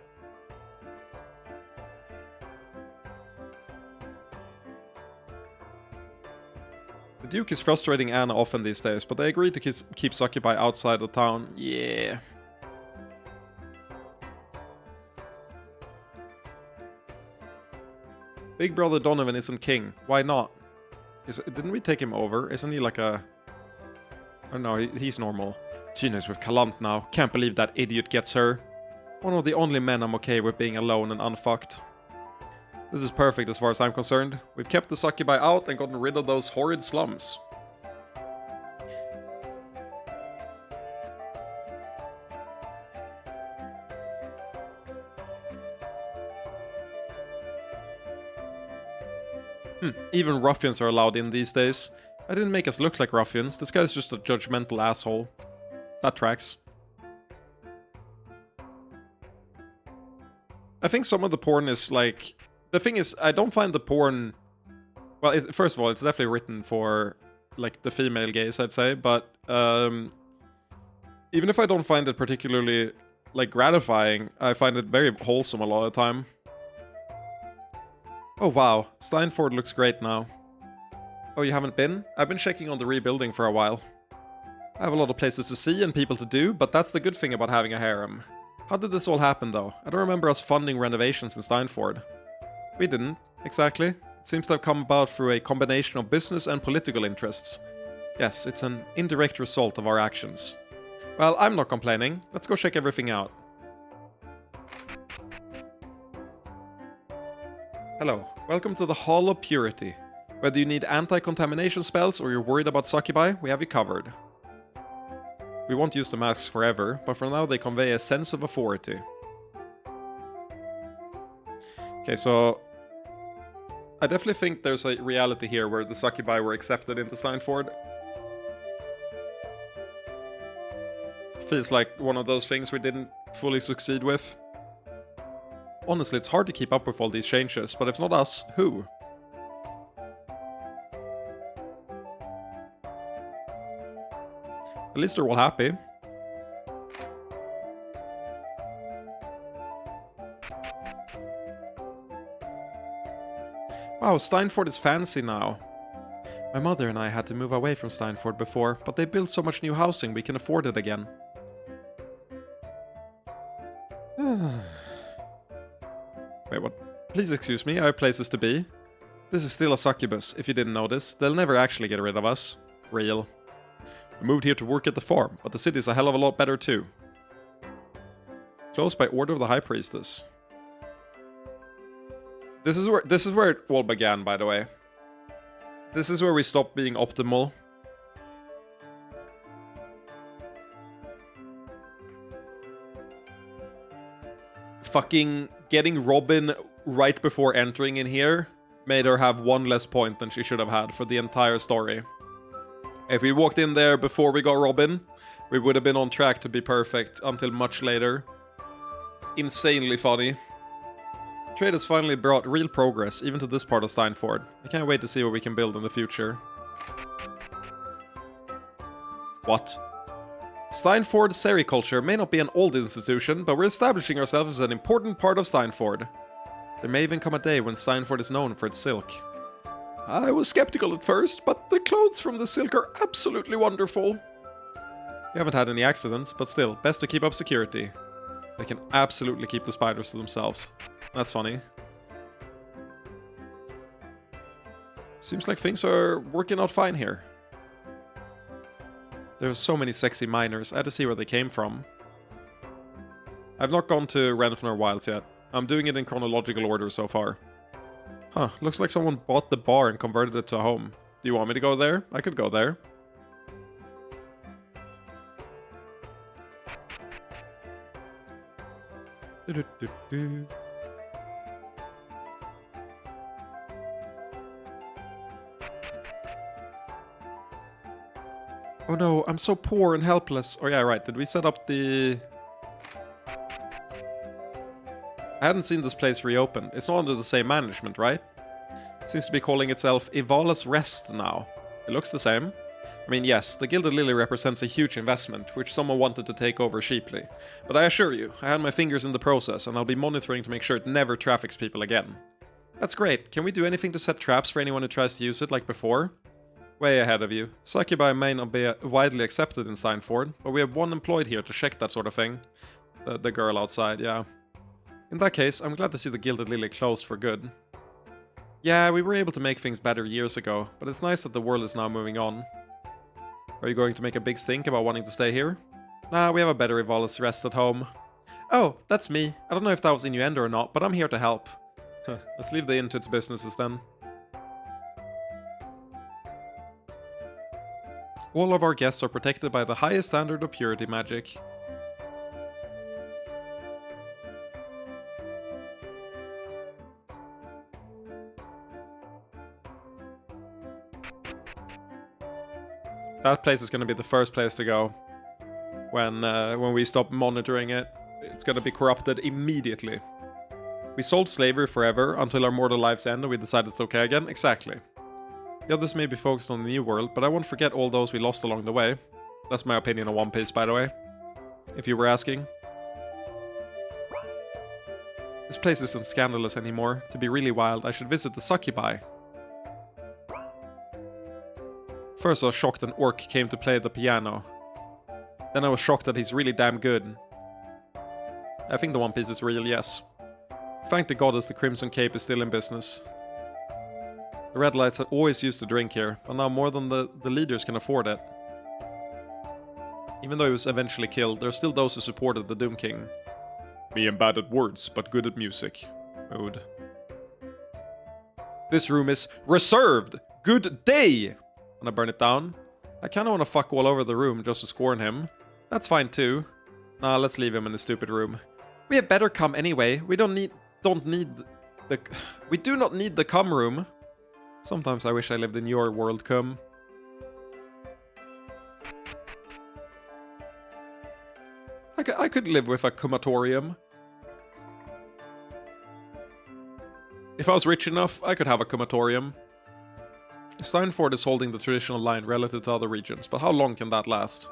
The Duke is frustrating Anna often these days, but they agreed to keep Succubi outside the town. Yeah. Big Brother Donovan isn't king. Why not? Didn't we take him over? Isn't he like a... Oh no, he's normal. Tina's with Kalant now. Can't believe that idiot gets her. One of the only men I'm okay with being alone and unfucked. This is perfect as far as I'm concerned. We've kept the Succubi out and gotten rid of those horrid slums. Even ruffians are allowed in these days. I didn't make us look like ruffians. This guy's just a judgmental asshole. That tracks. I think some of the porn is like... The thing is, I don't find the porn... Well, first of all, it's definitely written for, like, the female gaze, I'd say, but... even if I don't find it particularly, like, gratifying, I find it very wholesome a lot of the time. Oh wow, Steinford looks great now. Oh, you haven't been? I've been checking on the rebuilding for a while. I have a lot of places to see and people to do, but that's the good thing about having a harem. How did this all happen though? I don't remember us funding renovations in Steinford. We didn't, exactly. It seems to have come about through a combination of business and political interests. Yes, it's an indirect result of our actions. Well, I'm not complaining. Let's go check everything out. Hello, welcome to the Hall of Purity. Whether you need anti-contamination spells or you're worried about Succubi, we have you covered. We won't use the masks forever, but for now they convey a sense of authority. Okay, so... I definitely think there's a reality here where the Succubi were accepted into Steinford. Feels like one of those things we didn't fully succeed with. Honestly, it's hard to keep up with all these changes, but if not us, who? At least they're all happy. Wow, Steinford is fancy now. My mother and I had to move away from Steinford before, but they built so much new housing we can afford it again. Wait, what? Please excuse me, I have places to be. This is still a succubus, if you didn't notice. They'll never actually get rid of us. Real. We moved here to work at the farm, but the city's a hell of a lot better too. Closed by order of the High Priestess. This is where it all began, by the way. This is where we stopped being optimal. Fucking getting Robin right before entering in here made her have one less point than she should have had for the entire story. If we walked in there before we got Robin, we would have been on track to be perfect until much later. Insanely funny. Trade has finally brought real progress, even to this part of Steinford. I can't wait to see what we can build in the future. What? Steinford sericulture may not be an old institution, but we're establishing ourselves as an important part of Steinford. There may even come a day when Steinford is known for its silk. I was skeptical at first, but the clothes from the silk are absolutely wonderful. We haven't had any accidents, but still, best to keep up security. They can absolutely keep the spiders to themselves. That's funny. Seems like things are working out fine here. There are so many sexy miners. I had to see where they came from. I've not gone to Renfnor Wilds yet. I'm doing it in chronological order so far. Huh, looks like someone bought the bar and converted it to a home. Do you want me to go there? I could go there. Oh no, I'm so poor and helpless. Oh yeah, right. Did we set up the... I hadn't seen this place reopen. It's not under the same management, right? Seems to be calling itself Ivala's Rest now. It looks the same. I mean, yes, the Gilded Lily represents a huge investment, which someone wanted to take over cheaply. But I assure you, I had my fingers in the process, and I'll be monitoring to make sure it never traffics people again. That's great. Can we do anything to set traps for anyone who tries to use it like before? Way ahead of you. Succubi may not be widely accepted in Steinford, but we have one employed here to check that sort of thing. The girl outside, yeah. In that case, I'm glad to see the Gilded Lily closed for good. Yeah, we were able to make things better years ago, but it's nice that the world is now moving on. Are you going to make a big stink about wanting to stay here? Nah, we have a better Ivala's Rest at home. Oh, that's me. I don't know if that was innuendo or not, but I'm here to help. Let's leave the inn to its businesses then. All of our guests are protected by the highest standard of purity magic. That place is going to be the first place to go when we stop monitoring it. It's going to be corrupted immediately. We sold slavery forever until our mortal lives end and we decide it's okay again. Exactly. The others may be focused on the new world, but I won't forget all those we lost along the way. That's my opinion on One Piece, by the way. If you were asking. This place isn't scandalous anymore. To be really wild, I should visit the Succubi. First I was shocked an orc came to play the piano. Then I was shocked that he's really damn good. I think the One Piece is real, yes. Thank the goddess the Crimson Cape is still in business. The Red Lights have always used to drink here, but now more than the leaders can afford it. Even though he was eventually killed, there are still those who supported the Doom King. Me am bad at words, but good at music. Mood. This room is reserved! Good day! Wanna burn it down? I kinda wanna fuck all over the room just to scorn him. That's fine too. Nah, let's leave him in the stupid room. We had better come anyway. We do not need the cum room. Sometimes I wish I lived in your world, cum. I could live with a cumatorium. If I was rich enough, I could have a cumatorium. Steinford is holding the traditional line relative to other regions, but how long can that last?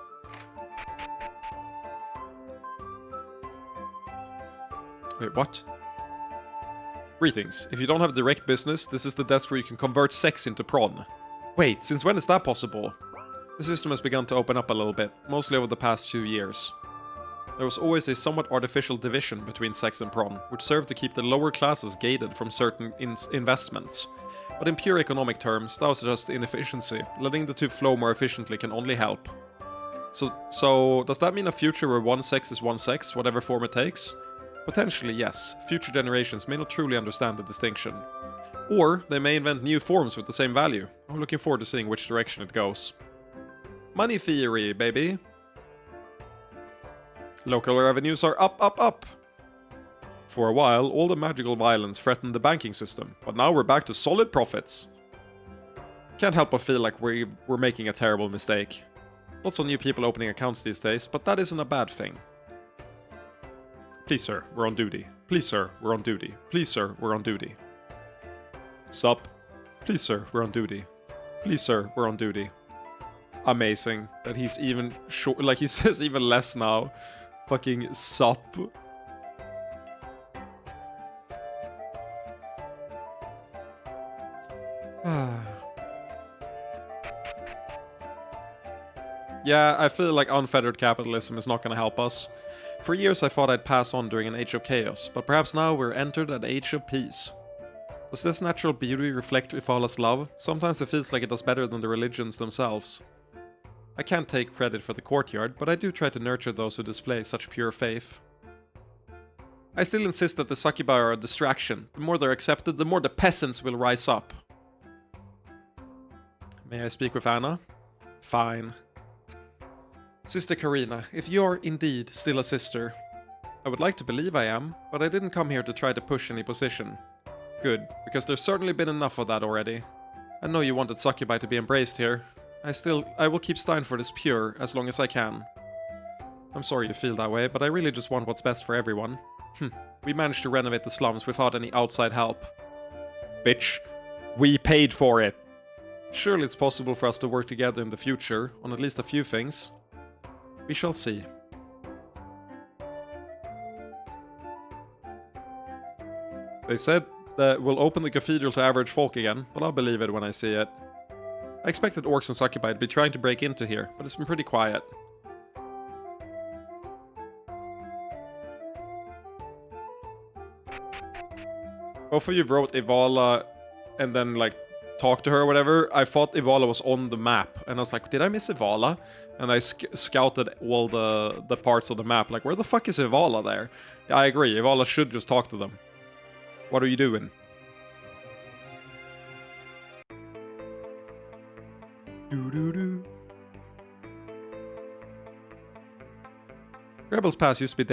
Wait, what? Greetings. If you don't have direct business, this is the desk where you can convert sex into prawn. Wait, since when is that possible? The system has begun to open up a little bit, mostly over the past few years. There was always a somewhat artificial division between sex and prawn, which served to keep the lower classes gated from certain investments. But in pure economic terms, that was just inefficiency. Letting the two flow more efficiently can only help. So does that mean a future where one sex is one sex, whatever form it takes? Potentially, yes. Future generations may not truly understand the distinction. Or they may invent new forms with the same value. I'm looking forward to seeing which direction it goes. Money theory, baby! Local revenues are up, up, up! For a while, all the magical violence threatened the banking system, but now we're back to solid profits. Can't help but feel like we're making a terrible mistake. Lots of new people opening accounts these days, but that isn't a bad thing. Please sir, we're on duty. Please sir, we're on duty. Please sir, we're on duty. Sup? Please sir, we're on duty. Please sir, we're on duty. Amazing that he's even short, like he says even less now. Fucking sup. Yeah, I feel like unfettered capitalism is not gonna help us. For years I thought I'd pass on during an age of chaos, but perhaps now we're entered an age of peace. Does this natural beauty reflect Euphala's love? Sometimes it feels like it does better than the religions themselves. I can't take credit for the courtyard, but I do try to nurture those who display such pure faith. I still insist that the succubi are a distraction. The more they're accepted, the more the peasants will rise up. May I speak with Anna? Fine. Sister Karina, if you're indeed still a sister. I would like to believe I am, but I didn't come here to try to push any position. Good, because there's certainly been enough of that already. I know you wanted succubi to be embraced here. I will keep Steinford as pure as long as I can. I'm sorry you feel that way, but I really just want what's best for everyone. We managed to renovate the slums without any outside help. Bitch, we paid for it! Surely it's possible for us to work together in the future, on at least a few things. We shall see. They said that we'll open the cathedral to average folk again, but I'll believe it when I see it. I expected orcs and succubi to be trying to break into here, but it's been pretty quiet. Both of you wrote Evala and then like talked to her or whatever. I thought Evala was on the map, and I was like, did I miss Evala? And I scouted all the parts of the map, like, where the fuck is Evala there? Yeah, I agree, Evala should just talk to them. What are you doing? Doo-doo-doo. Rebels Pass used to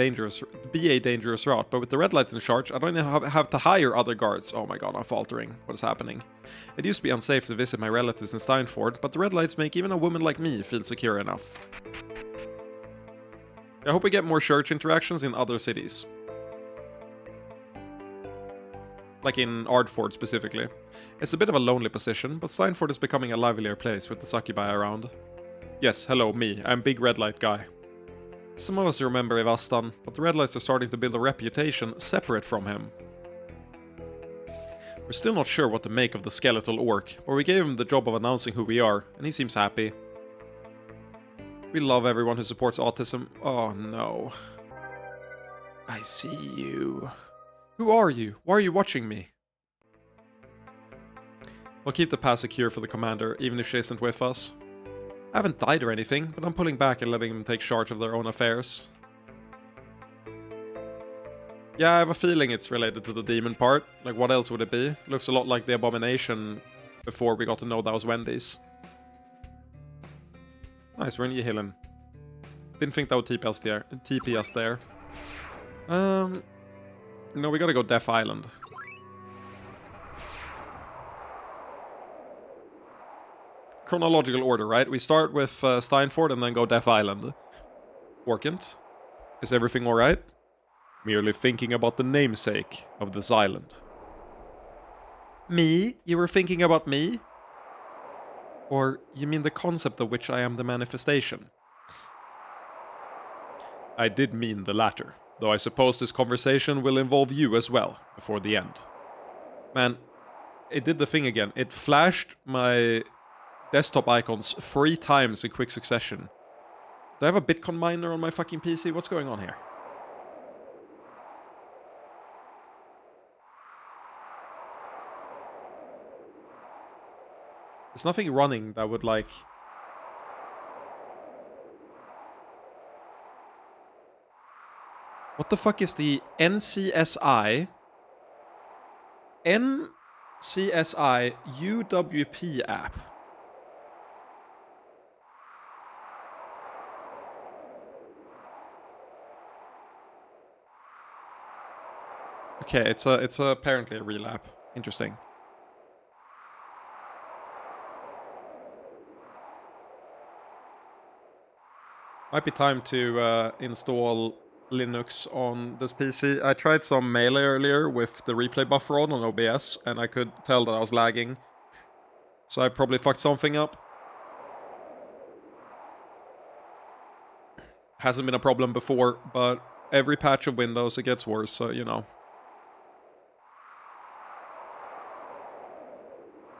be a dangerous route, but with the red lights in charge, I don't even have to hire other guards. Oh my god, I'm faltering. What is happening? It used to be unsafe to visit my relatives in Steinford, but the red lights make even a woman like me feel secure enough. I hope we get more church interactions in other cities. Like in Ardford specifically. It's a bit of a lonely position, but Steinford is becoming a livelier place with the succubi around. Yes, hello, me. I'm Big Red Light Guy. Some of us remember Evastan, but the Red Lights are starting to build a reputation separate from him. We're still not sure what to make of the skeletal orc, but we gave him the job of announcing who we are, and he seems happy. We love everyone who supports autism. Oh no. I see you. Who are you? Why are you watching me? We'll keep the pass secure for the commander, even if she isn't with us. I haven't died or anything, but I'm pulling back and letting them take charge of their own affairs. Yeah, I have a feeling it's related to the demon part. Like, what else would it be? Looks a lot like the Abomination before we got to know that was Wendy's. Nice, we're in Yehillen. Didn't think that would TP us there. No, we gotta go Death Island. Chronological order, right? We start with Steinford and then go Death Island. Orkant, is everything alright? Merely thinking about the namesake of this island. Me? You were thinking about me? Or you mean the concept of which I am the manifestation? I did mean the latter, though I suppose this conversation will involve you as well, before the end. Man, it did the thing again. It flashed my desktop icons 3 times in quick succession. Do I have a Bitcoin miner on my fucking PC? What's going on here? There's nothing running that would like... What the fuck is the NCSI? NCSI UWP app? Okay, it's apparently a real app. Interesting. Might be time to install Linux on this PC. I tried some Melee earlier with the replay buffer on OBS, and I could tell that I was lagging. So I probably fucked something up. Hasn't been a problem before, but every patch of Windows it gets worse, so you know.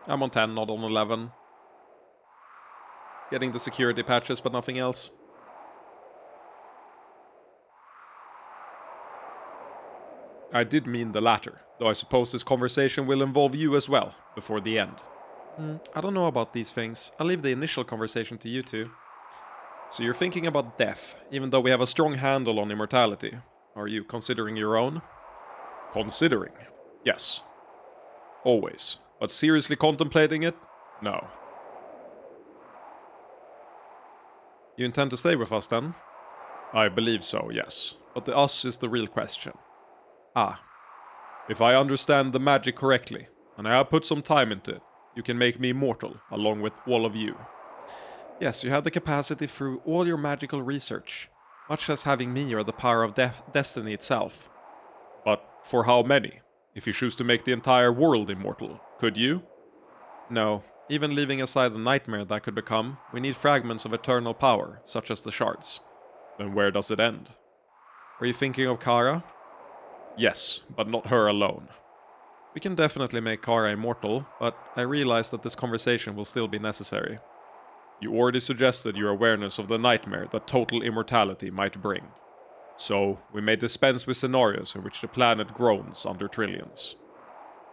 I'm on 10, not on 11. Getting the security patches, but nothing else. I did mean the latter, though I suppose this conversation will involve you as well, before the end. I don't know about these things. I'll leave the initial conversation to you two. So you're thinking about death, even though we have a strong handle on immortality. Are you considering your own? Considering? Yes. Always. But seriously contemplating it? No. You intend to stay with us then? I believe so, yes. But the us is the real question. Ah. If I understand the magic correctly, and I have put some time into it, you can make me immortal, along with all of you. Yes, you have the capacity through all your magical research, much as having me or the power of destiny itself. But for how many? If you choose to make the entire world immortal, could you? No, even leaving aside the nightmare that could become, we need fragments of eternal power, such as the shards. Then where does it end? Are you thinking of Kara? Yes, but not her alone. We can definitely make Kara immortal, but I realize that this conversation will still be necessary. You already suggested your awareness of the nightmare that total immortality might bring. So, we may dispense with scenarios in which the planet groans under trillions.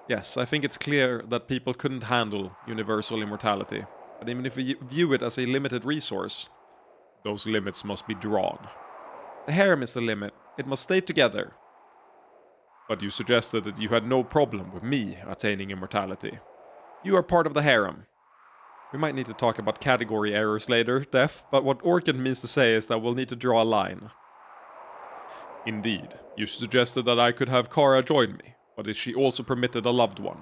Yes, I think it's clear that people couldn't handle universal immortality, but even if we view it as a limited resource, those limits must be drawn. The harem is the limit. It must stay together. But you suggested that you had no problem with me attaining immortality. You are part of the harem. We might need to talk about category errors later, Def, but what Orchid means to say is that we'll need to draw a line. Indeed, you suggested that I could have Kara join me, but is she also permitted a loved one?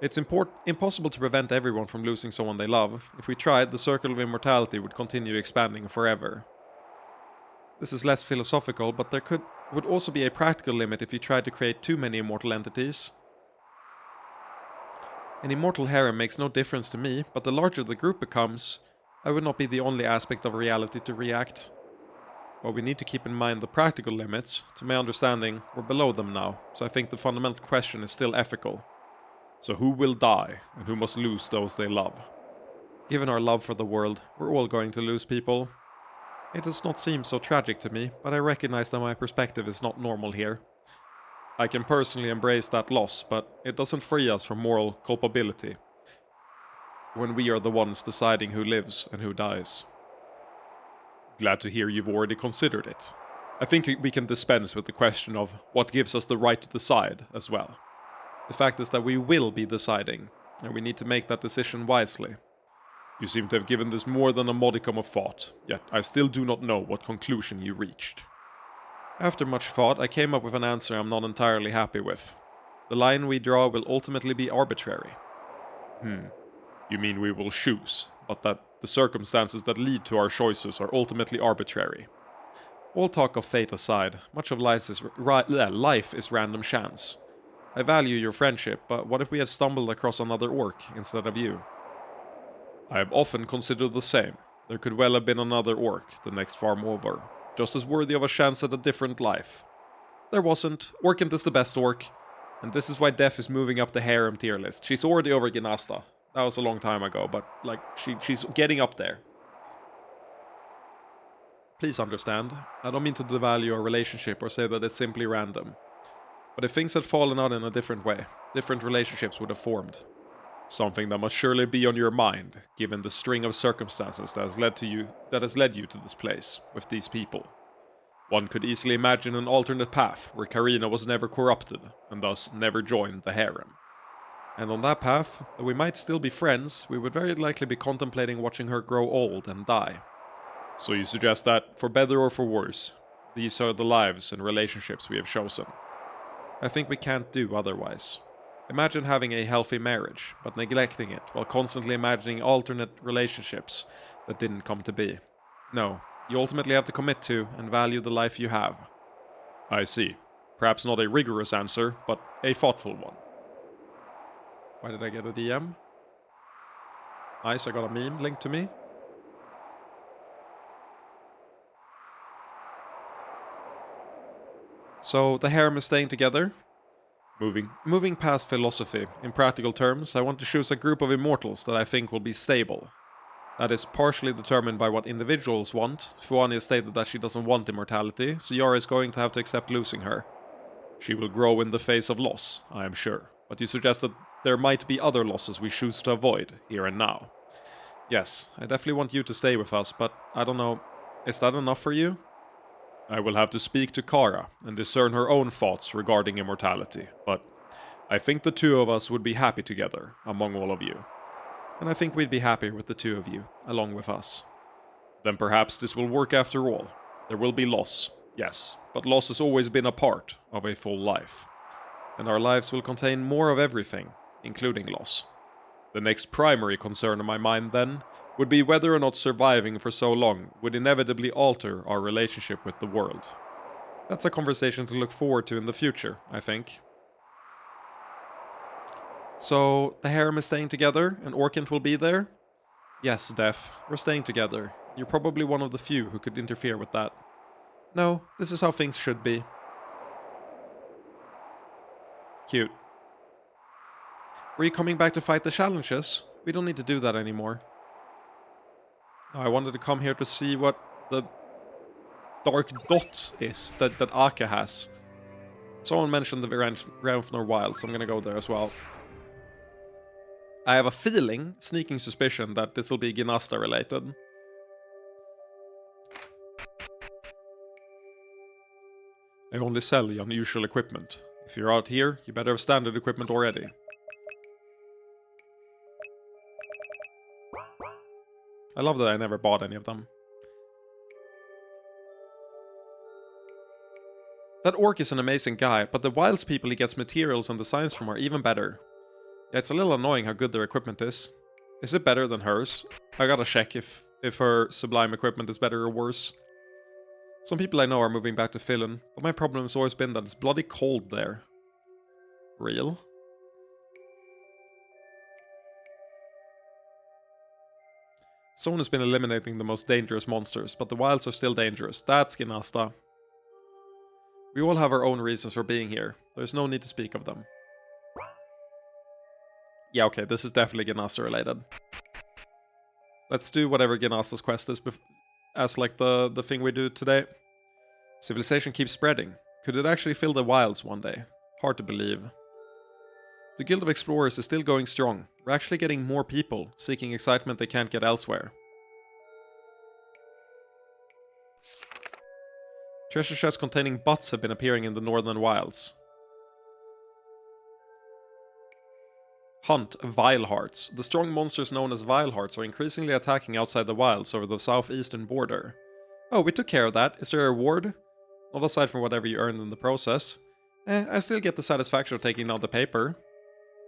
It's impossible to prevent everyone from losing someone they love. If we tried, the circle of immortality would continue expanding forever. This is less philosophical, but there would also be a practical limit if you tried to create too many immortal entities. An immortal harem makes no difference to me, but the larger the group becomes, I would not be the only aspect of reality to react. But we need to keep in mind the practical limits. To my understanding, we're below them now, so I think the fundamental question is still ethical. So who will die, and who must lose those they love? Given our love for the world, we're all going to lose people. It does not seem so tragic to me, but I recognize that my perspective is not normal here. I can personally embrace that loss, but it doesn't free us from moral culpability when we are the ones deciding who lives and who dies. Glad to hear you've already considered it. I think we can dispense with the question of what gives us the right to decide as well. The fact is that we will be deciding, and we need to make that decision wisely. You seem to have given this more than a modicum of thought, yet I still do not know what conclusion you reached. After much thought, I came up with an answer I'm not entirely happy with. The line we draw will ultimately be arbitrary. You mean we will choose, but that the circumstances that lead to our choices are ultimately arbitrary. All talk of fate aside, much of life is random chance. I value your friendship, but what if we had stumbled across another orc instead of you? I have often considered the same. There could well have been another orc the next farm over, just as worthy of a chance at a different life. There wasn't. Orkant is the best orc. And this is why Def is moving up the harem tier list. She's already over Ginasta. That was a long time ago, but like she's getting up there. Please understand, I don't mean to devalue our relationship or say that it's simply random. But if things had fallen out in a different way, different relationships would have formed. Something that must surely be on your mind, given the string of circumstances that has led you to this place, with these people. One could easily imagine an alternate path where Karina was never corrupted, and thus never joined the harem. And on that path, though we might still be friends, we would very likely be contemplating watching her grow old and die. So you suggest that, for better or for worse, these are the lives and relationships we have chosen. I think we can't do otherwise. Imagine having a healthy marriage, but neglecting it while constantly imagining alternate relationships that didn't come to be. No, you ultimately have to commit to and value the life you have. I see. Perhaps not a rigorous answer, but a thoughtful one. Why did I get a DM? Nice, I got a meme linked to me. So, the harem is staying together. Moving past philosophy, in practical terms, I want to choose a group of immortals that I think will be stable. That is partially determined by what individuals want. Fuani has stated that she doesn't want immortality, so Yara is going to have to accept losing her. She will grow in the face of loss, I am sure. But you suggest that there might be other losses we choose to avoid, here and now. Yes, I definitely want you to stay with us, but I don't know, is that enough for you? I will have to speak to Kara and discern her own thoughts regarding immortality, but I think the two of us would be happy together, among all of you. And I think we'd be happier with the two of you, along with us. Then perhaps this will work after all. There will be loss, yes, but loss has always been a part of a full life. And our lives will contain more of everything, including loss. The next primary concern in my mind, then, would be whether or not surviving for so long would inevitably alter our relationship with the world. That's a conversation to look forward to in the future, I think. So, the harem is staying together, and Orkant will be there? Yes, Def, we're staying together. You're probably one of the few who could interfere with that. No, this is how things should be. Cute. Were you coming back to fight the challenges? We don't need to do that anymore. No, I wanted to come here to see what the dark dot is that Ake has. Someone mentioned the Renfnor Wilds, so I'm gonna go there as well. I have a feeling, sneaking suspicion, that this will be Ginasta related. I only sell the unusual equipment. If you're out here, you better have standard equipment already. I love that I never bought any of them. That orc is an amazing guy, but the Wilds people he gets materials and designs from are even better. Yeah, it's a little annoying how good their equipment is. Is it better than hers? I gotta check if her Sublime equipment is better or worse. Some people I know are moving back to Philin, but my problem has always been that it's bloody cold there. Real? Someone has been eliminating the most dangerous monsters, but the wilds are still dangerous. That's Ginasta. We all have our own reasons for being here. There's no need to speak of them. Yeah, okay, this is definitely Ginasta related. Let's do whatever Ginasta's quest is as like the thing we do today. Civilization keeps spreading. Could it actually fill the wilds one day? Hard to believe. The Guild of Explorers is still going strong. We're actually getting more people, seeking excitement they can't get elsewhere. Treasure chests containing butts have been appearing in the northern wilds. Hunt Vilehearts. The strong monsters known as Vilehearts are increasingly attacking outside the wilds over the southeastern border. Oh, we took care of that. Is there a reward? Not aside from whatever you earned in the process. I still get the satisfaction of taking down the paper.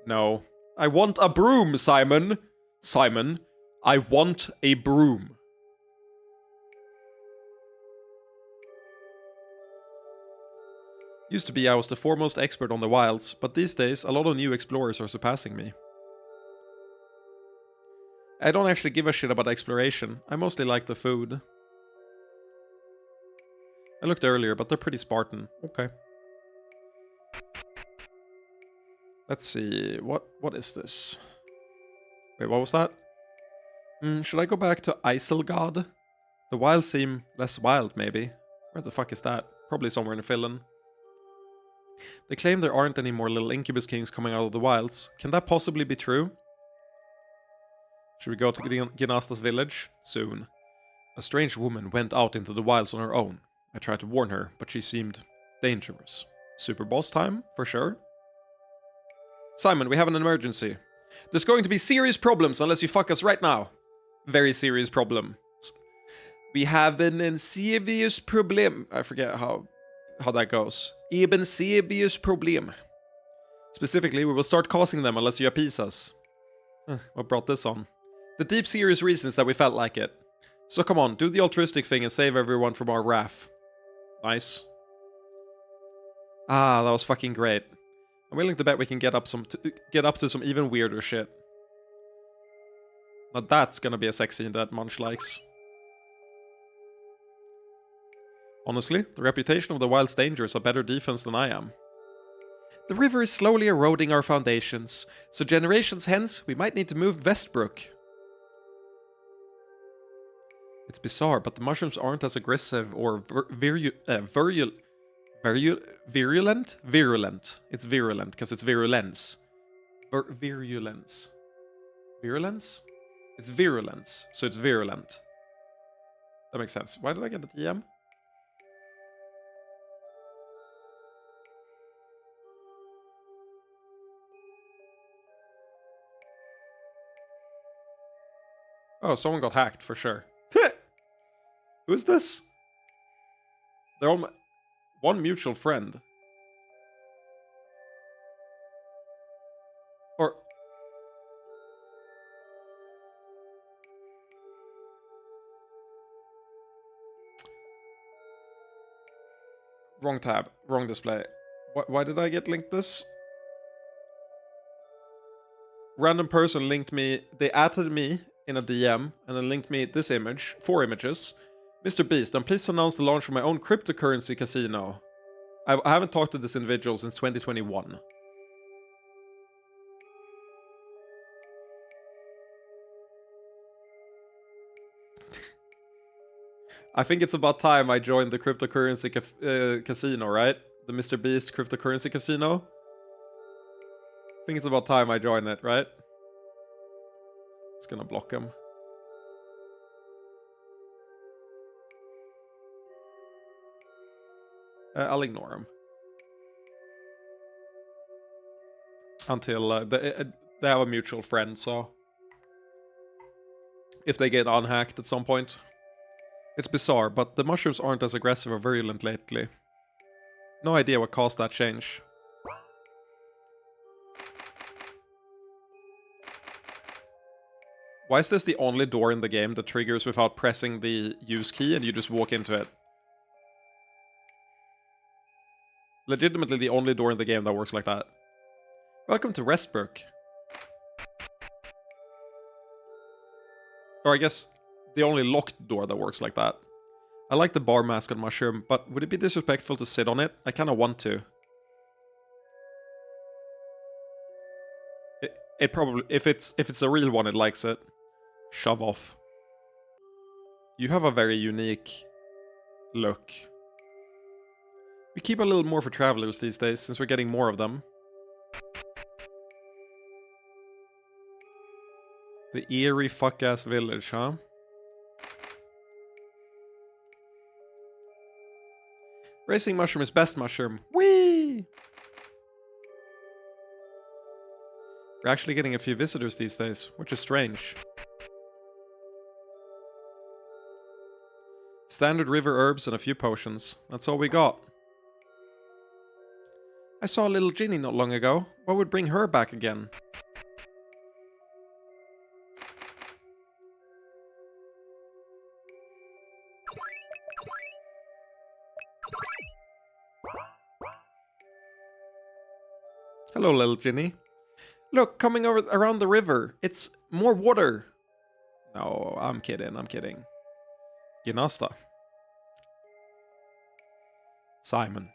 No. I want a broom, Simon! Simon, I want a broom. Used to be I was the foremost expert on the wilds, but these days a lot of new explorers are surpassing me. I don't actually give a shit about exploration, I mostly like the food. I looked earlier, but they're pretty Spartan. Okay. Let's see. What is this? Wait, what was that? Should I go back to Iselgard? The wilds seem less wild, maybe. Where the fuck is that? Probably somewhere in Finland. They claim there aren't any more little incubus kings coming out of the wilds. Can that possibly be true? Should we go to Gynasta's village? Soon. A strange woman went out into the wilds on her own. I tried to warn her, but she seemed dangerous. Super boss time, for sure. Simon, we have an emergency. There's going to be serious problems unless you fuck us right now. Very serious problems. We have an serious problem. I forget how that goes. Eben serious problem. Specifically, we will start causing them unless you appease us. What brought this on? The deep serious reasons that we felt like it. So come on, do the altruistic thing and save everyone from our wrath. Nice. Ah, that was fucking great. I'm willing to bet we can get up to some even weirder shit. Now that's gonna be a sex scene that Munch likes. Honestly, the reputation of the Wild's Dangers are better defense than I am. The river is slowly eroding our foundations, so generations hence we might need to move Westbrook. It's bizarre, but the mushrooms aren't as aggressive or virulent. Virulent. It's virulent because it's virulence. Virulence. Virulence? It's virulence, so it's virulent. That makes sense. Why did I get the DM? Oh, someone got hacked for sure. Who is this? They're all one mutual friend. Or... Wrong tab. Wrong display. Why did I get linked this? Random person linked me... They added me in a DM and then linked me this image. 4 images. Mr. Beast, I'm pleased to announce the launch of my own cryptocurrency casino. I haven't talked to this individual since 2021. I think it's about time I joined the cryptocurrency casino, right? The Mr. Beast cryptocurrency casino. I think it's about time I join it, right? It's gonna block him. I'll ignore him. Until they have a mutual friend, so... If they get unhacked at some point. It's bizarre, but the mushrooms aren't as aggressive or virulent lately. No idea what caused that change. Why is this the only door in the game that triggers without pressing the use key and you just walk into it? Legitimately the only door in the game that works like that. Welcome to Westbrook. Or I guess the only locked door that works like that. I like the bar mascot mushroom, but would it be disrespectful to sit on it? I kinda want to. It probably... If it's the real one, it likes it. Shove off. You have a very unique look. We keep a little more for travelers these days, since we're getting more of them. The eerie fuck-ass village, huh? Racing mushroom is best mushroom. Whee! We're actually getting a few visitors these days, which is strange. Standard river herbs and a few potions. That's all we got. I saw a little Ginny not long ago. What would bring her back again? Hello, little Ginny. Look, coming over around the river. It's more water. No, I'm kidding. I'm kidding. Gynasta. Simon.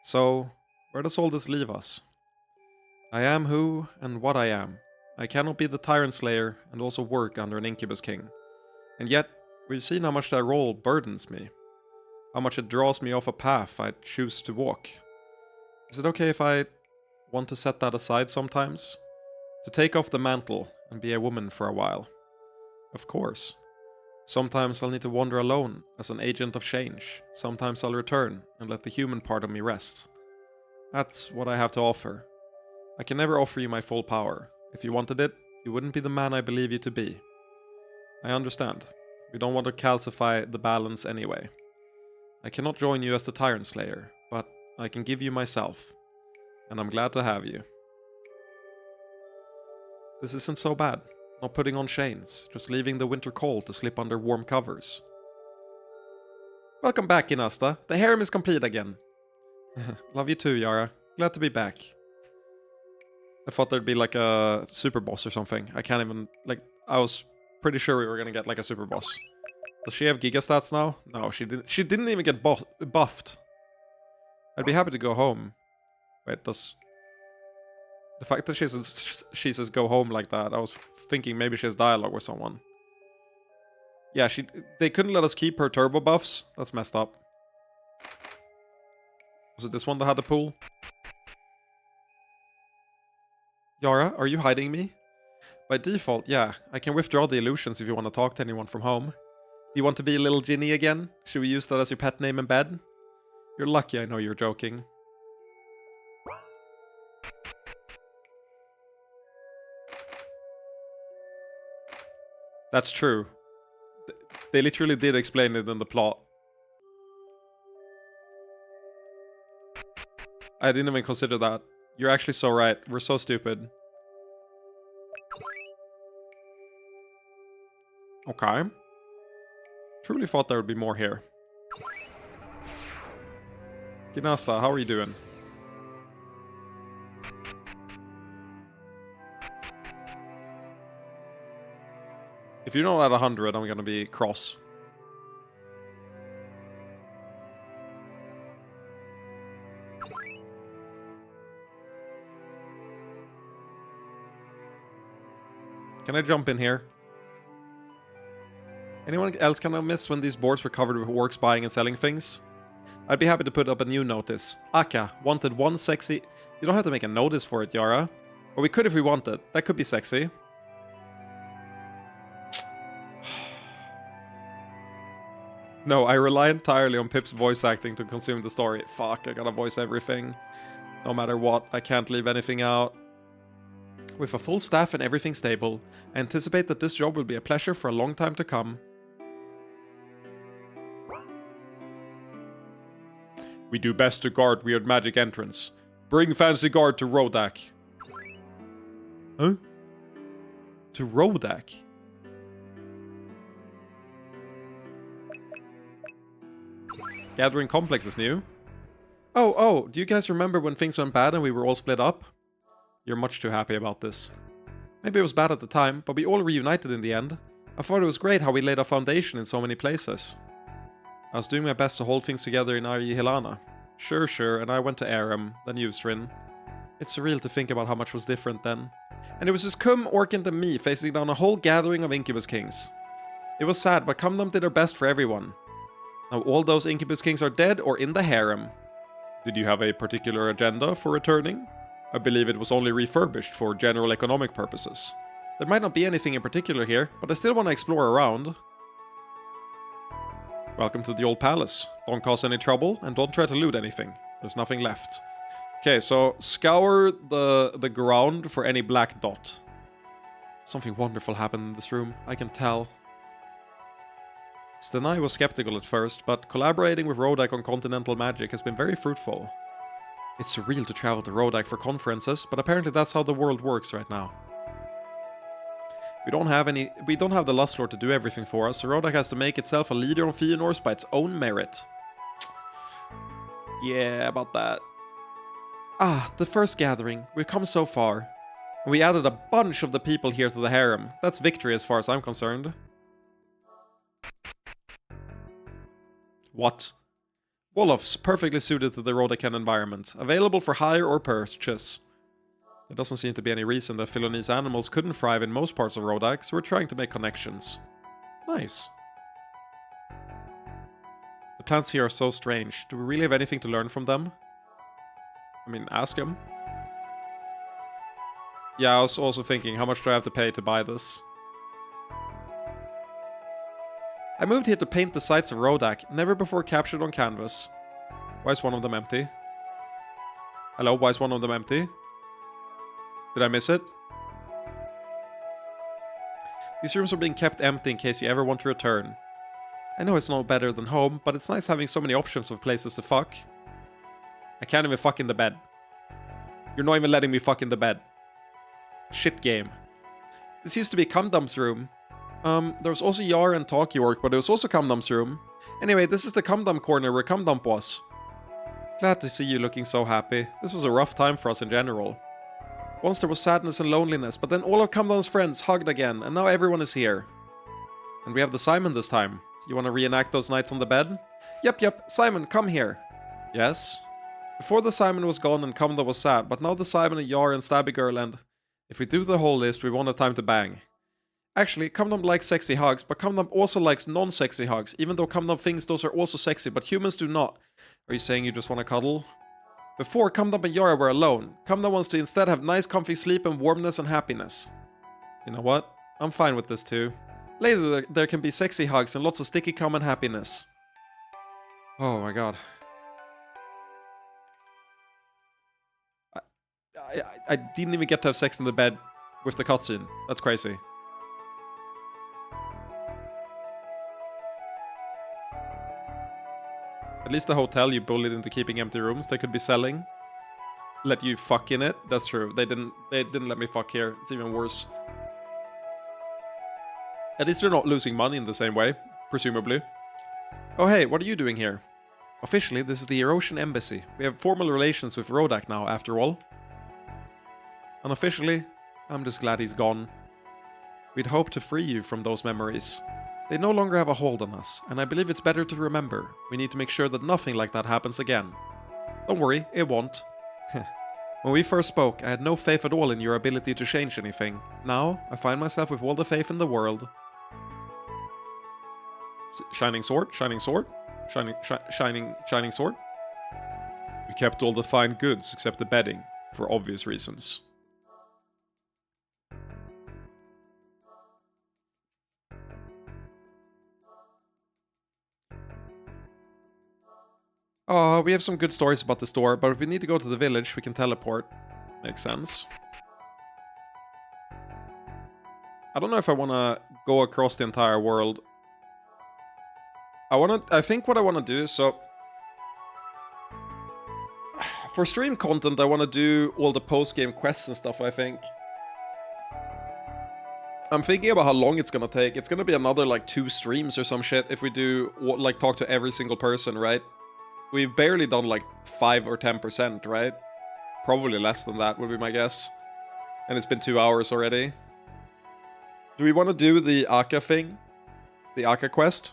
So, where does all this leave us? I am who and what I am. I cannot be the Tyrant Slayer and also work under an Incubus King. And yet, we've seen how much that role burdens me. How much it draws me off a path I choose to walk. Is it okay if I want to set that aside sometimes? To take off the mantle and be a woman for a while? Of course. Sometimes I'll need to wander alone as an agent of change. Sometimes I'll return and let the human part of me rest. That's what I have to offer. I can never offer you my full power. If you wanted it, you wouldn't be the man I believe you to be. I understand. We don't want to calcify the balance anyway. I cannot join you as the Tyrant Slayer, but I can give you myself. And I'm glad to have you. This isn't so bad. Not putting on chains, just leaving the winter cold to slip under warm covers. Welcome back, Inasta. The harem is complete again. Love you too, Yara. Glad to be back. I thought there'd be like a super boss or something. I can't even, like, I was pretty sure we were gonna get like a super boss. Does she have Giga stats now? No, she didn't. She didn't even get buffed. I'd be happy to go home. Wait, does... The fact that she says go home like that, I was thinking maybe she has dialogue with someone. Yeah, they couldn't let us keep her turbo buffs. That's messed up. Was it this one that had the pool? Yara, are you hiding me? By default, yeah. I can withdraw the illusions if you want to talk to anyone from home. Do you want to be a little Ginny again? Should we use that as your pet name in bed? You're lucky I know you're joking. That's true. They literally did explain it in the plot. I didn't even consider that. You're actually so right. We're so stupid. Okay. Truly thought there would be more here. Ginasta, how are you doing? If you're not at 100, I'm gonna be cross. Can I jump in here? Anyone else kind of miss when these boards were covered with orcs buying and selling things? I'd be happy to put up a new notice. Aka, wanted one sexy... You don't have to make a notice for it, Yara. But we could if we wanted. That could be sexy. No, I rely entirely on Pip's voice acting to consume the story. Fuck, I gotta voice everything. No matter what, I can't leave anything out. With a full staff and everything stable, I anticipate that this job will be a pleasure for a long time to come. We do best to guard weird magic entrance. Bring fancy guard to Rodak. Huh? To Rodak? Gathering Complex is new. Oh, do you guys remember when things went bad and we were all split up? You're much too happy about this. Maybe it was bad at the time, but we all reunited in the end. I thought it was great how we laid a foundation in so many places. I was doing my best to hold things together in Ari Helana. Sure, and I went to Aram, then Ustrin. It's surreal to think about how much was different then. And it was just Kum, Orkant and me facing down a whole gathering of Incubus Kings. It was sad, but Cumdom did their best for everyone. Now all those Incubus Kings are dead or in the harem. Did you have a particular agenda for returning? I believe it was only refurbished for general economic purposes. There might not be anything in particular here, but I still want to explore around. Welcome to the old palace. Don't cause any trouble, and don't try to loot anything. There's nothing left. Okay, so scour the ground for any black dot. Something wonderful happened in this room, I can tell. Stenai was skeptical at first, but collaborating with Rodak on continental magic has been very fruitful. It's surreal to travel to Rodak for conferences, but apparently that's how the world works right now. We don't have the Lust Lord to do everything for us, so Rodak has to make itself a leader on Fëanor by its own merit. Yeah, about that. Ah, the first gathering. We've come so far. And we added a bunch of the people here to the harem. That's victory as far as I'm concerned. What? Wolof's perfectly suited to the Rodakan environment. Available for hire or purchase. There doesn't seem to be any reason that Filonese animals couldn't thrive in most parts of Rhodak, so we're trying to make connections. Nice. The plants here are so strange. Do we really have anything to learn from them? I mean, ask them. Yeah, I was also thinking, how much do I have to pay to buy this? I moved here to paint the sights of Rhodak, never before captured on canvas. Why is one of them empty? Hello, why is one of them empty? Did I miss it? These rooms are being kept empty in case you ever want to return. I know it's no better than home, but it's nice having so many options of places to fuck. I can't even fuck in the bed. You're not even letting me fuck in the bed. Shit game. This used to be Cumdum's room. There was also Yar and Talkie work, but it was also Cumdum's room. Anyway, this is the Cumdum corner where Cumdump was. Glad to see you looking so happy. This was a rough time for us in general. Once there was sadness and loneliness, but then all of Cumdum's friends hugged again, and now everyone is here. And we have the Simon this time. You want to reenact those nights on the bed? Yep, Simon, come here. Yes? Before the Simon was gone and Cumdum was sad, but now the Simon and Yar and Stabby Girl and... If we do the whole list, we won't have time to bang. Actually, Cumdum likes sexy hugs, but Cumdum also likes non-sexy hugs, even though Cumdum thinks those are also sexy, but humans do not. Are you saying you just want to cuddle? Before, Cumdum and Yara were alone. Cumdum wants to instead have nice comfy sleep and warmness and happiness. You know what? I'm fine with this too. Later there can be sexy hugs and lots of sticky cum and happiness. Oh my god. I didn't even get to have sex in the bed with the cutscene. That's crazy. At least the hotel you bullied into keeping empty rooms they could be selling. Let you fuck in it. That's true. They didn't let me fuck here. It's even worse. At least they're not losing money in the same way, presumably. Oh hey, what are you doing here? Officially, this is the Erosion Embassy. We have formal relations with Rhodak now, after all. Unofficially, I'm just glad he's gone. We'd hoped to free you from those memories. They no longer have a hold on us, and I believe it's better to remember. We need to make sure that nothing like that happens again. Don't worry, it won't. When we first spoke, I had no faith at all in your ability to change anything. Now, I find myself with all the faith in the world. Shining sword? Shining sword? Shining sword? We kept all the fine goods except the bedding, for obvious reasons. Oh, we have some good stories about the store, but if we need to go to the village, we can teleport. Makes sense. I don't know if I want to go across the entire world. I think what I want to do is, so... For stream content, I want to do all the post-game quests and stuff, I think. I'm thinking about how long it's gonna take. It's gonna be another, like, 2 streams or some shit if we do, like, talk to every single person, right? We've barely done like 5 or 10%, right? Probably less than that would be my guess. And it's been 2 hours already. Do we want to do the Aka thing? The Aka quest?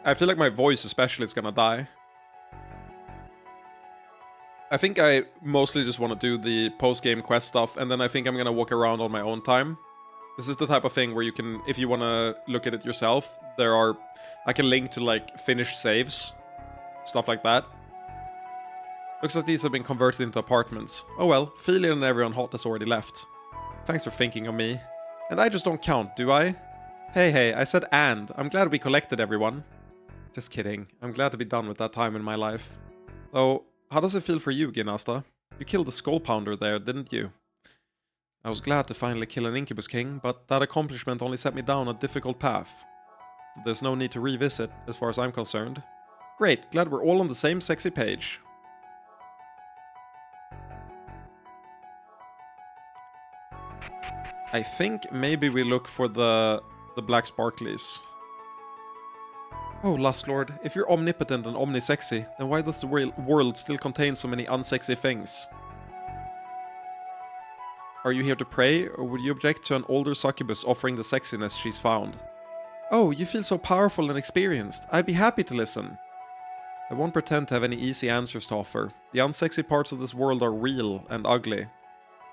I feel like my voice especially is gonna die. I think I mostly just want to do the post-game quest stuff, and then I think I'm gonna walk around on my own time. This is the type of thing where you can, if you want to look at it yourself, I can link to like finished saves. Stuff like that. Looks like these have been converted into apartments. Oh well, Feely and everyone hot has already left. Thanks for thinking of me. And I just don't count, do I? Hey, I said and. I'm glad we collected everyone. Just kidding. I'm glad to be done with that time in my life. Though, how does it feel for you, Ginasta? You killed the Skull Pounder there, didn't you? I was glad to finally kill an Incubus King, but that accomplishment only set me down a difficult path. There's no need to revisit, as far as I'm concerned. Great, glad we're all on the same sexy page. I think maybe we look for the Black Sparklies. Oh, Lust Lord, if you're omnipotent and omnisexy, then why does the world still contain so many unsexy things? Are you here to pray, or would you object to an older succubus offering the sexiness she's found? Oh, you feel so powerful and experienced. I'd be happy to listen. I won't pretend to have any easy answers to offer. The unsexy parts of this world are real and ugly.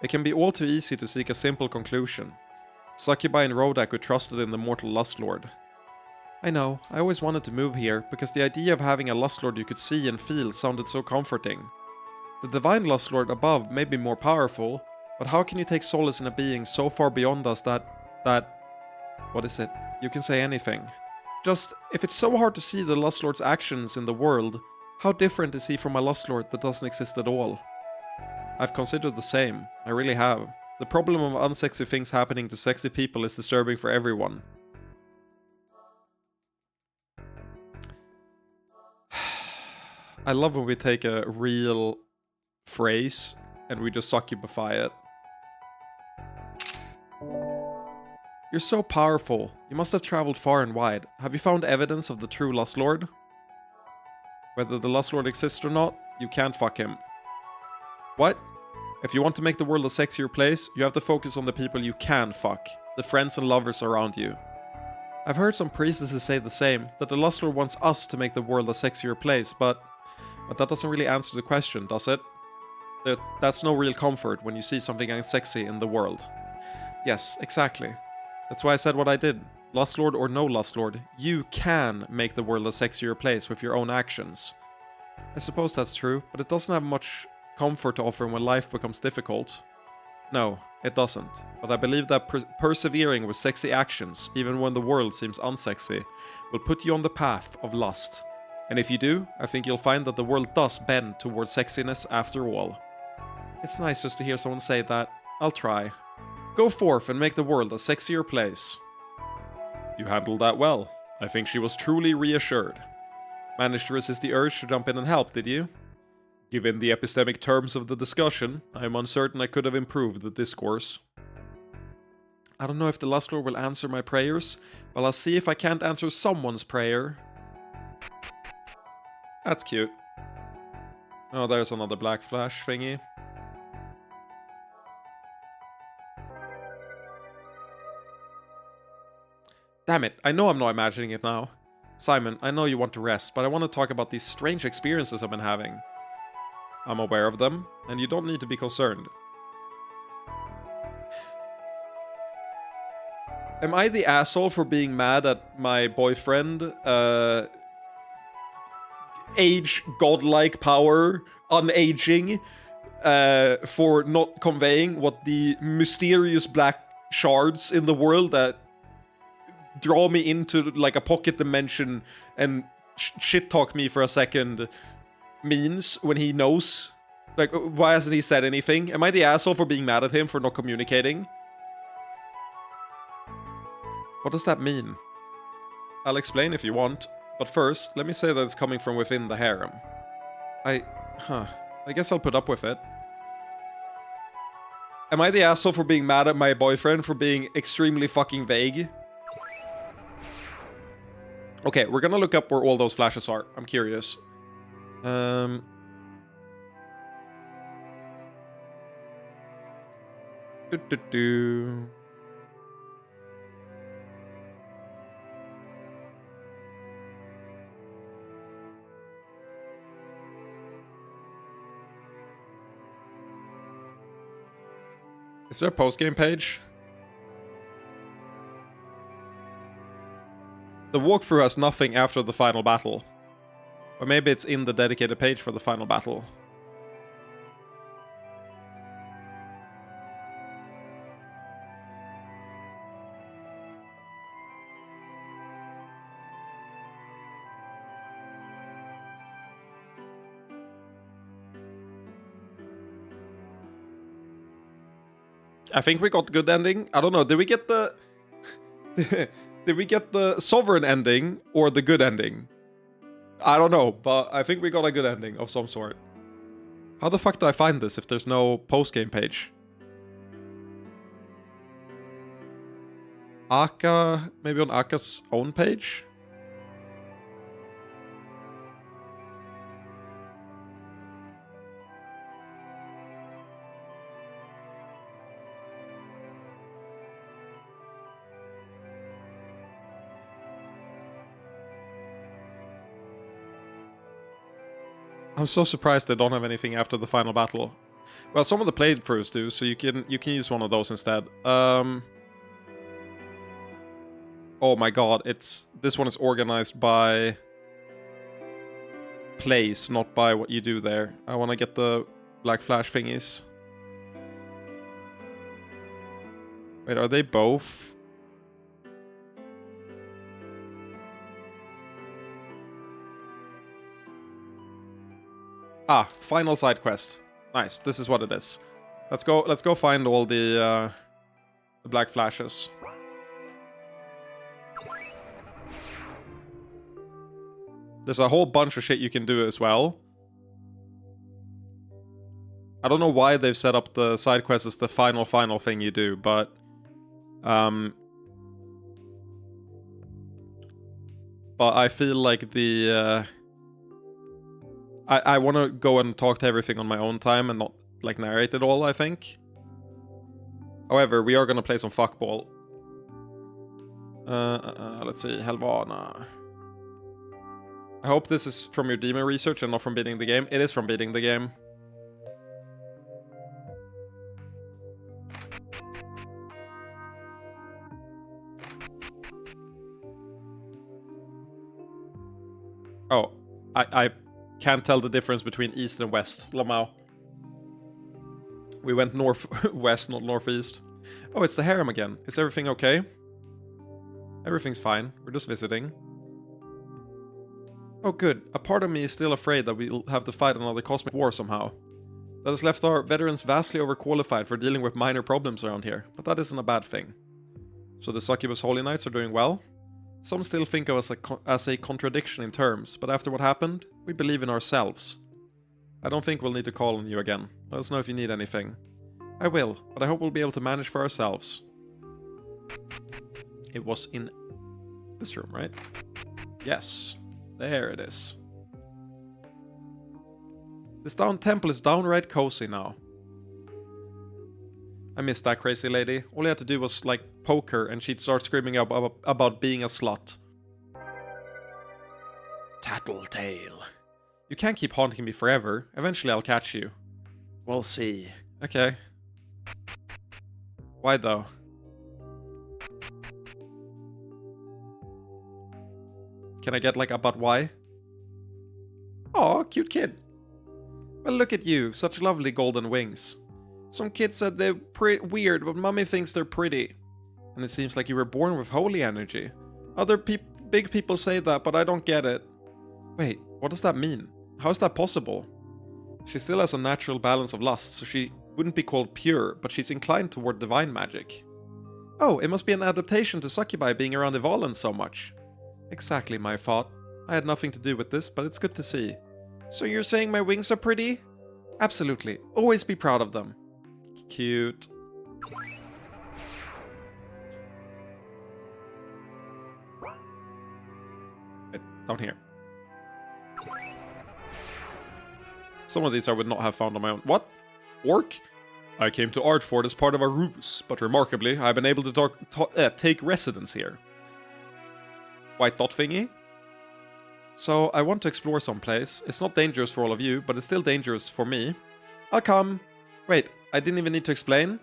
It can be all too easy to seek a simple conclusion. Succubi and Rodak were trusted in the mortal Lustlord. I know, I always wanted to move here, because the idea of having a Lustlord you could see and feel sounded so comforting. The divine Lustlord above may be more powerful, but how can you take solace in a being so far beyond us that... What is it? You can say anything. Just, if it's so hard to see the Lustlord's actions in the world, how different is he from a Lustlord that doesn't exist at all? I've considered the same, I really have. The problem of unsexy things happening to sexy people is disturbing for everyone. I love when we take a real phrase and we just succubify it. You're so powerful. You must have traveled far and wide. Have you found evidence of the true Lustlord? Whether the Lustlord exists or not, you can't fuck him. What? If you want to make the world a sexier place, you have to focus on the people you can fuck. The friends and lovers around you. I've heard some priestesses say the same, that the Lustlord wants us to make the world a sexier place, but that doesn't really answer the question, does it? That's no real comfort when you see something unsexy in the world. Yes, exactly. That's why I said what I did. Lustlord or no Lustlord, you can make the world a sexier place with your own actions. I suppose that's true, but it doesn't have much comfort to offer when life becomes difficult. No, it doesn't. But I believe that persevering with sexy actions, even when the world seems unsexy, will put you on the path of lust. And if you do, I think you'll find that the world does bend towards sexiness after all. It's nice just to hear someone say that. I'll try. Go forth and make the world a sexier place. You handled that well. I think she was truly reassured. Managed to resist the urge to jump in and help, did you? Given the epistemic terms of the discussion, I am uncertain I could have improved the discourse. I don't know if the Lustlord will answer my prayers, but I'll see if I can't answer someone's prayer. That's cute. Oh, there's another black flash thingy. Damn it, I know I'm not imagining it now. Simon, I know you want to rest, but I want to talk about these strange experiences I've been having. I'm aware of them, and you don't need to be concerned. Am I the asshole for being mad at my boyfriend? Age, godlike power, unaging, for not conveying what the mysterious black shards in the world that draw me into like a pocket dimension and shit talk me for a second means when he knows. Like, why hasn't he said anything? Am I the asshole for being mad at him for not communicating? What does that mean? I'll explain if you want, but first, let me say that it's coming from within the harem. I guess I'll put up with it. Am I the asshole for being mad at my boyfriend for being extremely fucking vague? Okay, we're gonna look up where all those flashes are. I'm curious. Is there a post-game page? The walkthrough has nothing after the final battle. Or maybe it's in the dedicated page for the final battle. I think we got the good ending. I don't know. Did we get the... Did we get the sovereign ending or the good ending? I don't know, but I think we got a good ending of some sort. How the fuck do I find this if there's no post-game page? Akka... Maybe on Akka's own page? I'm so surprised they don't have anything after the final battle. Well, some of the playthroughs do, so you can use one of those instead. Oh my god, this one is organized by place, not by what you do there. I want to get the Black Flash thingies. Wait, are they both? Ah, final side quest. Nice. This is what it is. Let's go find all the Black Flashes. There's a whole bunch of shit you can do as well. I don't know why they've set up the side quest as the final thing you do, but I feel like the I want to go and talk to everything on my own time and not, like, narrate it all, I think. However, we are going to play some fuckball. Let's see, Helvana. I hope this is from your demon research and not from beating the game. It is from beating the game. Oh, I can't tell the difference between east and west, Lamau. We went north-west, not northeast. Oh, it's the harem again. Is everything okay? Everything's fine. We're just visiting. Oh, good. A part of me is still afraid that we'll have to fight another cosmic war somehow. That has left our veterans vastly overqualified for dealing with minor problems around here, but that isn't a bad thing. So the Succubus Holy Knights are doing well? Some still think of us as a contradiction in terms, but after what happened, we believe in ourselves. I don't think we'll need to call on you again. Let us know if you need anything. I will, but I hope we'll be able to manage for ourselves. It was in this room, right? Yes. There it is. This temple is downright cozy now. I missed that crazy lady. All you had to do was, like, poke her and she'd start screaming about being a slut. Tattletale. You can't keep haunting me forever. Eventually I'll catch you. We'll see. Okay. Why though? Can I get, like, a but why? Aw, cute kid. Well, look at you. Such lovely golden wings. Some kids said they're weird, but Mummy thinks they're pretty. And it seems like you were born with holy energy. Other big people say that, but I don't get it. Wait, what does that mean? How is that possible? She still has a natural balance of lust, so she wouldn't be called pure, but she's inclined toward divine magic. Oh, it must be an adaptation to Succubi being around Evalens so much. Exactly my thought. I had nothing to do with this, but it's good to see. So you're saying my wings are pretty? Absolutely. Always be proud of them. Cute. Wait, down here. Some of these I would not have found on my own. What? Orc? I came to Ardfort as part of a ruse, but remarkably, I've been able to take residence here. White dot thingy? So, I want to explore someplace. It's not dangerous for all of you, but it's still dangerous for me. I'll come. Wait, I didn't even need to explain?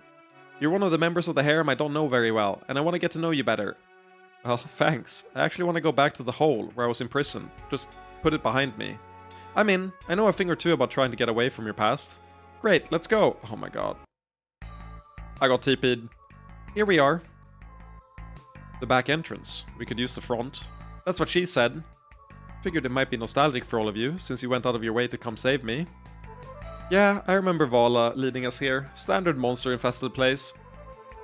You're one of the members of the harem I don't know very well, and I want to get to know you better. Well, thanks. I actually want to go back to the hole, where I was imprisoned. Just put it behind me. I'm in. I know a thing or two about trying to get away from your past. Great, let's go. Oh my god. I got TP'd. Here we are. The back entrance. We could use the front. That's what she said. Figured it might be nostalgic for all of you, since you went out of your way to come save me. Yeah, I remember Vala leading us here. Standard monster-infested place.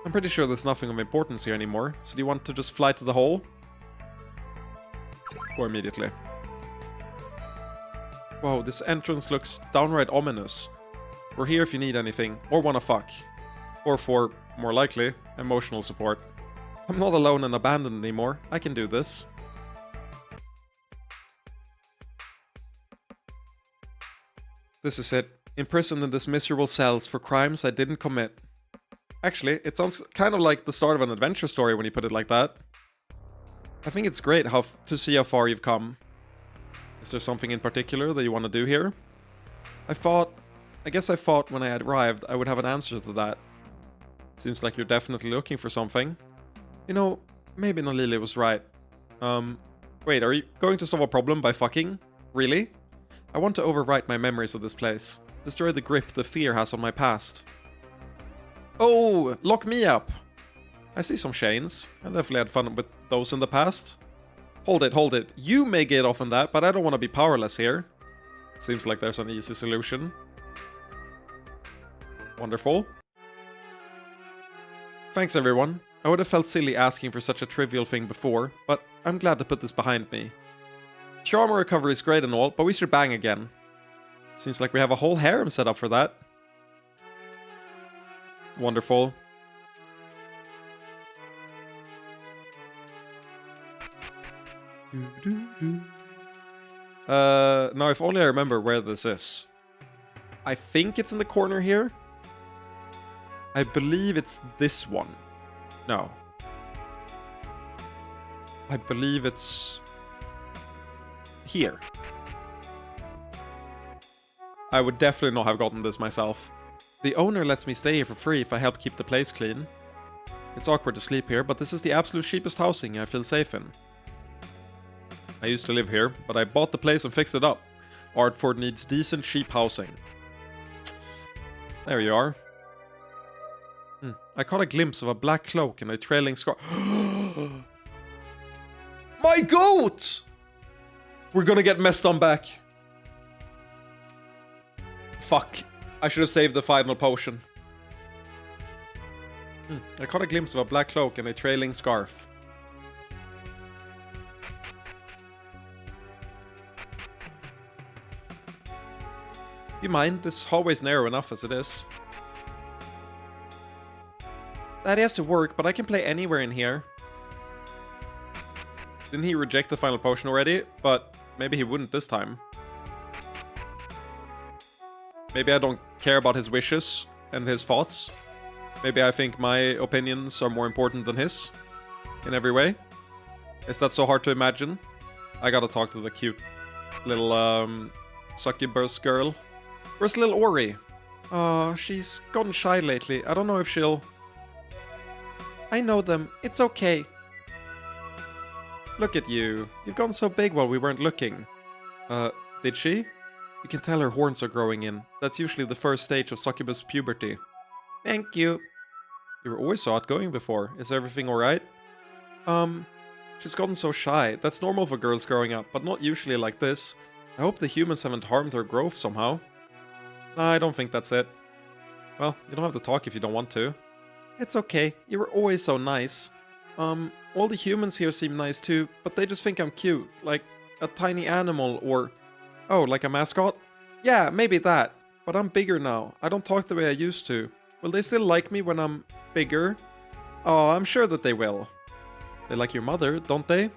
I'm pretty sure there's nothing of importance here anymore, so do you want to just fly to the hole? Or immediately. Whoa, this entrance looks downright ominous. We're here if you need anything, or wanna fuck. Or for, more likely, emotional support. I'm not alone and abandoned anymore. I can do this. This is it. Imprisoned in this miserable cells for crimes I didn't commit. Actually, it sounds kind of like the start of an adventure story when you put it like that. I think it's great to see how far you've come. Is there something in particular that you want to do here? I guess I thought when I had arrived I would have an answer to that. Seems like you're definitely looking for something. You know, maybe Nalili was right. Wait, are you going to solve a problem by fucking? Really? I want to overwrite my memories of this place. Destroy the grip the fear has on my past. Oh, lock me up! I see some chains. I definitely had fun with those in the past. Hold it. You may get off on that, but I don't want to be powerless here. Seems like there's an easy solution. Wonderful. Thanks everyone. I would have felt silly asking for such a trivial thing before, but I'm glad to put this behind me. Trauma recovery is great and all, but we should bang again. Seems like we have a whole harem set up for that. Wonderful. Now if only I remember where this is. I think it's in the corner here. I believe it's this one. No. I believe it's here. I would definitely not have gotten this myself. The owner lets me stay here for free if I help keep the place clean. It's awkward to sleep here, but this is the absolute cheapest housing I feel safe in. I used to live here, but I bought the place and fixed it up. Ardford needs decent, cheap housing. There you are. I caught a glimpse of a black cloak and a trailing scarf. My goat! We're gonna get messed on back. Fuck. I should have saved the final potion. I caught a glimpse of a black cloak and a trailing scarf. You mind? This hallway's narrow enough as it is. That has to work, but I can play anywhere in here. Didn't he reject the final potion already? But maybe he wouldn't this time. Maybe I don't care about his wishes and his thoughts. Maybe I think my opinions are more important than his. In every way. Is that so hard to imagine? I gotta talk to the cute little succubus girl. Where's little Ori? Oh, she's gotten shy lately. I don't know if she'll... I know them. It's okay. Look at you. You've gotten so big while we weren't looking. Did she? You can tell her horns are growing in. That's usually the first stage of succubus puberty. Thank you. You were always so outgoing before. Is everything alright? She's gotten so shy. That's normal for girls growing up, but not usually like this. I hope the humans haven't harmed her growth somehow. Nah, I don't think that's it. Well, you don't have to talk if you don't want to. It's okay. You were always so nice. All the humans here seem nice too, but they just think I'm cute. Like a tiny animal or... Oh, like a mascot? Yeah, maybe that. But I'm bigger now. I don't talk the way I used to. Will they still like me when I'm bigger? Oh, I'm sure that they will. They like your mother, don't they?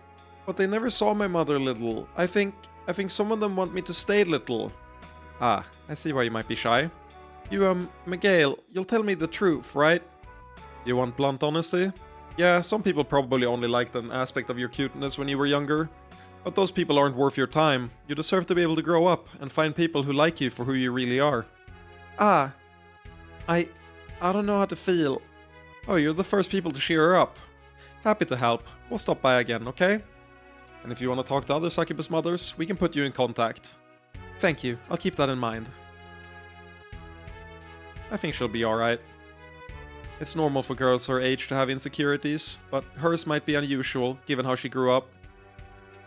But they never saw my mother little. I think some of them want me to stay little. Ah, I see why you might be shy. You, Miguel, you'll tell me the truth, right? You want blunt honesty? Yeah, some people probably only liked an aspect of your cuteness when you were younger. But those people aren't worth your time. You deserve to be able to grow up and find people who like you for who you really are. Ah, I don't know how to feel. Oh, you're the first people to cheer her up. Happy to help. We'll stop by again, okay? And if you want to talk to other succubus mothers, we can put you in contact. Thank you. I'll keep that in mind. I think she'll be alright. It's normal for girls her age to have insecurities, but hers might be unusual, given how she grew up.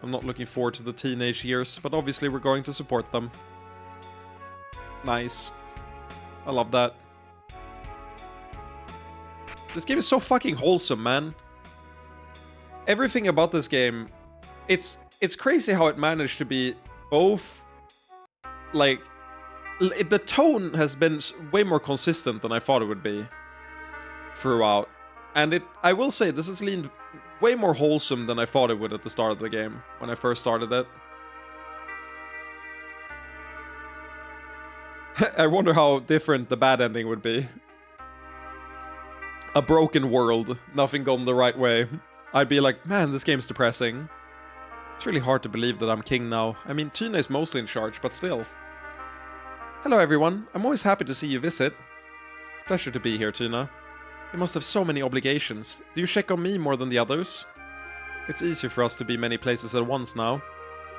I'm not looking forward to the teenage years, but obviously we're going to support them. Nice. I love that. This game is so fucking wholesome, man. Everything about this game, it's crazy how it managed to be both, like, the tone has been way more consistent than I thought it would be throughout. And I will say, this has leaned way more wholesome than I thought it would at the start of the game, when I first started it. I wonder how different the bad ending would be. A broken world, nothing gone the right way. I'd be like, man, this game's depressing. It's really hard to believe that I'm king now. I mean, Tina is mostly in charge, but still. Hello everyone, I'm always happy to see you visit. Pleasure to be here, Tina. You must have so many obligations. Do you check on me more than the others? It's easier for us to be many places at once now.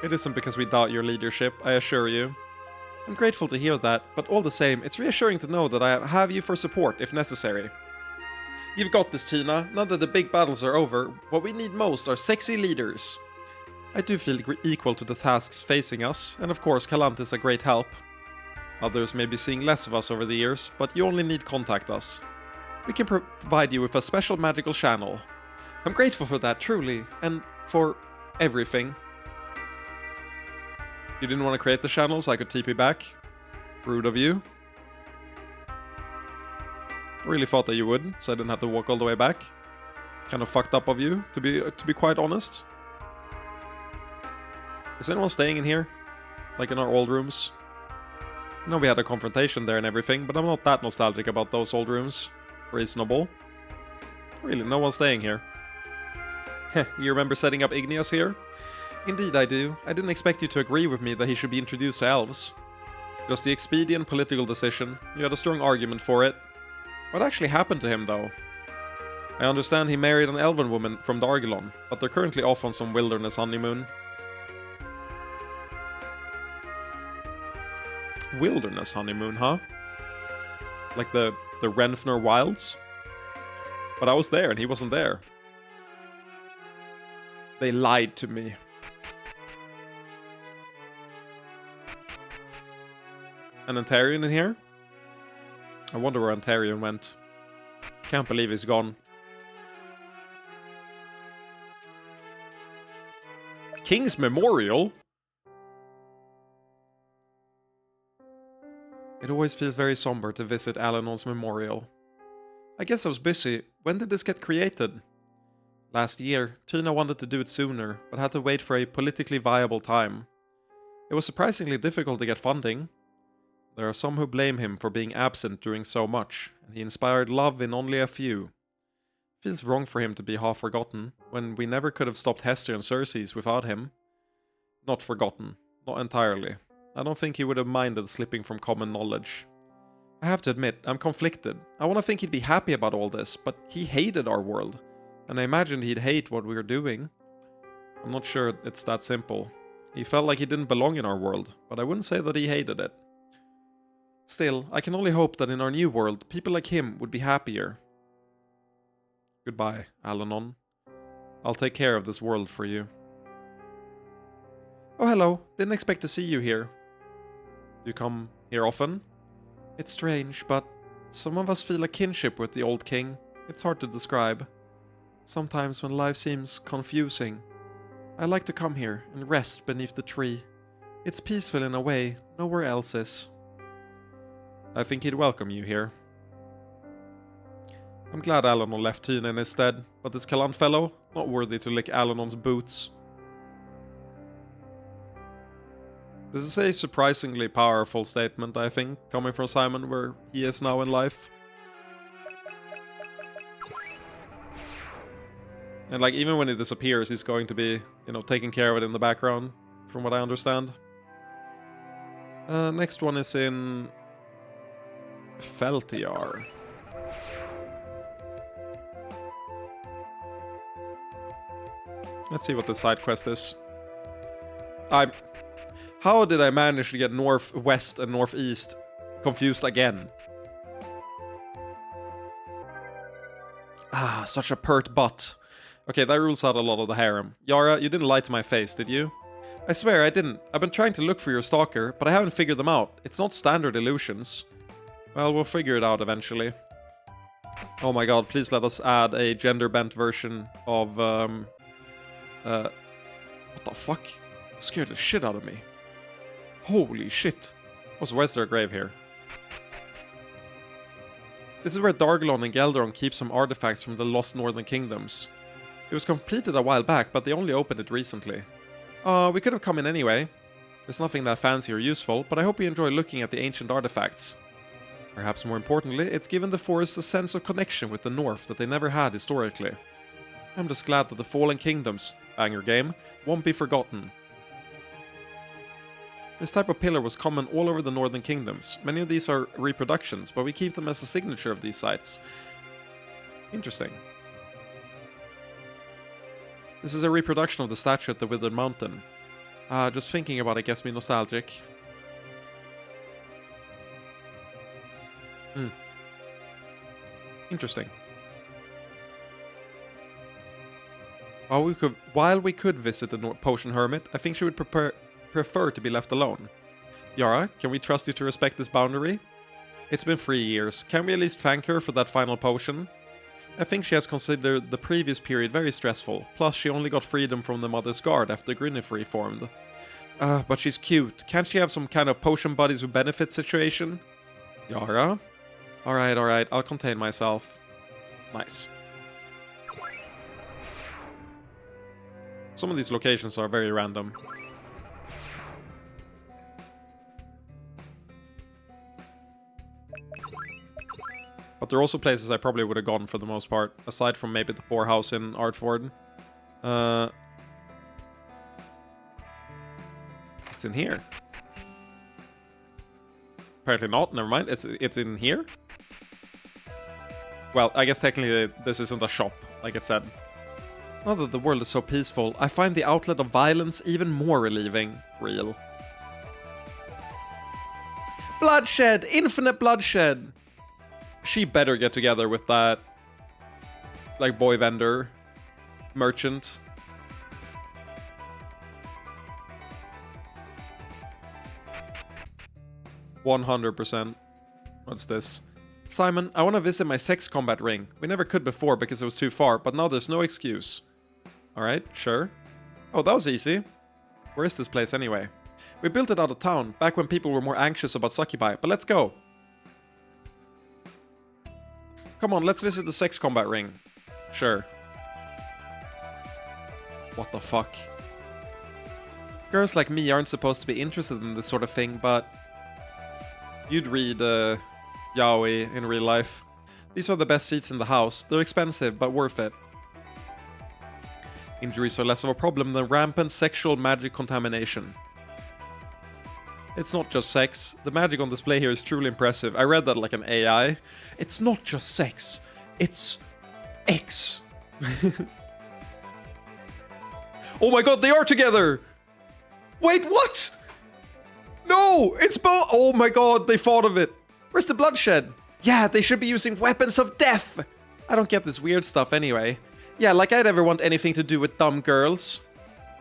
It isn't because we doubt your leadership, I assure you. I'm grateful to hear that, but all the same, it's reassuring to know that I have you for support if necessary. You've got this, Tina. Now that the big battles are over, what we need most are sexy leaders. I do feel equal to the tasks facing us, and of course Kalant is a great help. Others may be seeing less of us over the years, but you only need contact us. We can provide you with a special magical channel. I'm grateful for that, truly, and for everything. You didn't want to create the channel so I could TP back? Rude of you. I really thought that you would, so I didn't have to walk all the way back. Kind of fucked up of you, to be quite honest. Is anyone staying in here? Like in our old rooms? I know we had a confrontation there and everything, but I'm not that nostalgic about those old rooms. Reasonable. Really, no one's staying here. Heh, you remember setting up Igneous here? Indeed I do. I didn't expect you to agree with me that he should be introduced to elves. It was the expedient political decision. You had a strong argument for it. What actually happened to him, though? I understand he married an elven woman from Dargelon, but they're currently off on some wilderness honeymoon. Wilderness honeymoon, huh? Like the Renfner Wilds? But I was there and he wasn't there. They lied to me. An Antarian in here? I wonder where Antarian went. Can't believe he's gone. King's Memorial? It always feels very somber to visit Alanon's memorial. I guess I was busy. When did this get created? Last year. Tina wanted to do it sooner, but had to wait for a politically viable time. It was surprisingly difficult to get funding. There are some who blame him for being absent during so much, and he inspired love in only a few. Feels wrong for him to be half forgotten, when we never could have stopped Hester and Circes without him. Not forgotten. Not entirely. I don't think he would have minded slipping from common knowledge. I have to admit, I'm conflicted. I want to think he'd be happy about all this, but he hated our world, and I imagined he'd hate what we were doing. I'm not sure it's that simple. He felt like he didn't belong in our world, but I wouldn't say that he hated it. Still, I can only hope that in our new world, people like him would be happier. Goodbye, Alanon. I'll take care of this world for you. Oh, hello. Didn't expect to see you here. You come here often? It's strange, but some of us feel a kinship with the old king. It's hard to describe. Sometimes when life seems confusing, I like to come here and rest beneath the tree. It's peaceful in a way nowhere else is. I think he'd welcome you here. I'm glad Alanon left Tina in his stead, but this Kalant fellow, not worthy to lick Alanon's boots. This is a surprisingly powerful statement, I think, coming from Simon where he is now in life. And like, even when he disappears, he's going to be, you know, taking care of it in the background, from what I understand. Next one is in Feltiar. Let's see what the side quest is. How did I manage to get north, west, and northeast confused again? Ah, such a pert butt. Okay, that rules out a lot of the harem. Yara, you didn't lie to my face, did you? I swear I didn't. I've been trying to look for your stalker, but I haven't figured them out. It's not standard illusions. Well, we'll figure it out eventually. Oh my god, please let us add a gender-bent version of, what the fuck? Scared the shit out of me. Holy shit. Also, why is there a grave here? This is where Dargelon and Gelderon keep some artifacts from the lost northern kingdoms. It was completed a while back, but they only opened it recently. We could have come in anyway. There's nothing that fancy or useful, but I hope you enjoy looking at the ancient artifacts. Perhaps more importantly, it's given the forest a sense of connection with the north that they never had historically. I'm just glad that the fallen kingdoms, banger game, won't be forgotten. This type of pillar was common all over the northern kingdoms. Many of these are reproductions, but we keep them as a signature of these sites. Interesting. This is a reproduction of the statue at the Withered Mountain. Just thinking about it gets me nostalgic. Interesting. While we could visit the Potion Hermit, I think she would prefer to be left alone. Yara, can we trust you to respect this boundary? It's been 3 years. Can we at least thank her for that final potion? I think she has considered the previous period very stressful. Plus, she only got freedom from the Mother's Guard after Grinifree formed. But she's cute. Can't she have some kind of potion buddies with benefits situation? Yara? Alright, I'll contain myself. Nice. Some of these locations are very random. But there are also places I probably would have gone for the most part, aside from maybe the poorhouse in Artford. It's in here. Apparently not, never mind. It's in here? Well, I guess technically this isn't a shop, like it said. Now that the world is so peaceful, I find the outlet of violence even more relieving. Real. Bloodshed! Infinite bloodshed! She better get together with that, like, boy vendor, merchant. %100%. What's this? Simon, I want to visit my sex combat ring. We never could before because it was too far, but now there's no excuse. Alright, sure. Oh, that was easy. Where is this place anyway? We built it out of town, back when people were more anxious about succubi, but let's go. Come on, let's visit the sex combat ring. Sure. What the fuck? Girls like me aren't supposed to be interested in this sort of thing, but... You'd read, yaoi in real life. These are the best seats in the house. They're expensive, but worth it. Injuries are less of a problem than rampant sexual magic contamination. It's not just sex. The magic on display here is truly impressive. I read that like an AI. It's not just sex. It's... X. Oh my god, they are together! Wait, what? No! It's both... Oh my god, they thought of it. Where's the bloodshed? Yeah, they should be using weapons of death! I don't get this weird stuff anyway. Yeah, like I'd ever want anything to do with dumb girls.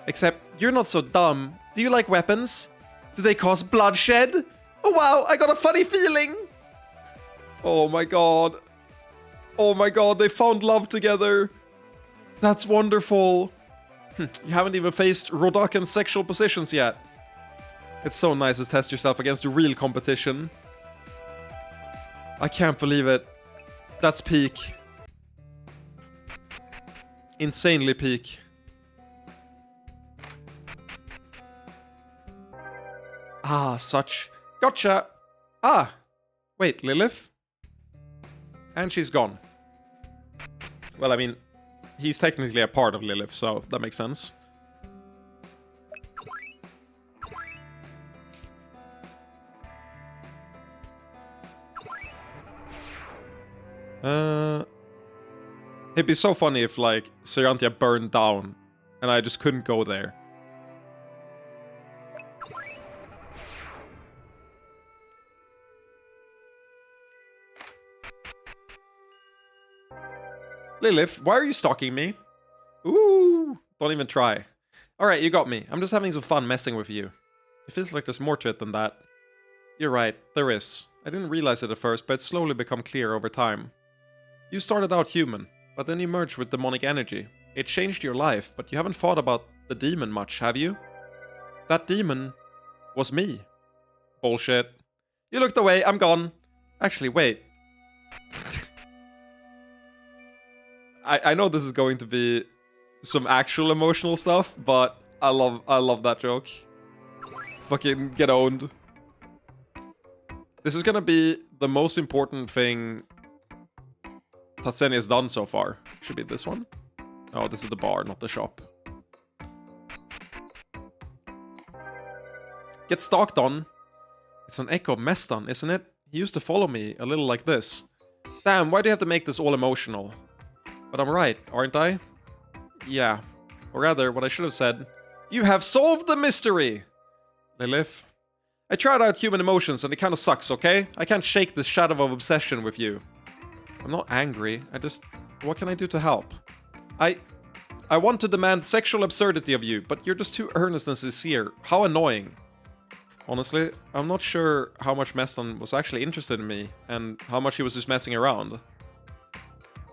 Except, you're not so dumb. Do you like weapons? Do they cause bloodshed? Oh wow, I got a funny feeling! Oh my god. Oh my god, they found love together. That's wonderful. You haven't even faced Rodaken's sexual positions yet. It's so nice to test yourself against real competition. I can't believe it. That's peak. Insanely peak. Ah, such. Gotcha! Ah! Wait, Lilith? And she's gone. Well, I mean, he's technically a part of Lilith, so that makes sense. It'd be so funny if, like, Cyrantia burned down and I just couldn't go there. Lilith, why are you stalking me? Ooh, don't even try. Alright, you got me. I'm just having some fun messing with you. It feels like there's more to it than that. You're right, there is. I didn't realize it at first, but it's slowly become clear over time. You started out human, but then you merged with demonic energy. It changed your life, but you haven't thought about the demon much, have you? That demon was me. Bullshit. You looked away, I'm gone. Actually, wait. I know this is going to be some actual emotional stuff, but I love that joke. Fucking get owned. This is gonna be the most important thing Tatseni has done so far. Should be this one. Oh, this is the bar, not the shop. Get stalked on. It's an echo of Mestan, isn't it? He used to follow me, a little like this. Damn, why do you have to make this all emotional? But I'm right, aren't I? Yeah. Or rather, what I should have said. You have solved the mystery! Lilith. I tried out human emotions and it kinda sucks, okay? I can't shake this shadow of obsession with you. I'm not angry, I just... What can I do to help? I want to demand sexual absurdity of you, but you're just too earnest and sincere. How annoying. Honestly, I'm not sure how much Mestan was actually interested in me, and how much he was just messing around.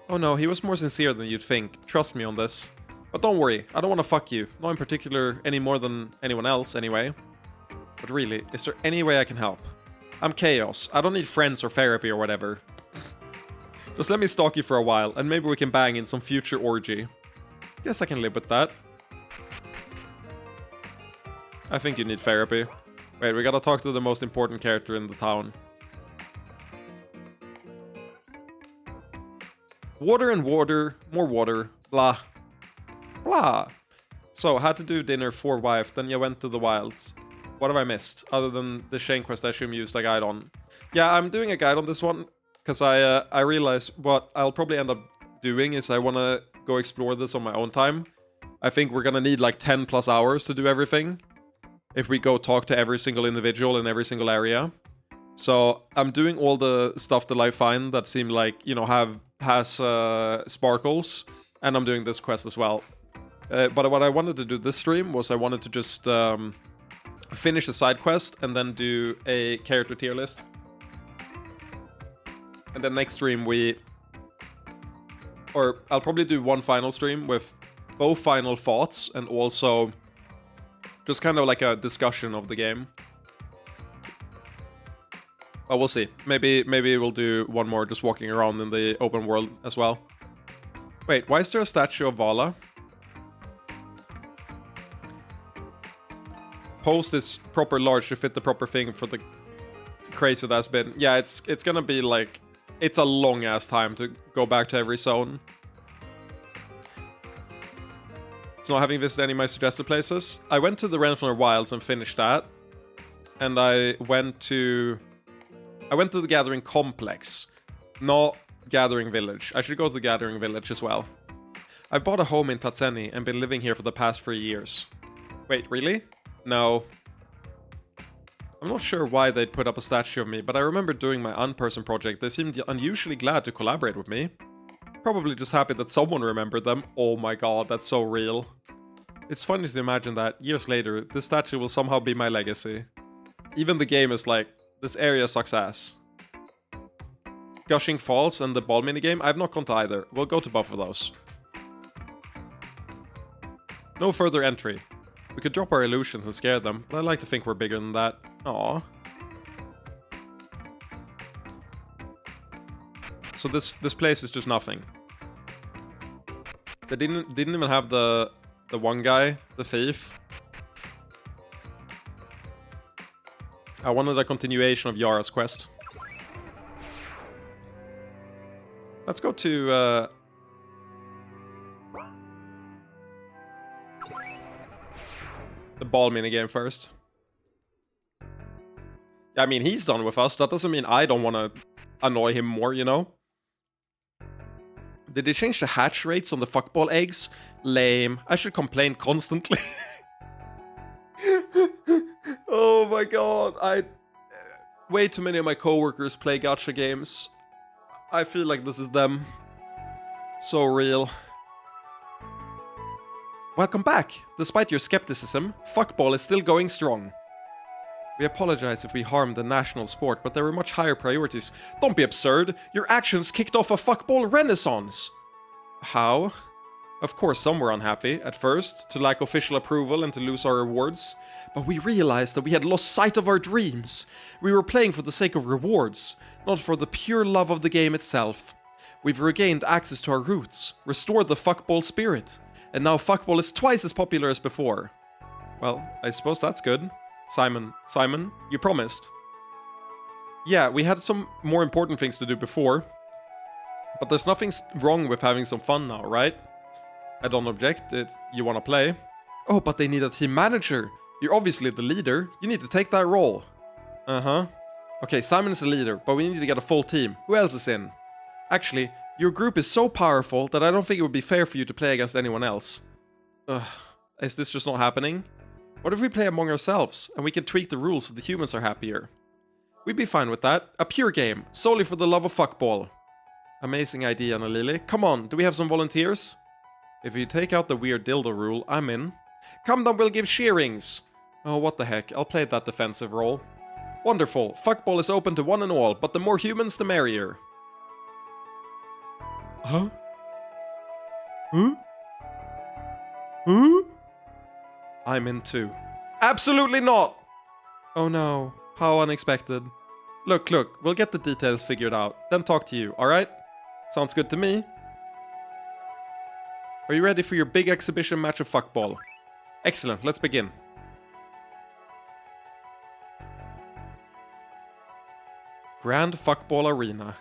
Oh no, he was more sincere than you'd think. Trust me on this. But don't worry, I don't want to fuck you. Not in particular any more than anyone else, anyway. But really, is there any way I can help? I'm Chaos. I don't need friends or therapy or whatever. Just let me stalk you for a while, and maybe we can bang in some future orgy. Guess I can live with that. I think you need therapy. Wait, we gotta talk to the most important character in the town. Water and water, more water, blah. Blah. So, had to do dinner for wife, then you went to the wilds. What have I missed? Other than the Shane quest I assume you used a guide on. Yeah, I'm doing a guide on this one, because I realize what I'll probably end up doing is I want to go explore this on my own time. I think we're gonna need like 10 plus hours to do everything. If we go talk to every single individual in every single area. So I'm doing all the stuff that I find that seem like, you know, has sparkles. And I'm doing this quest as well. But what I wanted to do this stream was I wanted to just finish the side quest and then do a character tier list. And then next stream or I'll probably do one final stream with both final thoughts and also just kind of like a discussion of the game. But we'll see. Maybe we'll do one more just walking around in the open world as well. Wait, why is there a statue of Vala? Post is proper large to fit the proper thing for the crazy that's been. Yeah, it's gonna be like... It's a long ass time to go back to every zone. So not having visited any of my suggested places. I went to the Renfrew Wilds and finished that. And I went to the Gathering Complex. Not Gathering Village. I should go to the Gathering Village as well. I've bought a home in Tatseni and been living here for the past 3 years. Wait, really? No. I'm not sure why they'd put up a statue of me, but I remember doing my Unperson project. They seemed unusually glad to collaborate with me. Probably just happy that someone remembered them. Oh my god, that's so real. It's funny to imagine that, years later, this statue will somehow be my legacy. Even the game is like, this area sucks ass. Gushing Falls and the ball minigame, I've not gone to either. We'll go to both of those. No further entry. We could drop our illusions and scare them, but I like to think we're bigger than that. Aww. So this place is just nothing. They didn't even have the one guy, the thief. I wanted a continuation of Yara's quest. Let's go to the ball minigame first. Yeah, I mean, he's done with us. That doesn't mean I don't want to annoy him more, you know? Did they change the hatch rates on the fuckball eggs? Lame. I should complain constantly. Oh my god. Way too many of my coworkers play gacha games. I feel like this is them. So real. Welcome back. Despite your skepticism, fuckball is still going strong. We apologize if we harmed the national sport, but there were much higher priorities. Don't be absurd. Your actions kicked off a fuckball renaissance. How? Of course, some were unhappy, at first, to lack official approval and to lose our rewards. But we realized that we had lost sight of our dreams. We were playing for the sake of rewards, not for the pure love of the game itself. We've regained access to our roots, restored the fuckball spirit, and now fuckball is twice as popular as before. Well, I suppose that's good. Simon, you promised. Yeah, we had some more important things to do before. But there's nothing wrong with having some fun now, right? I don't object if you want to play. Oh, but they need a team manager. You're obviously the leader. You need to take that role. Uh-huh. Okay, Simon is the leader, but we need to get a full team. Who else is in? Actually, your group is so powerful that I don't think it would be fair for you to play against anyone else. Ugh. Is this just not happening? What if we play among ourselves, and we can tweak the rules so the humans are happier? We'd be fine with that. A pure game, solely for the love of fuckball. Amazing idea, Anna Lily. Come on, do we have some volunteers? If you take out the weird dildo rule, I'm in. Come then, we'll give shearings. Oh, what the heck, I'll play that defensive role. Wonderful, fuckball is open to one and all, but the more humans, the merrier. Huh? Huh? Huh? I'm in too. Absolutely not! Oh no, how unexpected. Look, we'll get the details figured out, then talk to you, alright? Sounds good to me. Are you ready for your big exhibition match of fuckball? Excellent, let's begin. Grand Fuckball Arena.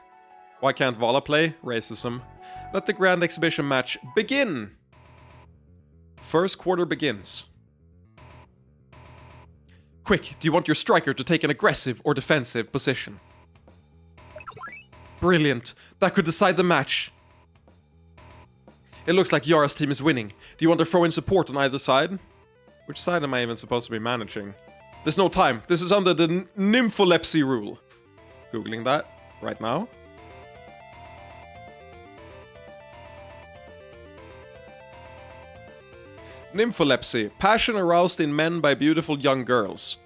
Why can't Vala play? Racism. Let the grand exhibition match begin! First quarter begins. Quick, do you want your striker to take an aggressive or defensive position? Brilliant, that could decide the match. It looks like Yara's team is winning. Do you want to throw in support on either side? Which side am I even supposed to be managing? There's no time, this is under the nympholepsy rule. Googling that right now. Nympholepsy, passion aroused in men by beautiful young girls.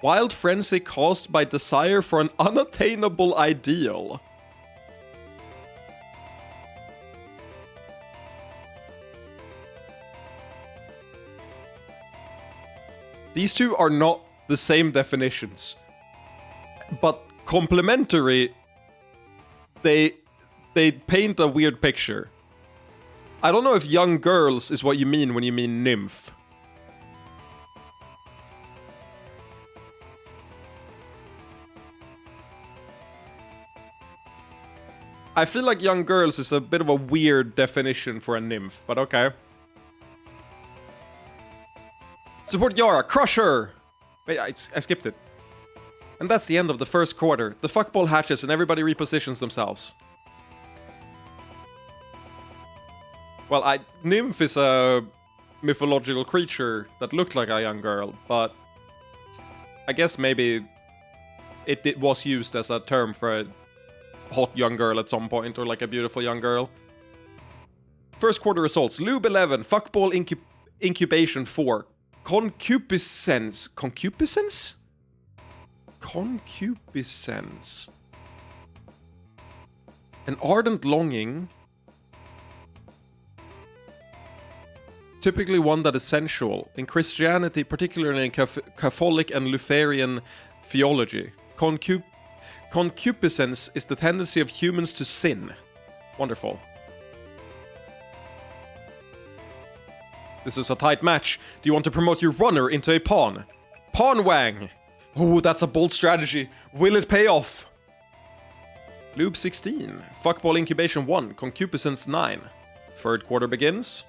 Wild frenzy caused by desire for an unattainable ideal. These two are not the same definitions, but complementary. They paint a weird picture. I don't know if young girls is what you mean when you mean nymph. I feel like young girls is a bit of a weird definition for a nymph, but okay. Support Yara, crush her! Wait, I skipped it. And that's the end of the first quarter. The fuckball hatches and everybody repositions themselves. Well, nymph is a mythological creature that looked like a young girl, but I guess maybe it was used as a term for a hot young girl at some point, or like a beautiful young girl. First quarter results. Lube 11, fuckball incubation 4. Concupiscence. Concupiscence? Concupiscence. An ardent longing. Typically one that is sensual. In Christianity, particularly in Catholic and Lutheran theology. Concupiscence is the tendency of humans to sin. Wonderful. This is a tight match. Do you want to promote your runner into a pawn? Pawn Wang! Oh, that's a bold strategy. Will it pay off? Lube 16. Fuckball incubation 1. Concupiscence 9. Third quarter begins.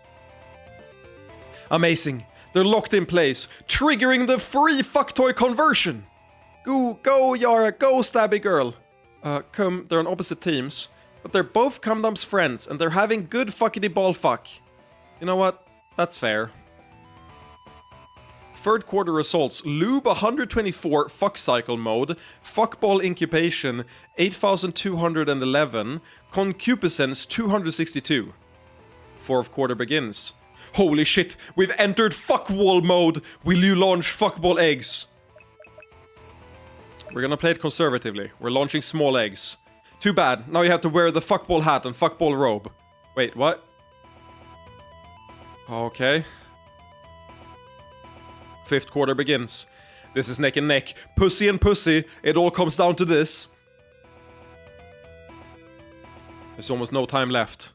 Amazing. They're locked in place, triggering the free fucktoy conversion. Go, Yara, go, stabby girl. They're on opposite teams, but they're both Cumdum's friends, and they're having good fuckity ball fuck. You know what? That's fair. Third quarter results. Lube 124, fuck cycle mode. Fuckball incubation 8211. Concupiscence 262. Fourth quarter begins. Holy shit, we've entered fuckwall mode. Will you launch fuckball eggs? We're gonna play it conservatively. We're launching small eggs. Too bad, now you have to wear the fuckball hat and fuckball robe. Wait, what? Okay. Fifth quarter begins. This is neck and neck. Pussy and pussy. It all comes down to this. There's almost no time left.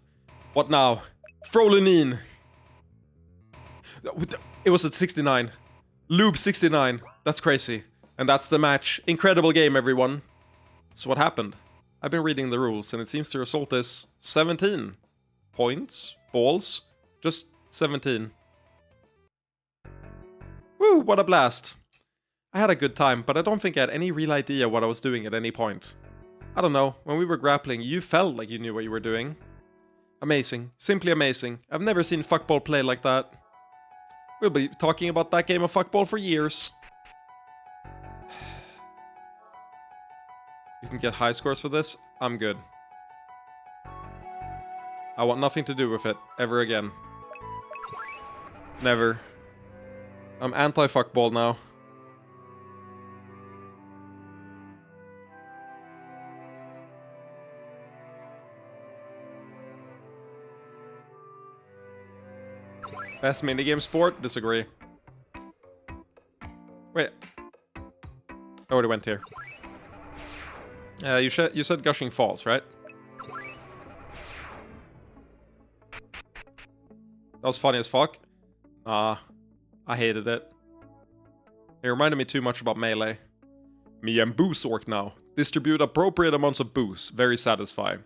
What now? Frolinine. It was at 69. Lube 69. That's crazy. And that's the match. Incredible game, everyone. So what happened? I've been reading the rules, and it seems the result is 17 points. Balls. Just 17. Woo, what a blast. I had a good time, but I don't think I had any real idea what I was doing at any point. I don't know, when we were grappling, you felt like you knew what you were doing. Amazing. Simply amazing. I've never seen fuckball play like that. We'll be talking about that game of fuckball for years. You can get high scores for this? I'm good. I want nothing to do with it, ever again. Never. I'm anti-fuckball now. Best minigame sport? Disagree. Wait. I already went here. You said Gushing Falls, right? That was funny as fuck. I hated it. It reminded me too much about Melee. Me and booze orc now. Distribute appropriate amounts of booze. Very satisfying.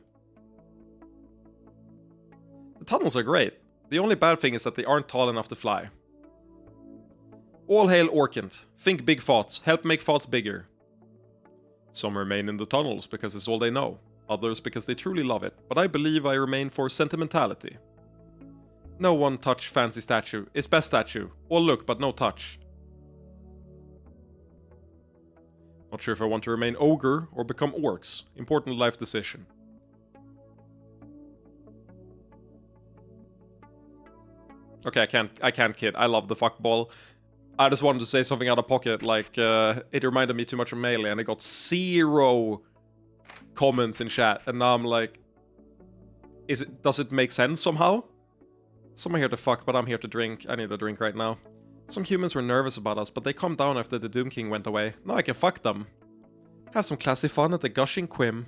The tunnels are great. The only bad thing is that they aren't tall enough to fly. All hail Orkant. Think big thoughts. Help make thoughts bigger. Some remain in the tunnels because it's all they know. Others because they truly love it. But I believe I remain for sentimentality. No one touch fancy statue. It's best statue. All look but no touch. Not sure if I want to remain ogre or become orcs. Important life decision. Okay, I can't kid. I love the fuckball. I just wanted to say something out of pocket, like, it reminded me too much of Melee, and it got 0 comments in chat, and now I'm like, does it make sense somehow? Someone here to fuck, but I'm here to drink. I need a drink right now. Some humans were nervous about us, but they calmed down after the Doom King went away. Now I can fuck them. Have some classy fun at the Gushing Quim.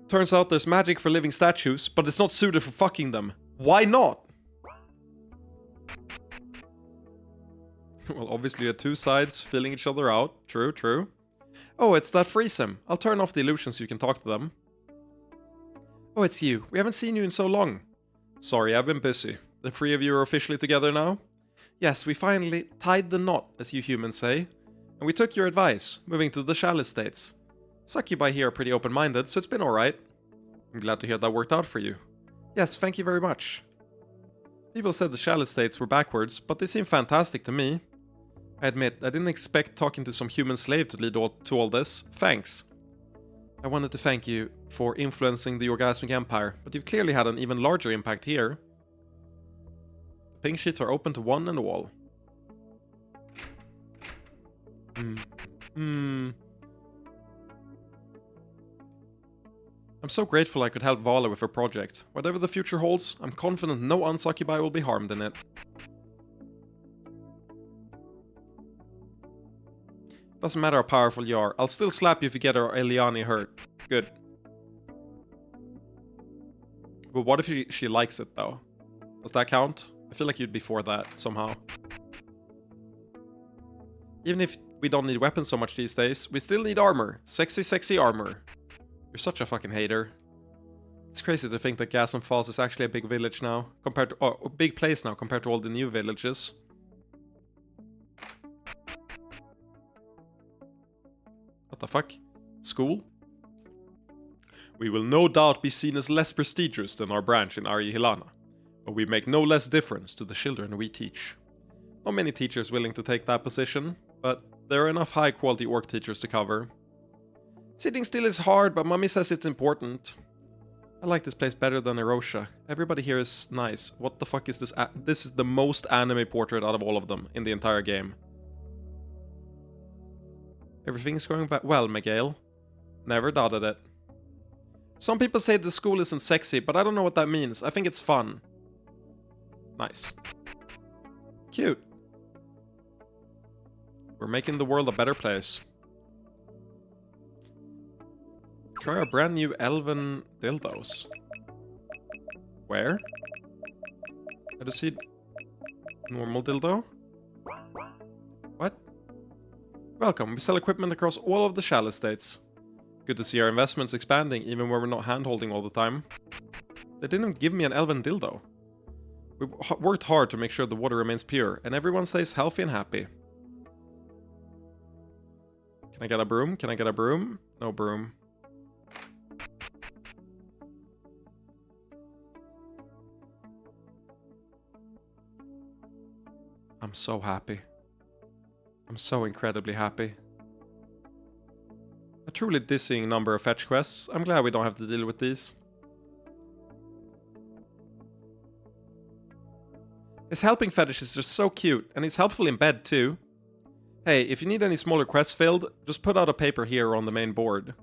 Turns out there's magic for living statues, but it's not suited for fucking them. Why not? Well, obviously you had two sides filling each other out. True, true. Oh, it's that Freesim. I'll turn off the illusion so you can talk to them. Oh, it's you. We haven't seen you in so long. Sorry, I've been busy. The three of you are officially together now? Yes, we finally tied the knot, as you humans say. And we took your advice, moving to the Chalice States. Succubi here are pretty open-minded, so it's been alright. I'm glad to hear that worked out for you. Yes, thank you very much. People said the Chalice States were backwards, but they seem fantastic to me. I admit, I didn't expect talking to some human slave to lead to all this. Thanks. I wanted to thank you for influencing the Orgasmic Empire, but you've clearly had an even larger impact here. The pink sheets are open to one and all. I'm so grateful I could help Vala with her project. Whatever the future holds, I'm confident no Unsuccubi will be harmed in it. Doesn't matter how powerful you are, I'll still slap you if you get our Eliani hurt. Good. But what if she likes it though? Does that count? I feel like you'd be for that, somehow. Even if we don't need weapons so much these days, we still need armor. Sexy, sexy armor. You're such a fucking hater. It's crazy to think that Gasm Falls is actually a big village now, compared to a big place now compared to all the new villages. What the fuck? School? We will no doubt be seen as less prestigious than our branch in Arihilana, but we make no less difference to the children we teach. Not many teachers willing to take that position, but there are enough high-quality orc teachers to cover. Sitting still is hard, but Mummy says it's important. I like this place better than Erosha. Everybody here is nice. What the fuck is this? This is the most anime portrait out of all of them in the entire game. Everything's going well, Miguel. Never doubted it. Some people say the school isn't sexy, but I don't know what that means. I think it's fun. Nice. Cute. We're making the world a better place. Try our brand new elven dildos. Where? I just see normal dildo. What? Welcome, we sell equipment across all of the Chalice States. Good to see our investments expanding even when we're not hand-holding all the time. They didn't give me an elven dildo. We worked hard to make sure the water remains pure, and everyone stays healthy and happy. Can I get a broom? Can I get a broom? No broom. I'm so happy. I'm so incredibly happy. A truly dizzying number of fetch quests. I'm glad we don't have to deal with these. His helping fetish is just so cute, and he's helpful in bed too. Hey, if you need any smaller quests filled, just put out a paper here on the main board.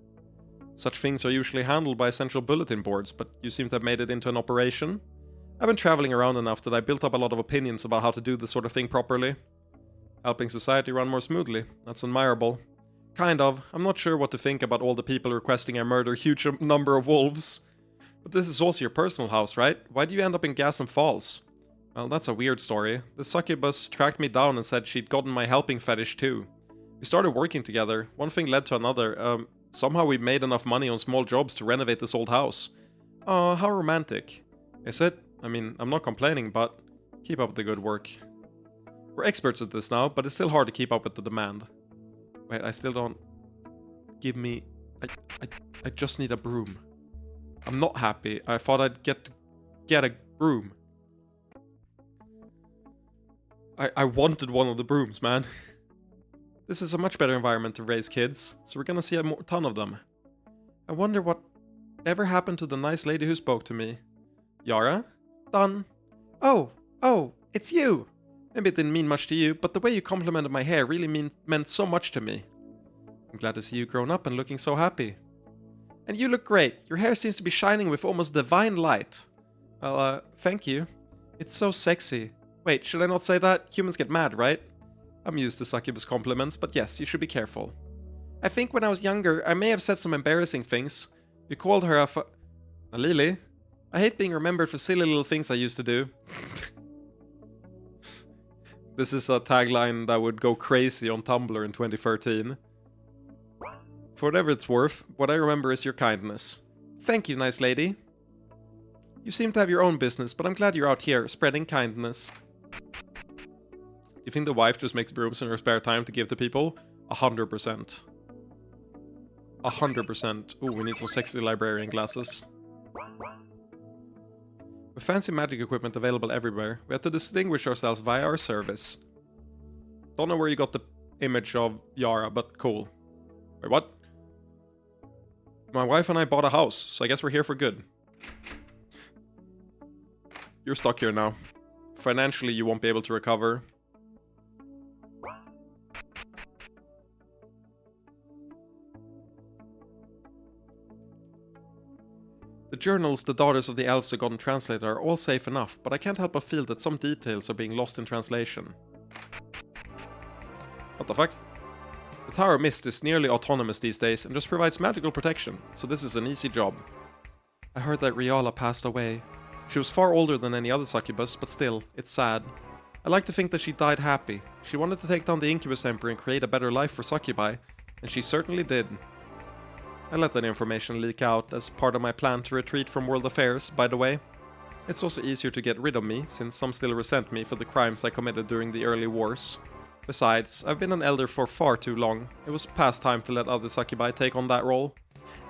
Such things are usually handled by essential bulletin boards, but you seem to have made it into an operation. I've been traveling around enough that I built up a lot of opinions about how to do this sort of thing properly. Helping society run more smoothly. That's admirable. Kind of. I'm not sure what to think about all the people requesting I murder a huge number of wolves. But this is also your personal house, right? Why do you end up in Gasm Falls? Well, that's a weird story. The succubus tracked me down and said she'd gotten my helping fetish too. We started working together. One thing led to another. Somehow we made enough money on small jobs to renovate this old house. Oh, how romantic. Is it? I mean, I'm not complaining, but keep up the good work. We're experts at this now, but it's still hard to keep up with the demand. Wait, I still don't... Give me... I just need a broom. I'm not happy. I thought I'd get a broom. I wanted one of the brooms, man. This is a much better environment to raise kids, so we're gonna see a ton of them. I wonder what ever happened to the nice lady who spoke to me. Yara? Done. Oh, it's you! Maybe it didn't mean much to you, but the way you complimented my hair really meant so much to me. I'm glad to see you grown up and looking so happy. And you look great. Your hair seems to be shining with almost divine light. Well, thank you. It's so sexy. Wait, should I not say that? Humans get mad, right? I'm used to succubus compliments, but yes, you should be careful. I think when I was younger, I may have said some embarrassing things. You called her a Lily? I hate being remembered for silly little things I used to do. This is a tagline that would go crazy on Tumblr in 2013. For whatever it's worth, what I remember is your kindness. Thank you, nice lady. You seem to have your own business, but I'm glad you're out here, spreading kindness. You think the wife just makes brooms in her spare time to give to people? 100%. 100%. Ooh, we need some sexy librarian glasses. With fancy magic equipment available everywhere, we have to distinguish ourselves via our service. Don't know where you got the image of Yara, but cool. Wait, what? My wife and I bought a house, so I guess we're here for good. You're stuck here now. Financially, you won't be able to recover. The journals the Daughters of the Elves have gotten translated are all safe enough, but I can't help but feel that some details are being lost in translation. What the fuck? The Tower of Mist is nearly autonomous these days and just provides magical protection, so this is an easy job. I heard that Riala passed away. She was far older than any other succubus, but still, it's sad. I like to think that she died happy. She wanted to take down the Incubus Emperor and create a better life for succubi, and she certainly did. I let that information leak out as part of my plan to retreat from world affairs, by the way. It's also easier to get rid of me, since some still resent me for the crimes I committed during the early wars. Besides, I've been an elder for far too long. It was past time to let other succubi take on that role.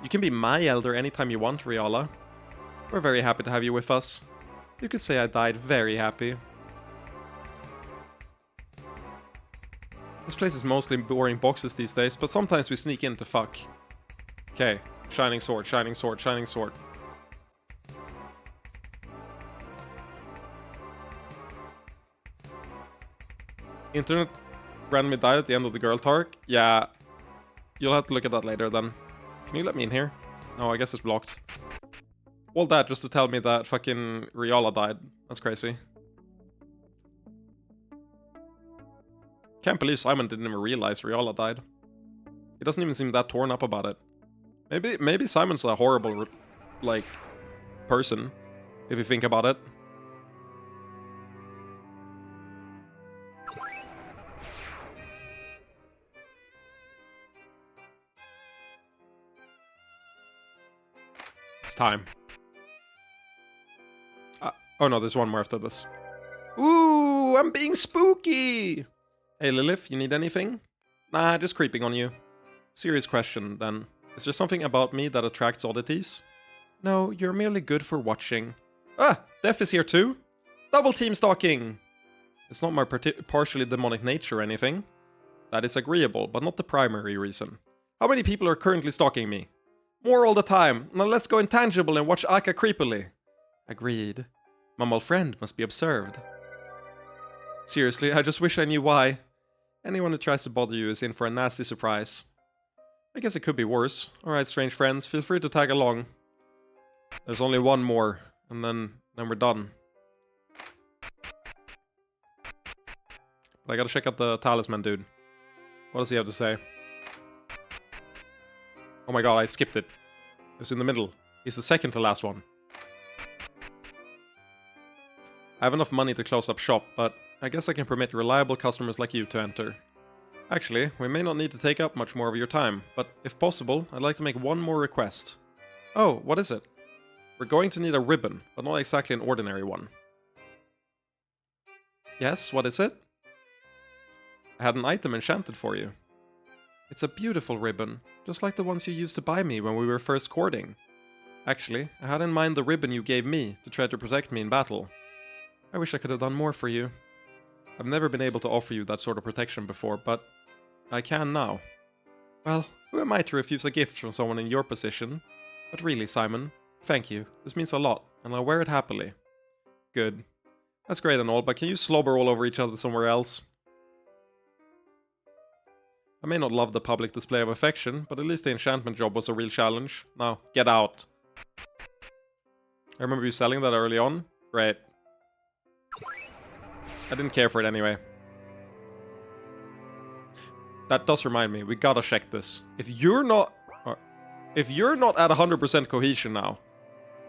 You can be my elder anytime you want, Riala. We're very happy to have you with us. You could say I died very happy. This place is mostly boring boxes these days, but sometimes we sneak in to fuck. Okay, shining sword, shining sword, shining sword. Internet randomly died at the end of the girl talk. Yeah, you'll have to look at that later then. Can you let me in here? No, I guess it's blocked. All that just to tell me that fucking Riala died. That's crazy. Can't believe Simon didn't even realize Riala died. He doesn't even seem that torn up about it. Maybe Simon's a horrible, like, person, if you think about it. It's time. Oh no, there's one more after this. Ooh, I'm being spooky! Hey Lilith, you need anything? Nah, just creeping on you. Serious question, then. Is there something about me that attracts oddities? No, you're merely good for watching. Ah, Death is here too? Double team stalking! It's not my partially demonic nature or anything. That is agreeable, but not the primary reason. How many people are currently stalking me? More all the time. Now let's go intangible and watch Aka creepily. Agreed. My mole friend must be observed. Seriously, I just wish I knew why. Anyone who tries to bother you is in for a nasty surprise. I guess it could be worse. Alright, strange friends, feel free to tag along. There's only one more, and then we're done. But I gotta check out the talisman dude. What does he have to say? Oh my god, I skipped it. It's in the middle. He's the second to last one. I have enough money to close up shop, but I guess I can permit reliable customers like you to enter. Actually, we may not need to take up much more of your time, but if possible, I'd like to make one more request. Oh, what is it? We're going to need a ribbon, but not exactly an ordinary one. Yes, what is it? I had an item enchanted for you. It's a beautiful ribbon, just like the ones you used to buy me when we were first courting. Actually, I had in mind the ribbon you gave me to try to protect me in battle. I wish I could have done more for you. I've never been able to offer you that sort of protection before, but I can now. Well, who am I to refuse a gift from someone in your position? But really, Simon, thank you. This means a lot, and I'll wear it happily. Good. That's great and all, but can you slobber all over each other somewhere else? I may not love the public display of affection, but at least the enchantment job was a real challenge. Now, get out. I remember you selling that early on. Great. I didn't care for it anyway. That does remind me, we gotta check this. If you're not at 100% cohesion now,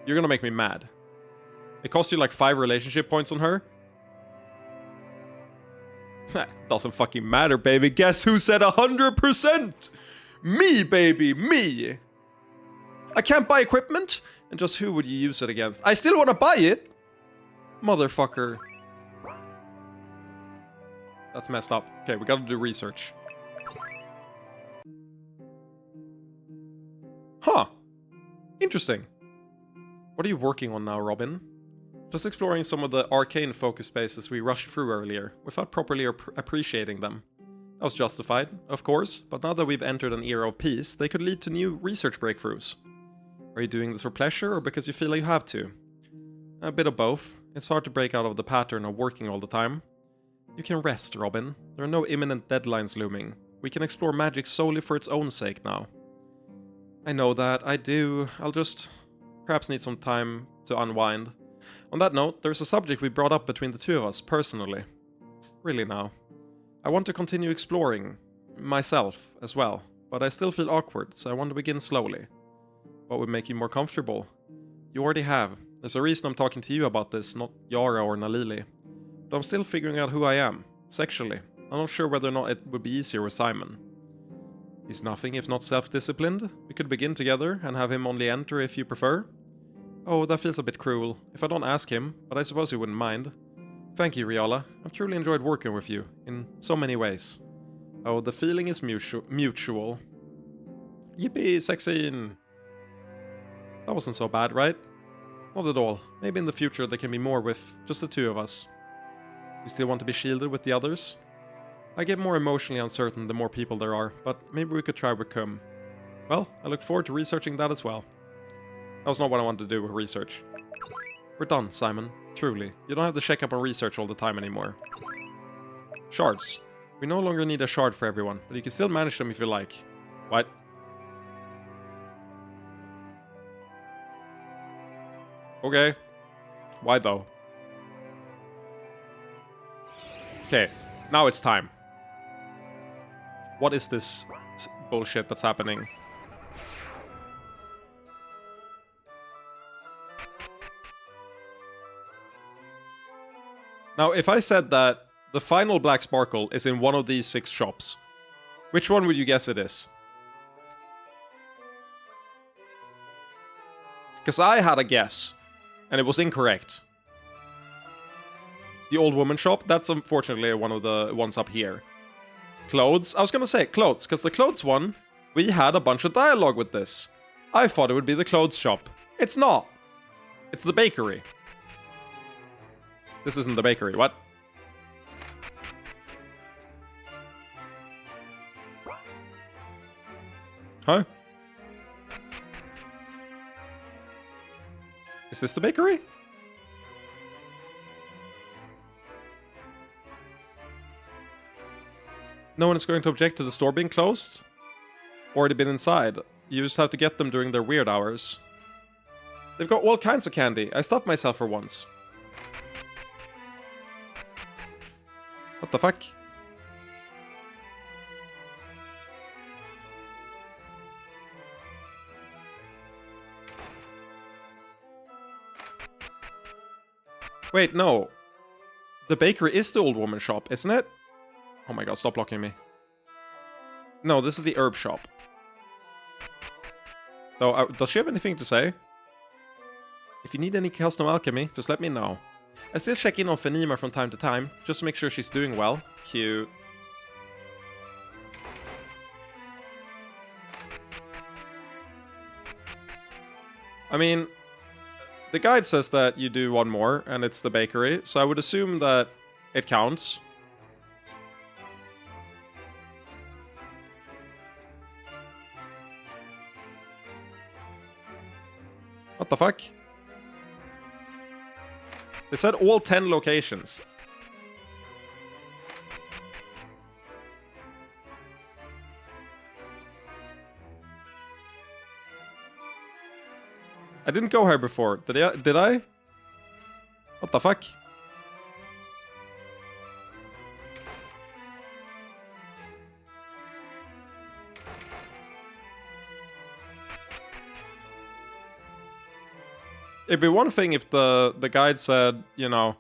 you're gonna make me mad. It costs you like 5 relationship points on her. Doesn't fucking matter, baby. Guess who said 100%? Me, baby, me. I can't buy equipment? And just who would you use it against? I still want to buy it. Motherfucker. That's messed up. Okay, we gotta do research. Huh. Interesting. What are you working on now, Robin? Just exploring some of the arcane focus spaces we rushed through earlier, without properly appreciating them. That was justified, of course, but now that we've entered an era of peace, they could lead to new research breakthroughs. Are you doing this for pleasure, or because you feel like you have to? A bit of both. It's hard to break out of the pattern of working all the time. You can rest, Robin. There are no imminent deadlines looming. We can explore magic solely for its own sake now. I know that, I do. I'll just perhaps need some time to unwind. On that note, there's a subject we brought up between the two of us, personally. Really now. I want to continue exploring, myself as well, but I still feel awkward, so I want to begin slowly. What would make you more comfortable? You already have. There's a reason I'm talking to you about this, not Yara or Nalili. But I'm still figuring out who I am, sexually. I'm not sure whether or not it would be easier with Simon. He's nothing if not self-disciplined. We could begin together and have him only enter if you prefer. Oh, that feels a bit cruel, if I don't ask him, but I suppose he wouldn't mind. Thank you, Riala. I've truly enjoyed working with you, in so many ways. Oh, the feeling is mutual. Yippee, Sexine! That wasn't so bad, right? Not at all. Maybe in the future there can be more with just the two of us. You still want to be shielded with the others? I get more emotionally uncertain the more people there are, but maybe we could try with Kum. Well, I look forward to researching that as well. That was not what I wanted to do with research. We're done, Simon. Truly. You don't have to check up on research all the time anymore. Shards. We no longer need a shard for everyone, but you can still manage them if you like. What? Okay. Why though? Okay, now it's time. What is this bullshit that's happening? Now, if I said that the final Black Sparkle is in one of these 6 shops, which one would you guess it is? Because I had a guess, and it was incorrect. The old woman shop, that's unfortunately one of the ones up here. Clothes, I was gonna say clothes, because the clothes one, we had a bunch of dialogue with this. I thought it would be the clothes shop. It's not. It's the bakery. This isn't the bakery, what? Huh? Is this the bakery? No one is going to object to the store being closed? Already been inside. You just have to get them during their weird hours. They've got all kinds of candy. I stopped myself for once. What the fuck? Wait, no. The bakery is the old woman shop, isn't it? Oh my god, stop blocking me. No, this is the herb shop. So, does she have anything to say? If you need any custom alchemy, just let me know. I still check in on Fenima from time to time, just to make sure she's doing well. Cute. I mean, the guide says that you do one more, and it's the bakery, so I would assume that it counts. What the fuck? They said all 10 locations. I didn't go here before. Did I? What the fuck? It'd be one thing if the guide said, you know,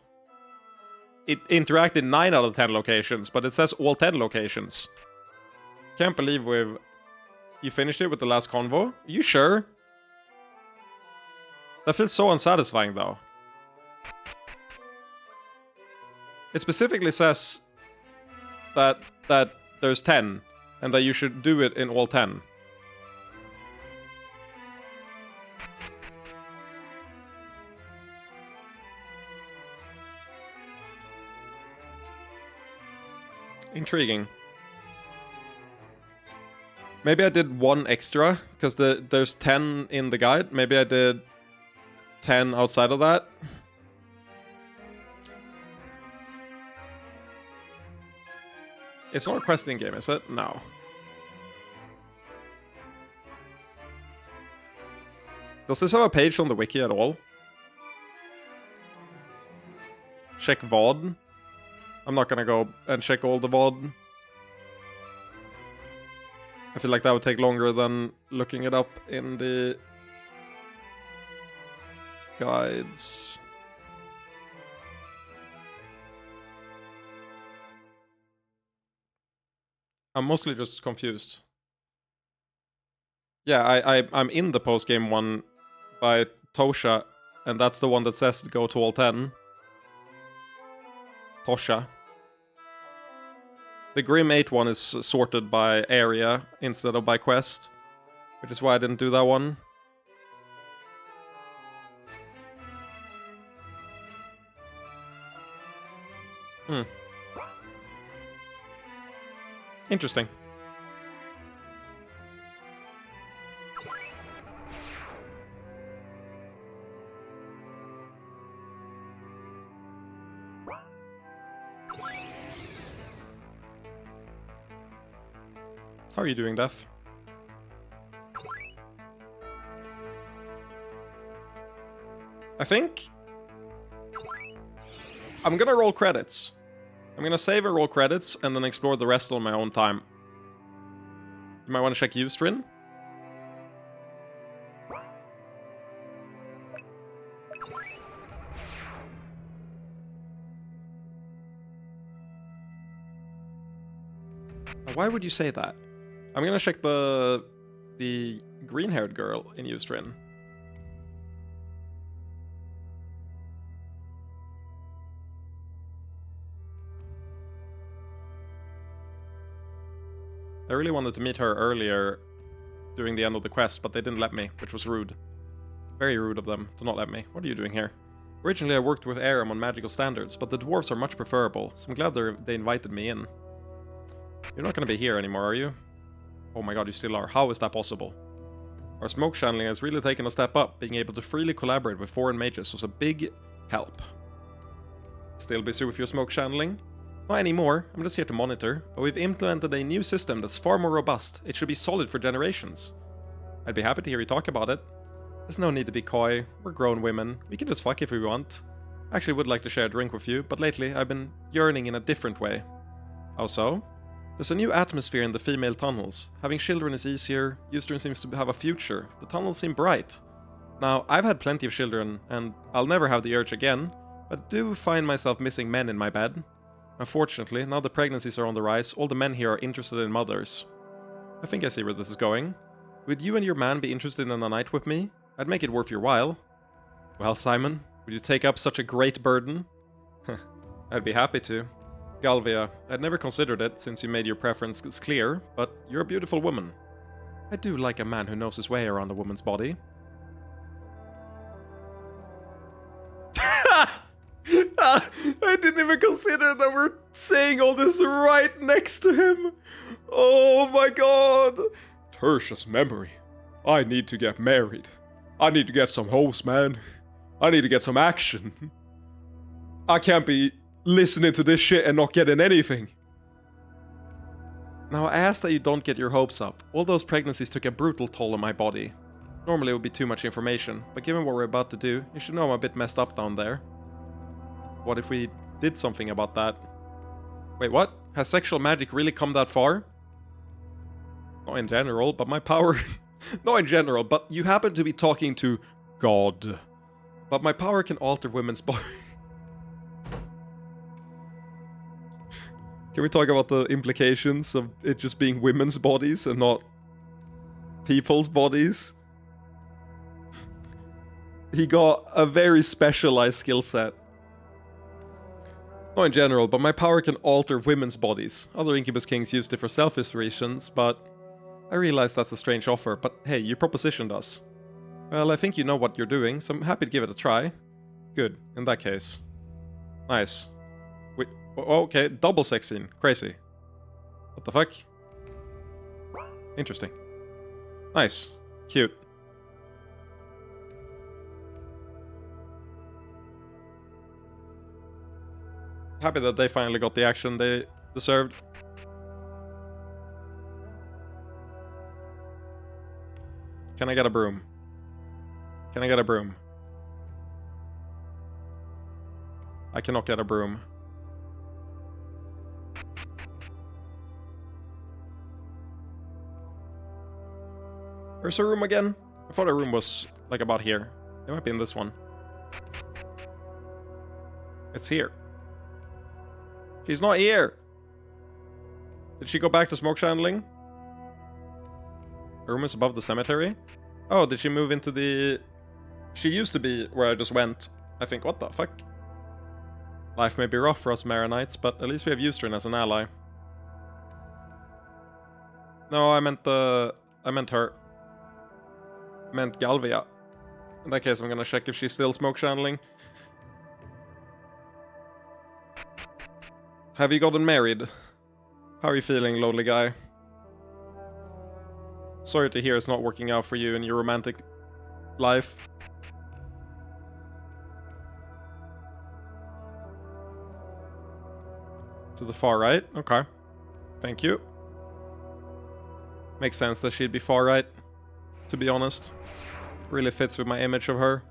it interacted 9 out of 10 locations, but it says all 10 locations. Can't believe you finished it with the last convo. You sure? That feels so unsatisfying, though. It specifically says that there's 10, and that you should do it in all 10. Intriguing. Maybe I did one extra, because there's 10 in the guide. Maybe I did 10 outside of that. It's not a questing game, is it? No. Does this have a page on the wiki at all? Check VOD. I'm not gonna go and check all the VOD. I feel like that would take longer than looking it up in the guides. I'm mostly just confused. Yeah, I'm in the post-game one by Tosha, and that's the one that says go to all 10. Tosha. The Grim 8 one is sorted by area instead of by quest, which is why I didn't do that one. Interesting. How are you doing, Def? I think I'm gonna roll credits. I'm gonna save and roll credits and then explore the rest on my own time. You might want to check Ustrin. Why would you say that? I'm gonna check the green-haired girl in Ustrin. I really wanted to meet her earlier during the end of the quest, but they didn't let me, which was rude. Very rude of them to not let me. What are you doing here? Originally I worked with Aram on magical standards, but the dwarves are much preferable, so I'm glad they invited me in. You're not gonna be here anymore, are you? Oh my god, you still are. How is that possible? Our smoke channeling has really taken a step up. Being able to freely collaborate with foreign mages was a big help. Still busy with your smoke channeling? Not anymore, I'm just here to monitor, but we've implemented a new system that's far more robust. It should be solid for generations. I'd be happy to hear you talk about it. There's no need to be coy, we're grown women, we can just fuck if we want. I actually would like to share a drink with you, but lately I've been yearning in a different way. How so? There's a new atmosphere in the female tunnels. Having children is easier, Eustern seems to have a future, the tunnels seem bright. Now, I've had plenty of children, and I'll never have the urge again, but do find myself missing men in my bed. Unfortunately, now the pregnancies are on the rise, all the men here are interested in mothers. I think I see where this is going. Would you and your man be interested in a night with me? I'd make it worth your while. Well, Simon, would you take up such a great burden? I'd be happy to. Galvia, I'd never considered it since you made your preferences clear, but you're a beautiful woman. I do like a man who knows his way around a woman's body. I didn't even consider that we're saying all this right next to him. Oh my god. Tertius memory. I need to get married. I need to get some hoes, man. I need to get some action. I can't be listening to this shit and not getting anything. Now, I ask that you don't get your hopes up. All those pregnancies took a brutal toll on my body. Normally it would be too much information, but given what we're about to do, you should know I'm a bit messed up down there. What if we did something about that? Wait, what? Has sexual magic really come that far? Not in general, but my power... Not in general, but you happen to be talking to God. But my power can alter women's bodies. Can we talk about the implications of it just being women's bodies and not people's bodies? He got a very specialized skill set. Not in general, but my power can alter women's bodies. Other Incubus Kings used it for selfish reasons, but I realize that's a strange offer, but hey, you propositioned us. Well, I think you know what you're doing, so I'm happy to give it a try. Good, in that case. Nice. Wait, okay, double sex scene. Crazy. What the fuck? Interesting. Nice. Cute. Happy that they finally got the action they deserved. Can I get a broom? Can I get a broom? I cannot get a broom. Where's her room again? I thought her room was like about here. It might be in this one. It's here. She's not here! Did she go back to smoke channeling? Her room is above the cemetery? Oh, did she move into the... She used to be where I just went. I think, what the fuck? Life may be rough for us Maronites, but at least we have Eustern as an ally. No, I meant her. I meant Galvia. In that case, I'm gonna check if she's still smoke channeling. Have you gotten married? How are you feeling, lonely guy? Sorry to hear it's not working out for you in your romantic life. To the far right? Okay. Thank you. Makes sense that she'd be far right, to be honest. Really fits with my image of her.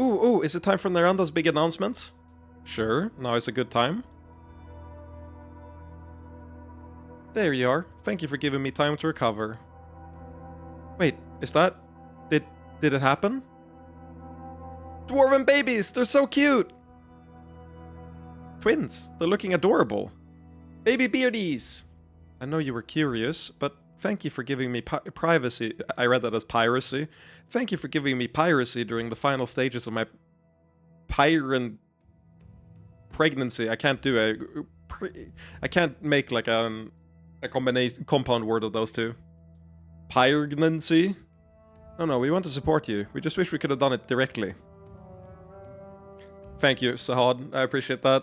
Ooh, is it time for Neranda's big announcement? Sure, now is a good time. There you are. Thank you for giving me time to recover. Wait, is that... Did it happen? Dwarven babies! They're so cute! Twins! They're looking adorable. Baby beardies! I know you were curious, but thank you for giving me privacy. I read that as piracy. Thank you for giving me piracy during the final stages of my pregnancy. I can't do I can't make like a compound word of those two. Pregnancy? No, we want to support you. We just wish we could have done it directly. Thank you, Sahad. I appreciate that.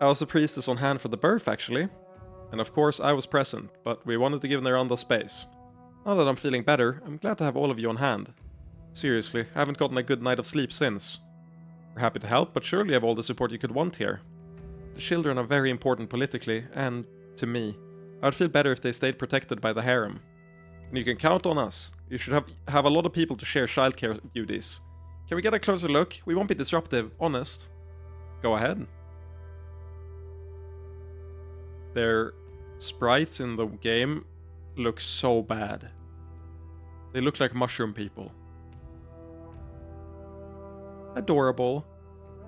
I was the priestess on hand for the birth, actually. And of course, I was present, but we wanted to give Neranda space. Now that I'm feeling better, I'm glad to have all of you on hand. Seriously, I haven't gotten a good night of sleep since. We're happy to help, but surely you have all the support you could want here. The children are very important politically, and to me. I would feel better if they stayed protected by the harem. And you can count on us. You should have a lot of people to share childcare duties. Can we get a closer look? We won't be disruptive, honest. Go ahead. Their sprites in the game look so bad. They look like mushroom people. Adorable.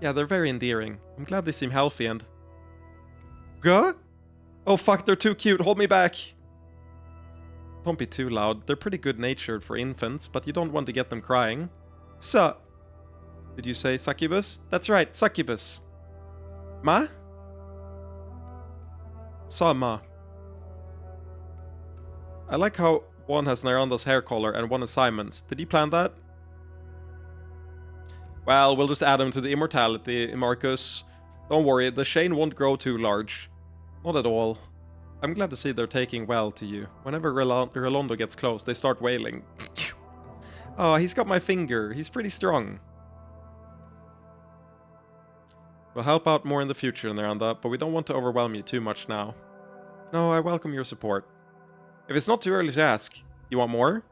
Yeah, they're very endearing. I'm glad they seem healthy and... Gah? Oh fuck, they're too cute. Hold me back. Don't be too loud. They're pretty good-natured for infants, but you don't want to get them crying. Did you say succubus? That's right, succubus. Ma? Ma. I like how one has Neranda's hair color and one is Simon's. Did he plan that? Well, we'll just add him to the immortality, Marcus. Don't worry, the Shane won't grow too large. Not at all. I'm glad to see they're taking well to you. Whenever Rolando gets close, they start wailing. Oh, he's got my finger. He's pretty strong. We'll help out more in the future, Neranda, but we don't want to overwhelm you too much now. No, I welcome your support. If it's not too early to ask, you want more?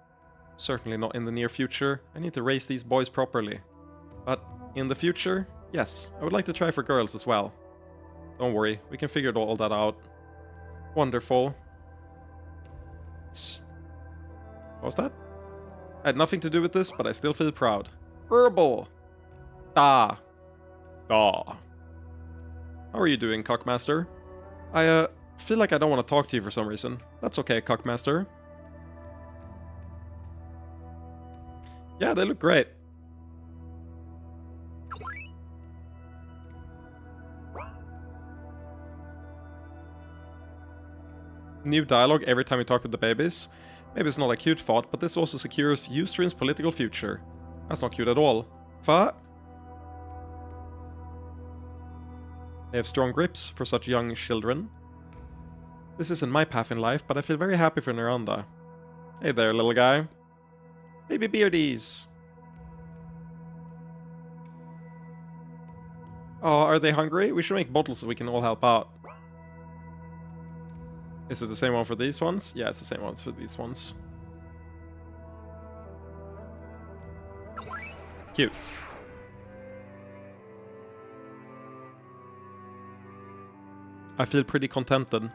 Certainly not in the near future. I need to raise these boys properly. But in the future, yes, I would like to try for girls as well. Don't worry, we can figure all that out. Wonderful. What was that? I had nothing to do with this, but I still feel proud. Herbal! Da! How are you doing, Cockmaster? I feel like I don't want to talk to you for some reason. That's okay, Cockmaster. Yeah, they look great. New dialogue every time you talk with the babies. Maybe it's not a cute thought, but this also secures Ustream's political future. That's not cute at all. They have strong grips for such young children. This isn't my path in life, but I feel very happy for Neranda. Hey there, little guy. Baby beardies. Oh, are they hungry? We should make bottles so we can all help out. Is it the same one for these ones? Yeah, it's the same ones for these ones. Cute. I feel pretty contented.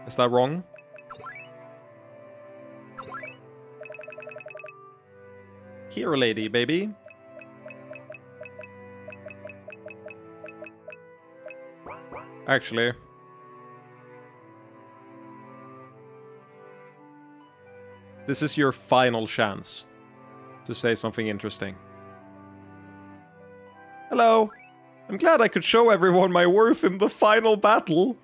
Is that wrong? Here, lady, baby. Actually... this is your final chance to say something interesting. Hello! I'm glad I could show everyone my worth in the final battle.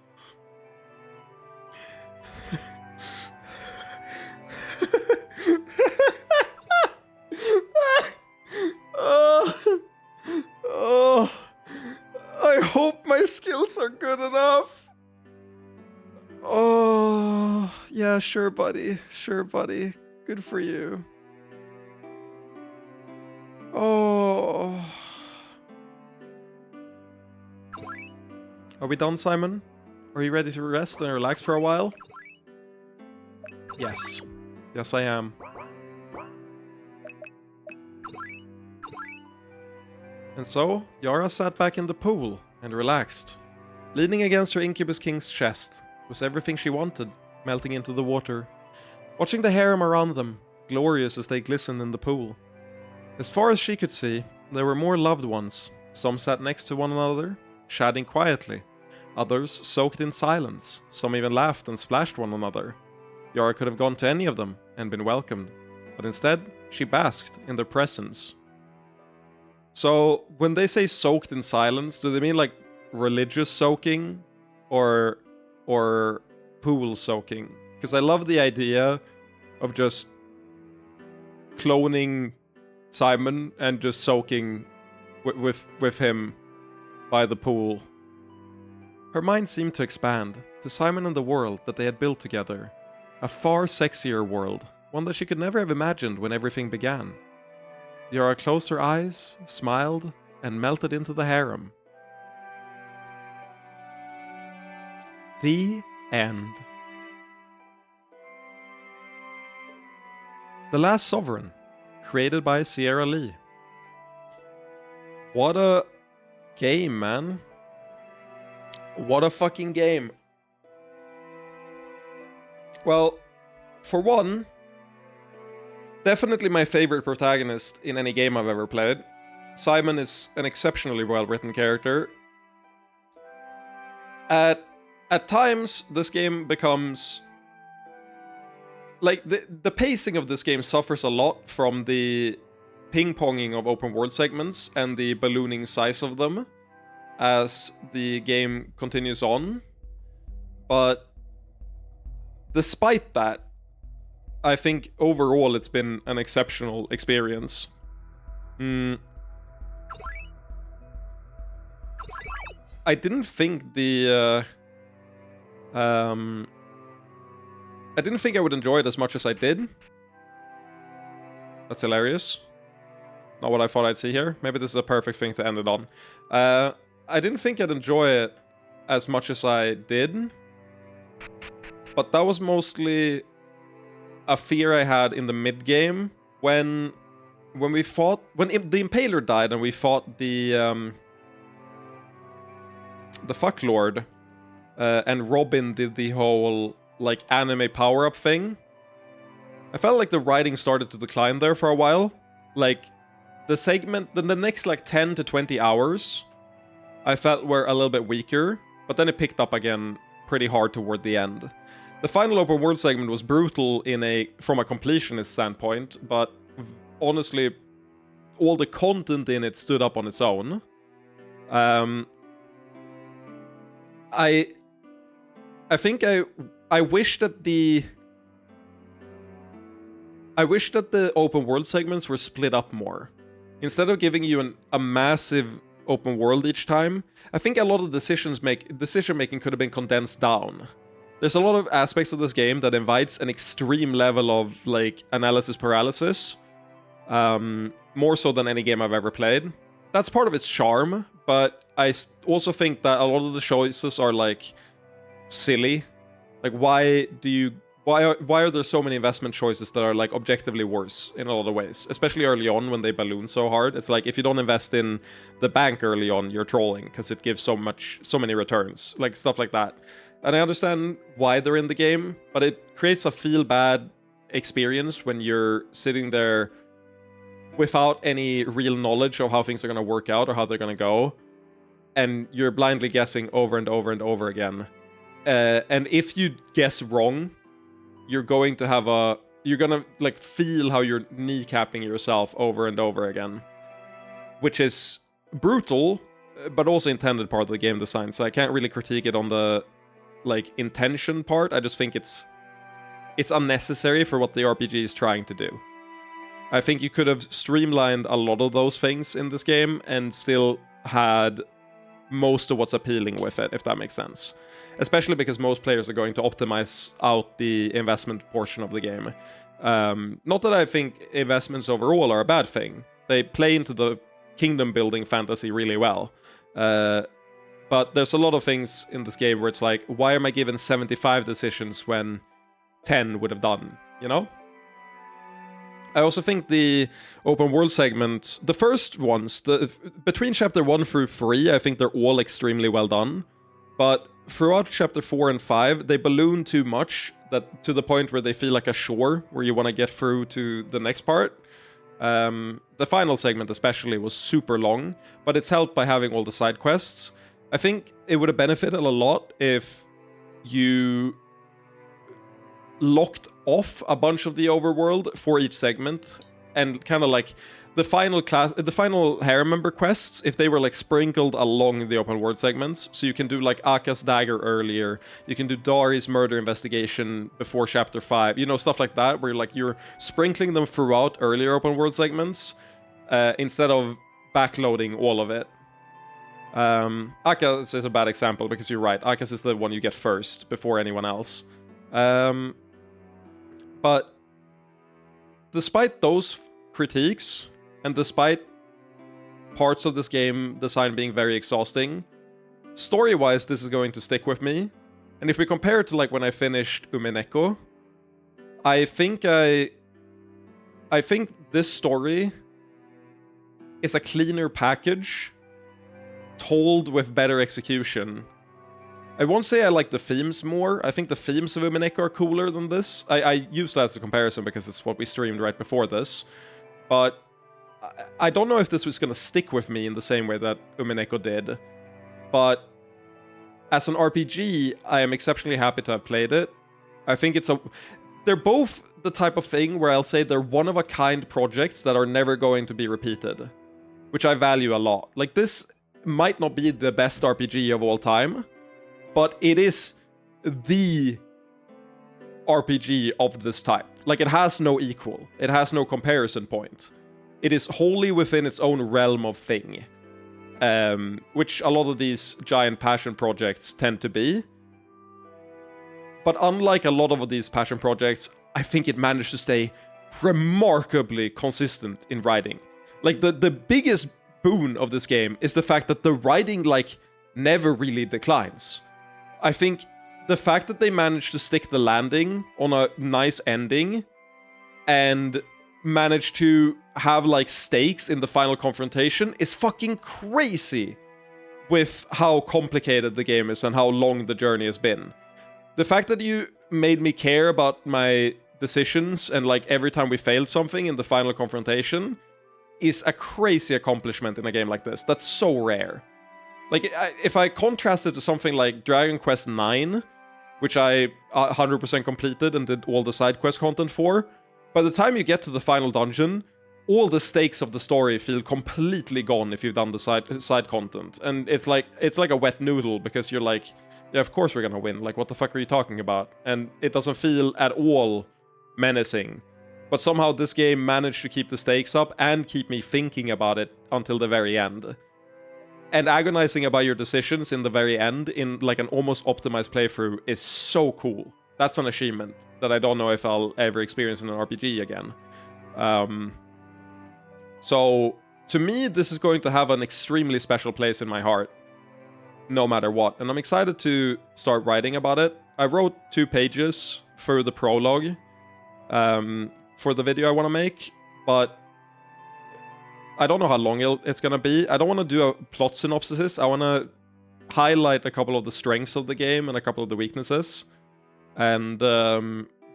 I hope my skills are good enough. Oh, yeah, sure, buddy. Sure, buddy. Good for you. Oh. Are we done, Simon? Are you ready to rest and relax for a while? Yes. Yes, I am. And so, Yara sat back in the pool and relaxed, leaning against her Incubus King's chest. Was everything she wanted, melting into the water, watching the harem around them, glorious as they glistened in the pool. As far as she could see, there were more loved ones. Some sat next to one another, chatting quietly. Others soaked in silence. Some even laughed and splashed one another. Yara could have gone to any of them and been welcomed, but instead, she basked in their presence. So when they say soaked in silence, do they mean like religious soaking or pool soaking? Because I love the idea of just cloning Simon and just soaking with him by the pool. Her mind seemed to expand to Simon and the world that they had built together. A far sexier world, one that she could never have imagined when everything began. Yara closed her eyes, smiled, and melted into the harem. The end. The Last Sovereign, created by Sierra Lee. What a game, man. What a fucking game. Well, for one, definitely my favorite protagonist in any game I've ever played. Simon is an exceptionally well-written character. At times, this game becomes... Like, the pacing of this game suffers a lot from the ping-ponging of open world segments and the ballooning size of them as the game continues on. But despite that, I think overall it's been an exceptional experience. I didn't think the... I didn't think I would enjoy it as much as I did. That's hilarious. Not what I thought I'd see here. Maybe this is a perfect thing to end it on. I didn't think I'd enjoy it as much as I did. But that was mostly a fear I had in the mid-game when we fought... When the Impaler died and we fought the Fucklord, and Robin did the whole, like, anime power-up thing. I felt like the writing started to decline there for a while. Like, the segment... the next, like, 10 to 20 hours, I felt were a little bit weaker, but then it picked up again pretty hard toward the end. The final open world segment was brutal from a completionist standpoint, but honestly, all the content in it stood up on its own. I think I wish that the open world segments were split up more. Instead of giving you a massive open world each time, I think a lot of decision making could have been condensed down. There's a lot of aspects of this game that invites an extreme level of, like, analysis paralysis. More so than any game I've ever played. That's part of its charm, but I also think that a lot of the choices are, like, silly. Like, why are there so many investment choices that are, like, objectively worse in a lot of ways? Especially early on when they balloon so hard. It's like, if you don't invest in the bank early on, you're trolling, because it gives so many returns. Like, stuff like that. And I understand why they're in the game, but it creates a feel-bad experience when you're sitting there without any real knowledge of how things are going to work out or how they're going to go, and you're blindly guessing over and over and over again. And if you guess wrong, you're going to like feel how you're kneecapping yourself over and over again, which is brutal, but also intended part of the game design. So I can't really critique it on the, like, intention part. I just think it's unnecessary for what the RPG is trying to do. I think you could have streamlined a lot of those things in this game and still had most of what's appealing with it, if that makes sense. Especially because most players are going to optimize out the investment portion of the game. Not that I think investments overall are a bad thing. They play into the kingdom building fantasy really well. But there's a lot of things in this game where it's like, why am I given 75 decisions when 10 would have done, you know? I also think the open world segment, the first ones, between chapter 1 through 3, I think they're all extremely well done. But throughout chapter 4 and 5, they balloon too much, that to the point where they feel like a shore where you want to get through to the next part. The final segment especially was super long, but it's helped by having all the side quests. I think it would have benefited a lot if you locked off a bunch of the overworld for each segment and kind of like the final harem member quests, if they were like sprinkled along the open world segments, so you can do like Aka's dagger earlier, you can do Dari's murder investigation before chapter 5, you know, stuff like that, where like you're sprinkling them throughout earlier open world segments instead of backloading all of it. Aka's is a bad example because you're right, Aka's is the one you get first before anyone else. But despite those critiques, and despite parts of this game design being very exhausting, story-wise this is going to stick with me. And if we compare it to like when I finished Umineko, I think this story is a cleaner package told with better execution. I won't say I like the themes more. I think the themes of Umineko are cooler than this. I use that as a comparison because it's what we streamed right before this. But I don't know if this was going to stick with me in the same way that Umineko did. But as an RPG, I am exceptionally happy to have played it. I think they're both the type of thing where I'll say they're one-of-a-kind projects that are never going to be repeated, which I value a lot. Like, this might not be the best RPG of all time, but it is the RPG of this type. Like, it has no equal. It has no comparison point. It is wholly within its own realm of thing, which a lot of these giant passion projects tend to be. But unlike a lot of these passion projects, I think it managed to stay remarkably consistent in writing. Like, the biggest boon of this game is the fact that the writing, like, never really declines. I think the fact that they managed to stick the landing on a nice ending and managed to have like stakes in the final confrontation is fucking crazy with how complicated the game is and how long the journey has been. The fact that you made me care about my decisions and like every time we failed something in the final confrontation is a crazy accomplishment in a game like this. That's so rare. Like, if I contrast it to something like Dragon Quest IX, which I 100% completed and did all the side quest content for, by the time you get to the final dungeon, all the stakes of the story feel completely gone if you've done the side content. And it's like a wet noodle, because you're like, yeah, of course we're gonna win. Like, what the fuck are you talking about? And it doesn't feel at all menacing. But somehow this game managed to keep the stakes up and keep me thinking about it until the very end. And agonizing about your decisions in the very end in like an almost optimized playthrough is so cool. That's an achievement that I don't know if I'll ever experience in an RPG again. So, to me, this is going to have an extremely special place in my heart, no matter what. And I'm excited to start writing about it. I wrote 2 pages for the prologue for the video I want to make, but I don't know how long it's going to be. I don't want to do a plot synopsis. I want to highlight a couple of the strengths of the game and a couple of the weaknesses, and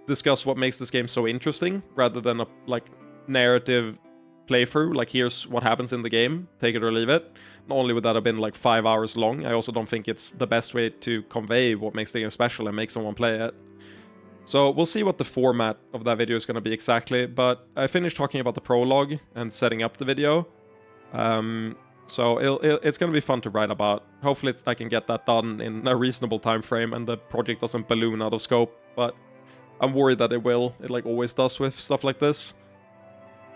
discuss what makes this game so interesting, rather than a like narrative playthrough. Like, here's what happens in the game, take it or leave it. Not only would that have been like 5 hours long, I also don't think it's the best way to convey what makes the game special and make someone play it. So we'll see what the format of that video is going to be exactly, but I finished talking about the prologue and setting up the video. So it's going to be fun to write about. Hopefully I can get that done in a reasonable time frame and the project doesn't balloon out of scope, but I'm worried that it will. It like always does with stuff like this.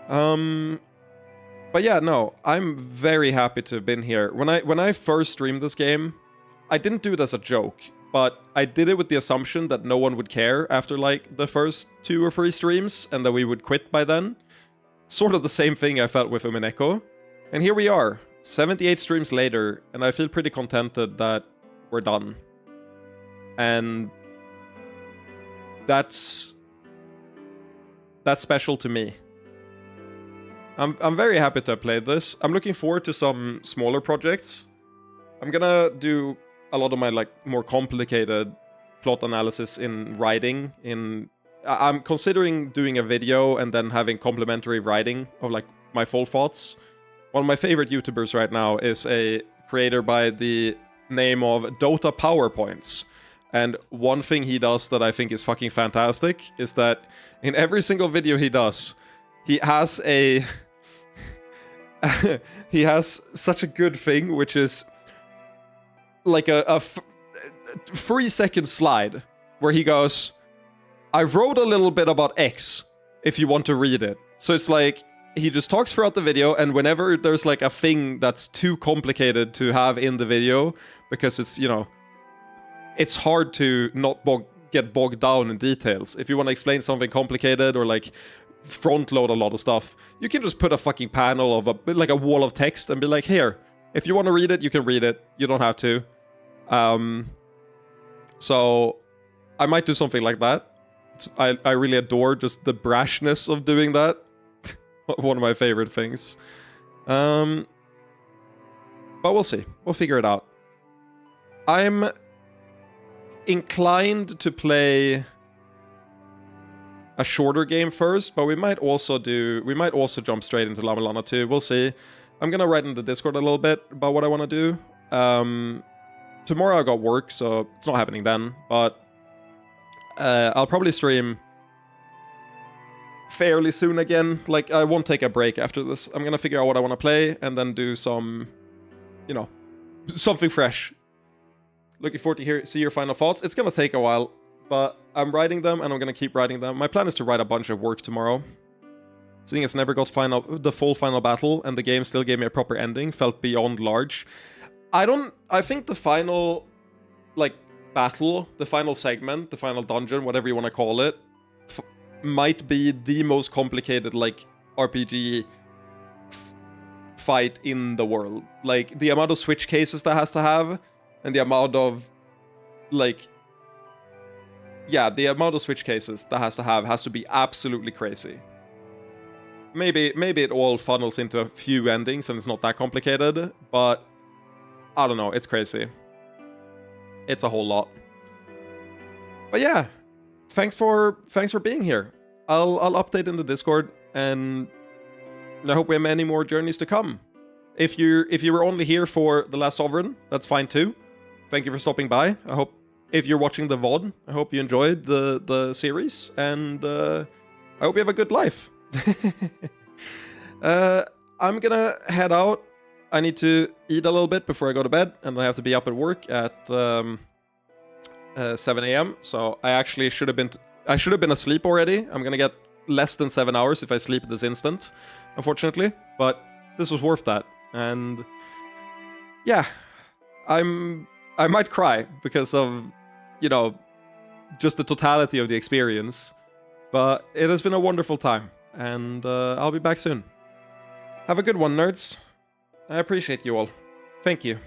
But yeah, no, I'm very happy to have been here. When I first streamed this game, I didn't do it as a joke, but I did it with the assumption that no one would care after like the first 2 or 3 streams and that we would quit by then. Sort of the same thing I felt with Umineko. And here we are, 78 streams later, and I feel pretty contented that we're done. And that's special to me. I'm very happy to have played this. I'm looking forward to some smaller projects. I'm gonna do a lot of my like more complicated plot analysis in writing. I'm considering doing a video and then having complimentary writing of like my full thoughts. One of my favorite YouTubers right now is a creator by the name of Dota PowerPoints. And one thing he does that I think is fucking fantastic is that in every single video he does, he has a he has such a good thing, which is like a 3-second slide where he goes, I wrote a little bit about X if you want to read it. So it's like he just talks throughout the video, and whenever there's like a thing that's too complicated to have in the video, because it's, you know, it's hard to not get bogged down in details. If you want to explain something complicated or like front load a lot of stuff, you can just put a fucking panel of like a wall of text and be like, here, if you want to read it, you can read it. You don't have to. So I might do something like that. I really adore just the brashness of doing that. One of my favorite things. But we'll see. We'll figure it out. I'm inclined to play a shorter game first, but we might also jump straight into Lama Lana 2. We'll see. I'm gonna write in the Discord a little bit about what I want to do. Tomorrow I got work, so it's not happening then, but I'll probably stream fairly soon again. Like, I won't take a break after this. I'm gonna figure out what I want to play and then do some, you know, something fresh. Looking forward to see your final thoughts. It's gonna take a while, but I'm writing them and I'm gonna keep writing them. My plan is to write a bunch of work tomorrow. Seeing it's never got the full final battle and the game still gave me a proper ending, felt beyond large. I think the final, like, battle, the final segment, the final dungeon, whatever you want to call it, might be the most complicated, like, RPG fight in the world. Like, the amount of switch cases that has to have, and the amount of, like, yeah, the amount of switch cases that has to be absolutely crazy. Maybe it all funnels into a few endings and it's not that complicated, but I don't know, it's crazy. It's a whole lot. But yeah, thanks for being here. I'll update in the Discord, and I hope we have many more journeys to come. If you were only here for The Last Sovereign, that's fine too. Thank you for stopping by. I hope, if you're watching the VOD, I hope you enjoyed the series, and I hope you have a good life. I'm gonna head out. I need to eat a little bit before I go to bed, and I have to be up at work at 7 a.m. So I actually should have been asleep already. I'm gonna get less than 7 hours if I sleep this instant, unfortunately. But this was worth that, and yeah, I might cry because of, you know, just the totality of the experience. But it has been a wonderful time, and I'll be back soon. Have a good one, nerds. I appreciate you all. Thank you.